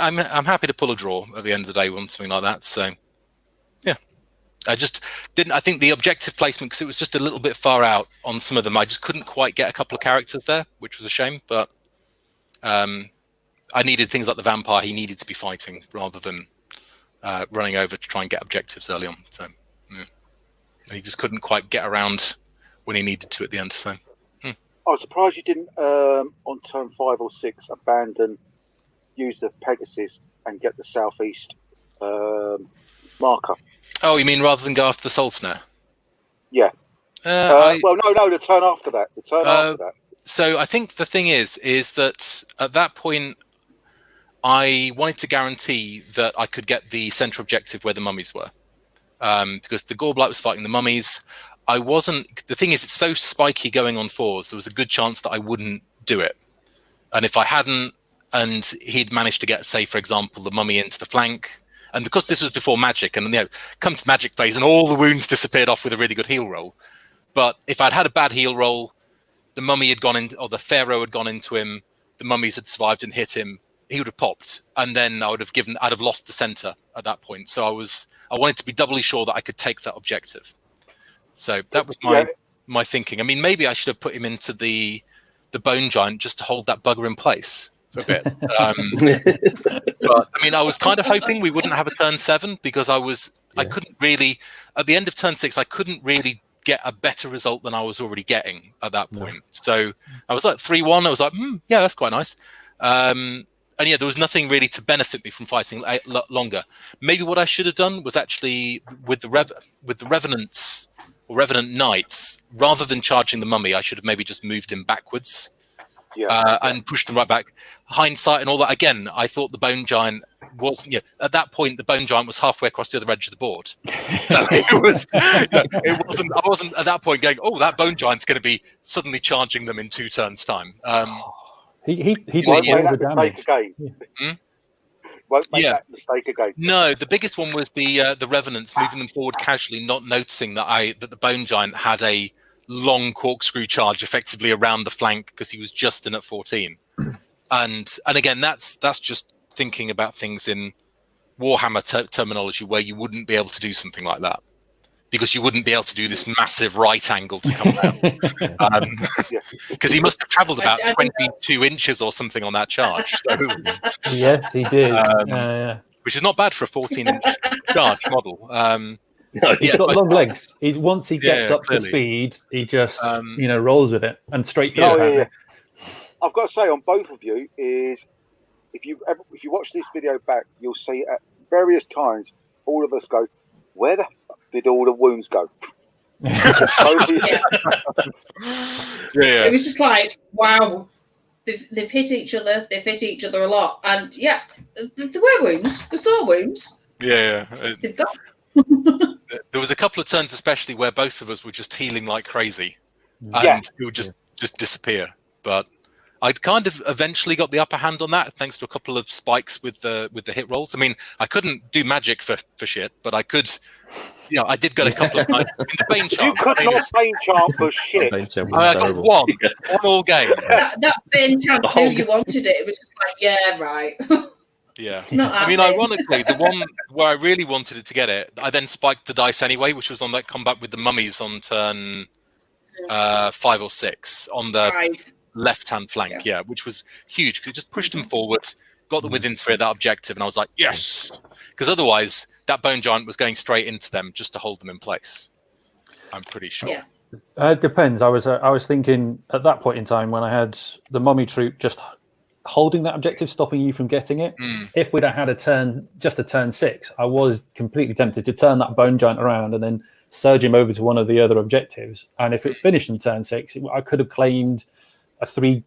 happy to pull a draw at the end of the day on something like that. So yeah, I just didn't. I think the objective placement, because it was just a little bit far out on some of them, I just couldn't quite get a couple of characters there, which was a shame. But I needed things like the vampire. He needed to be fighting rather than running over to try and get objectives early on. So yeah. He just couldn't quite get around when he needed to at the end. So I was surprised you didn't on turn 5 or 6 use the Pegasus and get the southeast marker. Oh, you mean rather than go after the Soul Snare? Yeah. Well, no, the turn after that. After that. So I think the thing is that at that point, I wanted to guarantee that I could get the central objective where the mummies were, because the Gorblight was fighting the mummies. I wasn't. The thing is, it's so spiky going on 4s. There was a good chance that I wouldn't do it, and if I hadn't, and he'd managed to get, say, for example, the mummy into the flank. And because this was before Magic, and come to Magic phase, and all the wounds disappeared off with a really good heal roll. But if I'd had a bad heal roll, the mummy had gone in, or the Pharaoh had gone into him, the mummies had survived and hit him, he would have popped, and then I'd have lost the center at that point. So I wanted to be doubly sure that I could take that objective. So that was my thinking. I mean, maybe I should have put him into the Bone Giant just to hold that bugger in place for a bit. But I mean, I was kind of hoping we wouldn't have a turn 7 because I couldn't really, at the end of turn 6, I couldn't really get a better result than I was already getting at that point. So I was like 3-1. I was like, yeah, that's quite nice. And yeah, there was nothing really to benefit me from fighting longer. Maybe what I should have done was actually with the Revenants or Revenant Knights, rather than charging the mummy, I should have maybe just moved him backwards. And pushed them right back. Hindsight and all that. Again, I thought the Bone Giant was. Yeah, at that point, the Bone Giant was halfway across the other edge of the board. So it was. It wasn't. I wasn't at that point going, "Oh, that Bone Giant's going to be suddenly charging them in 2 turns' time." He won't did make all the that mistake damage. again. Won't make that mistake again. No, the biggest one was the Revenants moving them forward casually, not noticing that the Bone Giant had a long corkscrew charge effectively around the flank because he was just in at 14. And again, that's just thinking about things in Warhammer terminology where you wouldn't be able to do something like that because you wouldn't be able to do this massive right angle to come down. Because he must have traveled about 22 inches or something on that charge. So yes, he did. Which is not bad for a 14-inch charge model. He's got long legs. Once he gets up to speed, he just rolls with it and straight through. I've got to say on both of you is if you watch this video back, you'll see at various times all of us go, where the fuck did all the wounds go? It was just like, wow, they've hit each other. They've hit each other a lot, and yeah, there were wounds. We saw wounds. Yeah. They've got. There was a couple of turns, especially where both of us were just healing like crazy, Yeah. and it would just disappear. But I'd kind of eventually got the upper hand on that, thanks to a couple of spikes with the hit rolls. I mean, I couldn't do magic for shit, but I could. You know, I did get a couple of nights in the Bane chant. You could not Bane chant for shit. Bane chant I was got terrible. one all game. That Bane chant knew you wanted it. It was just like, yeah, right. Yeah. Not I mean, happening. ironically, the one where I really wanted it to get it, I then spiked the dice anyway, which was on that combat with the mummies on turn 5 or 6 on the Right. left-hand flank, yeah, which was huge because it just pushed them forward, got them within 3 of that objective, and I was like, yes! Because otherwise, that bone giant was going straight into them just to hold them in place. I'm pretty sure. Yeah. It depends. I was thinking at that point in time when I had the mummy troop just holding that objective, stopping you from getting it. If we'd have had a turn 6, I was completely tempted to turn that bone giant around and then surge him over to one of the other objectives. And if it finished in turn 6, I could have claimed a 3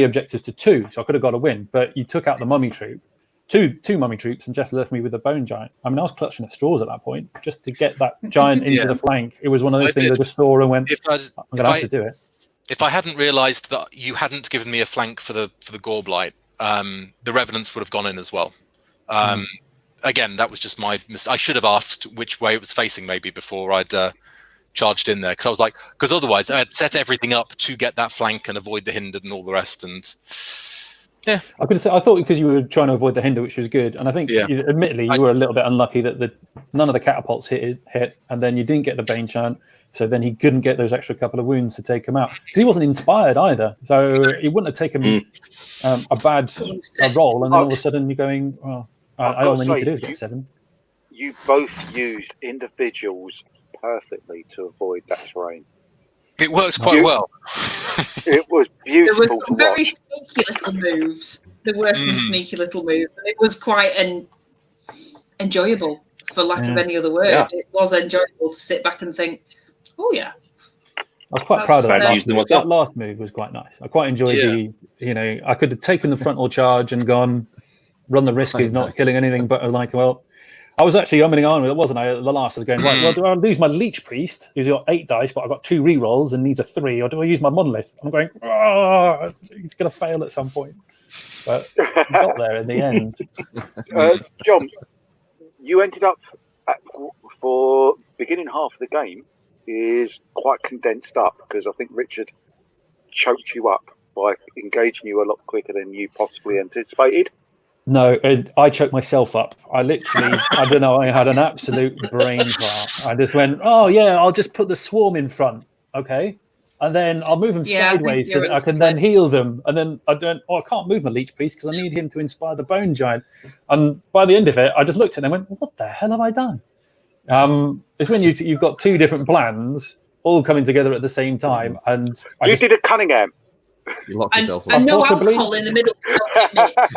objectives to 2, so I could have got a win. But you took out the mummy troop, two mummy troops, and just left me with the bone giant. I mean, I was clutching at straws at that point just to get that giant into the flank. It was one of those things I just saw and went, I'm going to have to do it. If I hadn't realised that you hadn't given me a flank for the gore blight, the revenants would have gone in as well. Again, that was just my mistake. I should have asked which way it was facing maybe before I'd charged in there, because I was like, because otherwise I had set everything up to get that flank and avoid the hindered and all the rest. And yeah, I thought because you were trying to avoid the hinder, which was good. And I think, admittedly, you were a little bit unlucky that none of the catapults hit, and then you didn't get the Bane chant. So then he couldn't get those extra couple of wounds to take him out. Because he wasn't inspired either. So he wouldn't have taken a bad roll. And then all of a sudden you're going, well, all I need to do is get 7. You both used individuals perfectly to avoid that terrain. It works quite well. It was beautiful There was to some very watch. sneaky little moves. There were some sneaky little moves. And it was quite enjoyable, for lack of any other word. Yeah. It was enjoyable to sit back and think, oh, yeah. I was quite proud of that last move. what's That up. last move was quite nice. I quite enjoyed I could have taken the frontal charge and gone, run the risk of not killing anything, but I was actually umming on with it, wasn't I? At the last, I was going, right, well, do I lose my Leech Priest, who's got 8 dice, but I've got 2 rerolls and needs a 3, or do I use my Monolith? I'm going, he's going to fail at some point. But he got there in the end. John, you ended up for beginning half of the game is quite condensed up because I think Richard choked you up by engaging you a lot quicker than you possibly anticipated. No, I choked myself up. I literally, I don't know, I had an absolute brain fart. I just went, oh yeah, I'll just put the swarm in front, okay? And then I'll move them sideways so that I can then heal them. And then I can't move my Leech Priest because I need him to inspire the Bone Giant. And by the end of it, I just looked at it and went, what the hell have I done? It's when you've got 2 different plans all coming together at the same time. And you did a Cunningham. You locked yourself up. And no Possibly. alcohol in the middle of the mix.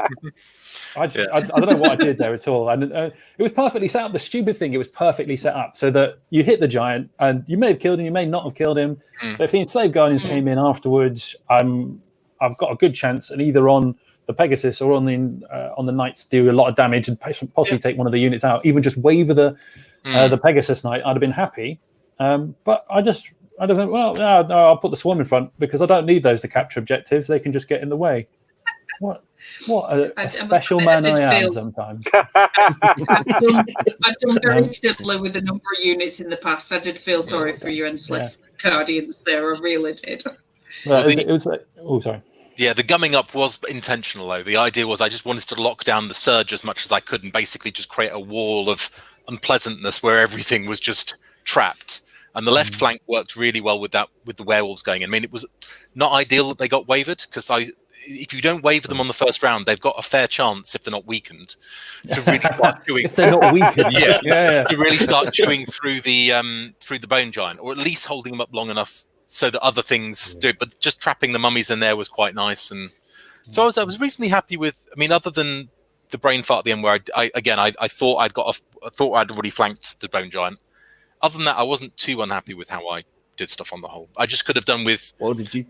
I don't know what I did there at all. And it was perfectly set up. The stupid thing, it was perfectly set up so that you hit the giant and you may have killed him, you may not have killed him. But if the Enslaved Guardians came in afterwards, I've got a good chance, and either on the Pegasus or on the Knights do a lot of damage and possibly take one of the units out. Even just waver the Pegasus Knight, I'd have been happy. But I don't think, no, I'll put the Swarm in front because I don't need those to capture objectives. They can just get in the way. What a special man I am sometimes. I've done very similar with a number of units in the past. I did feel sorry for your enslaved Guardians there. I really did. Well, it was like, oh, sorry. Yeah, the gumming up was intentional, though. The idea was I just wanted to lock down the surge as much as I could and basically just create a wall of unpleasantness where everything was just trapped. And the left flank worked really well with that, with the werewolves going in. I mean, it was not ideal that they got wavered because if you don't waver them on the first round, they've got a fair chance, if they're not weakened, to really start chewing. If they're not weakened, to really start chewing through the bone giant, or at least holding them up long enough so that other things do it. But just trapping the mummies in there was quite nice, and so I was reasonably happy with. I mean, other than the brain fart at the end where I thought I'd already flanked the bone giant. Other than that, I wasn't too unhappy with how I did stuff on the whole. I just could have done with. What did you?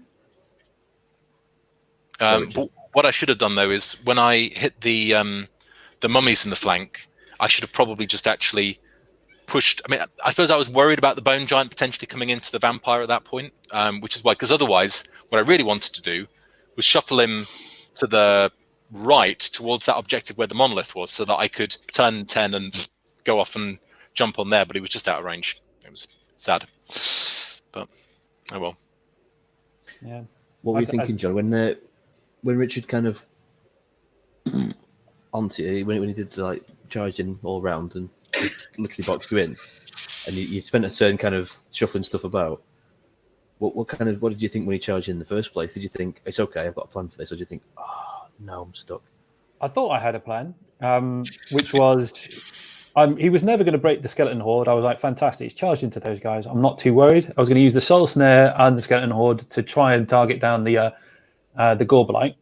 What I should have done though is when I hit the mummies in the flank, I should have probably just actually pushed. I mean, I suppose I was worried about the bone giant potentially coming into the vampire at that point, which is why. Because otherwise, what I really wanted to do was shuffle him to the right towards that objective where the monolith was, so that I could turn 10 and go off and jump on there. But he was just out of range. It was sad, but oh well. Yeah. What were you thinking, John? When Richard kind of onto you, when he did like charged in all round and literally boxed you in, and you spent a turn kind of shuffling stuff about. What did you think when he charged in the first place? Did you think it's okay, I've got a plan for this, or did you think, oh no, I'm stuck? I thought I had a plan, which was he was never going to break the skeleton horde. I was like, fantastic, he's charged into those guys. I'm not too worried. I was going to use the soul snare and the skeleton horde to try and target down the Gorbolite.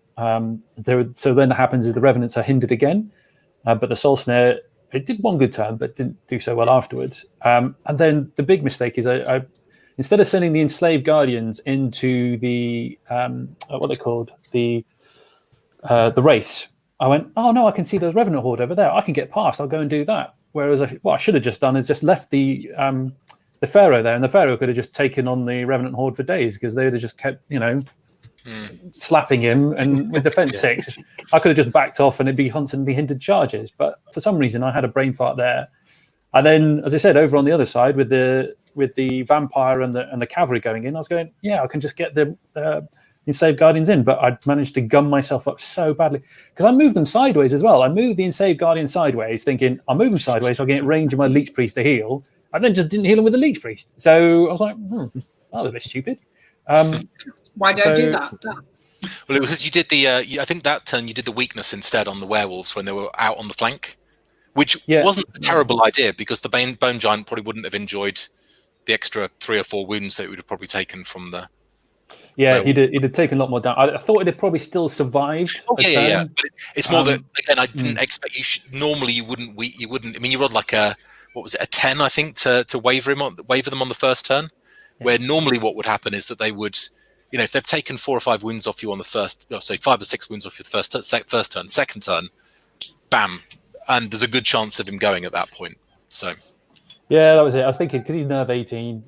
So then what happens is the revenants are hindered again, but the soul snare, it did one good turn, but didn't do so well afterwards. And then the big mistake is I instead of sending the enslaved guardians into the what they called the wraiths, I went, oh no, I can see the revenant horde over there. I can get past. I'll go and do that. Whereas what I should have just done is just left the pharaoh there, and the pharaoh could have just taken on the revenant horde for days because they would have just kept, slapping him, and with defense 6, I could have just backed off and it'd be constantly hindered charges. But for some reason, I had a brain fart there. And then, as I said, over on the other side with the vampire and the cavalry going in, I was going, yeah, I can just get the enslaved guardians in. But I'd managed to gum myself up so badly because I moved them sideways as well. I moved the enslaved guardian sideways, thinking I'll move them sideways so I'll get range of my leech priest to heal. I then just didn't heal him with the leech priest. So I was like, that was a bit stupid. Why don't I do that? Well, it was because you did the. I think that turn you did the weakness instead on the werewolves when they were out on the flank, which wasn't a terrible idea because the bone giant probably wouldn't have enjoyed the extra 3 or 4 wounds that it would have probably taken from the. Yeah, he'd have taken a lot more down. I thought it'd probably still survived. Oh yeah. But it's more that again, I didn't expect you should. Normally, you wouldn't. I mean, you rolled like a 10, I think, to waver them on the first turn. Yeah. Where normally what would happen is that they would, if they've taken 4 or 5 wounds off you on the first, say 5 or 6 wounds off your first turn, second turn, bam, and there's a good chance of him going at that point. So, yeah, that was it. I was thinking because he's nerve 18,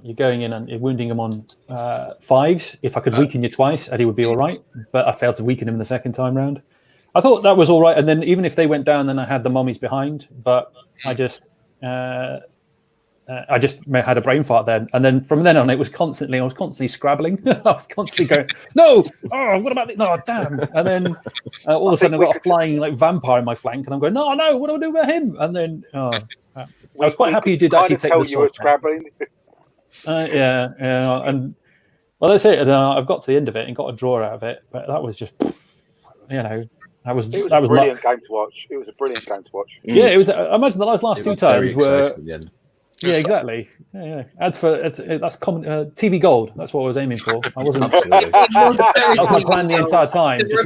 you're going in and you're wounding him on 5s. If I could weaken you twice, Eddie would be all right. But I failed to weaken him the second time round. I thought that was all right, and then even if they went down, then I had the mummies behind. But I just had a brain fart then, and then from then on, I was constantly scrabbling. I was constantly going, no, oh, what about this? No, damn! And then all of a sudden, I've got a flying like vampire in my flank, and I'm going, no, what do I do about him? And then I was quite happy you did actually take the sword. Scrabbling. Yeah, and well, that's it. I've got to the end of it and got a draw out of it, but that was just, that was a brilliant game to watch. It was a brilliant game to watch. Yeah, it was. I imagine the last 2 turns were. Yeah, exactly. Yeah. That's common TV gold. That's what I was aiming for. I wasn't. That was my plan the entire time. Just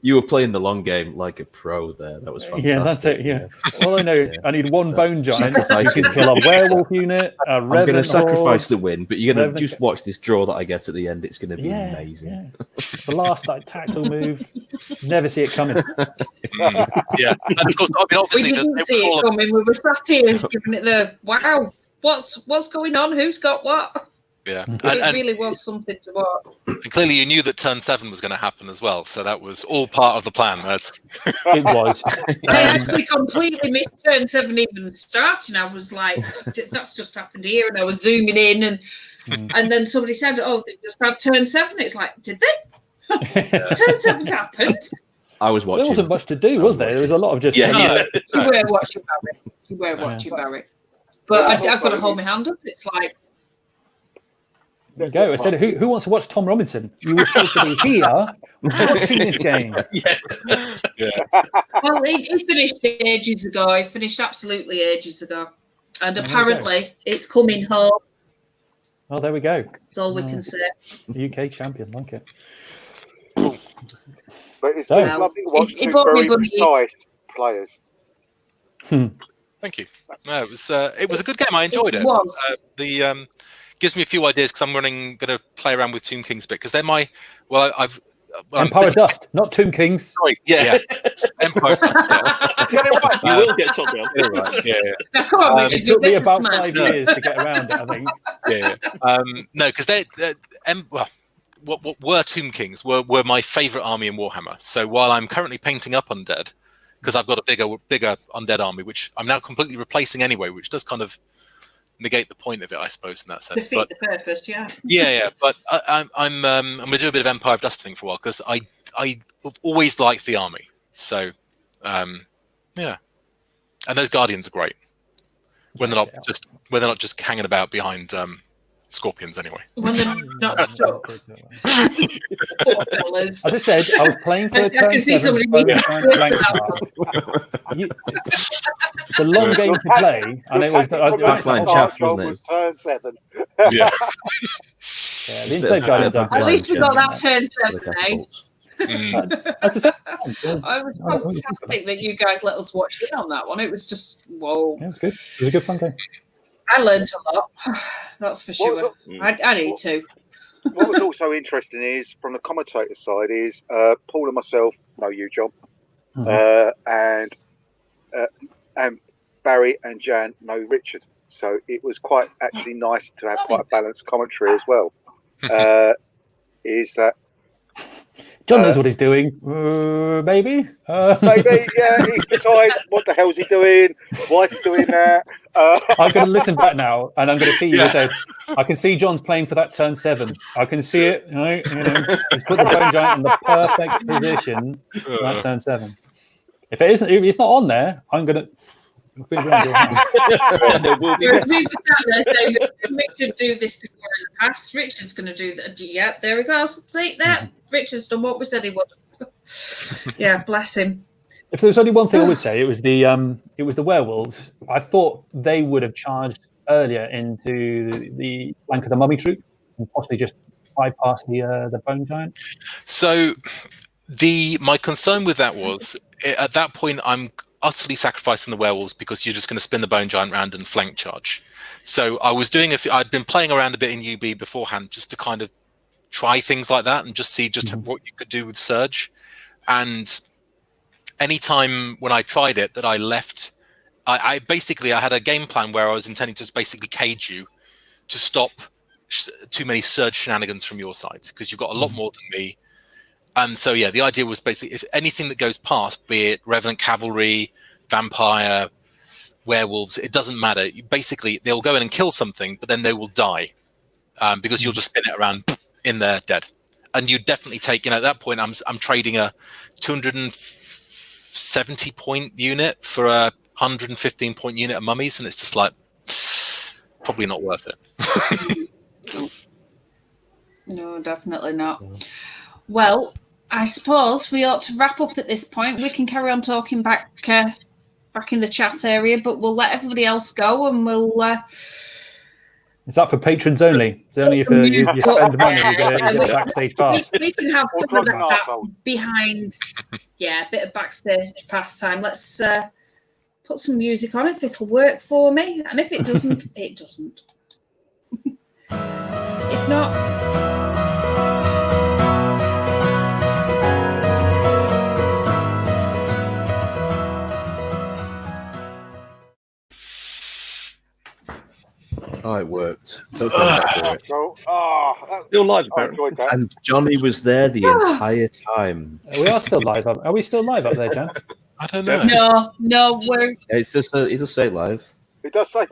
you were playing the long game like a pro there. That was fantastic. Yeah, that's it. Yeah. Well, I know. I need one bone giant. I can kill a werewolf unit. I'm going to sacrifice the win, but you're going to just watch this draw that I get at the end. It's going to be amazing. Yeah. The last tactical move. Never see it coming. Yeah, and of course, obviously, we didn't see it coming. We were sat here giving it wow, what's going on? Who's got what? Yeah, it really was something to watch. And clearly, you knew that turn 7 was going to happen as well, so that was all part of the plan. It was. I actually completely missed turn 7 even starting. I was like, "That's just happened here," and I was zooming in, and then somebody said, "Oh, they just had turn 7." It's like, did they? Turn 7's happened. I was watching. There wasn't much to do, was there? There was a lot of just. You were watching Barry. You were watching Barry. But I've got to hold my hand up. It's like. There you go. I said, who wants to watch Tom Robinson? You were supposed to be here watching this game. Yeah. Well, he finished ages ago. He finished absolutely ages ago. And apparently it's coming home. Oh, there we go. That's all we can say. UK champion, like it. But it's So- lovely to watch It two brought me very bunny. precise players. Thank you. No, it was a good game. I enjoyed it. was. Gives me a few ideas because I'm going to play around with Tomb Kings a bit because they're my Empire of Dust, not Tomb Kings. Sorry, Yeah. Empire. Get it right. You will get shot down. Yeah. Now, come on, Richard, It took me this is about mad. 5 years to get around it, I think. Yeah. No, because what were Tomb Kings were my favourite army in Warhammer. So while I'm currently painting up undead, because I've got a bigger undead army, which I'm now completely replacing anyway, which does kind of negate the point of it, I suppose, in that sense. Defeat the purpose, yeah. Yeah. But I'm going to do a bit of Empire of Dust thing for a while because I've always liked the army. So yeah, and those Guardians are great when they're not just hanging about behind scorpions anyway. When they're not stuck. Poor fellas. I just said I was playing for a I turn can see 7 somebody bone being giant blank card. It's a long game to play, and it was. Backline chaff, wasn't it? Was turn 7. Yeah. Yeah, the Enslaved Guardians are At least we got that turn For the 7, eh? catapults. That's just, It was fantastic that you guys let us watch in on that one. It was just, whoa. yeah, it was good. It was a good fun game. I learned a lot. That's for sure. What I need to. What was also interesting is, from the commentator side, is Paul and myself know you, John, and Barry and Jan know Richard. So it was quite actually nice to have quite a balanced commentary as well. Is that John knows what he's doing, maybe. maybe? Yeah, he's decided what the hell's he doing? Why is he doing that? I'm going to listen back now, and I'm going to see you said, I can see John's playing for that turn 7. I can see it. Right? He's put the bone giant in the perfect position for that turn 7. If it isn't, if it's not on there, I'm going to. Richard do this before in the past. Richard's going to do that. Yep, there he goes. See that? Richard's done what we said he would. Yeah, bless him. If there was only one thing I would say, it was the werewolves. I thought they would have charged earlier into the flank of the mummy troop and possibly just bypass the bone giant. So my concern with that was at that point I'm utterly sacrificing the werewolves because you're just going to spin the bone giant round and flank charge. So I was doing I'd been playing around a bit in UB beforehand just to kind of try things like that and just see what you could do with Surge. And anytime when I tried it that I left, I basically had a game plan where I was intending to just basically cage you to stop too many Surge shenanigans from your side because you've got a lot more than me. And so, yeah, the idea was basically if anything that goes past, be it Revenant Cavalry, Vampire, Werewolves, it doesn't matter. Basically, they'll go in and kill something, but then they will die because you'll just spin it around in there dead. And you definitely take, at that point, I'm trading a 270-point unit for a 115-point unit of mummies, and it's just like, probably not worth it. No, definitely not. Well, I suppose we ought to wrap up at this point. We can carry on talking back in the chat area, but we'll let everybody else go, and we'll. Is that for patrons only? It's only if you spend money you get a backstage pass. We can have some of that behind. Yeah, a bit of backstage pass time. Let's put some music on if it'll work for me, and if it doesn't, it doesn't. If not. Oh, it worked. Don't come back for it. Still live, apparently. And Johnny was there the entire time. We are still live. Are we still live up there, Jan? I don't know. No, we're. It's just it'll say live. It does say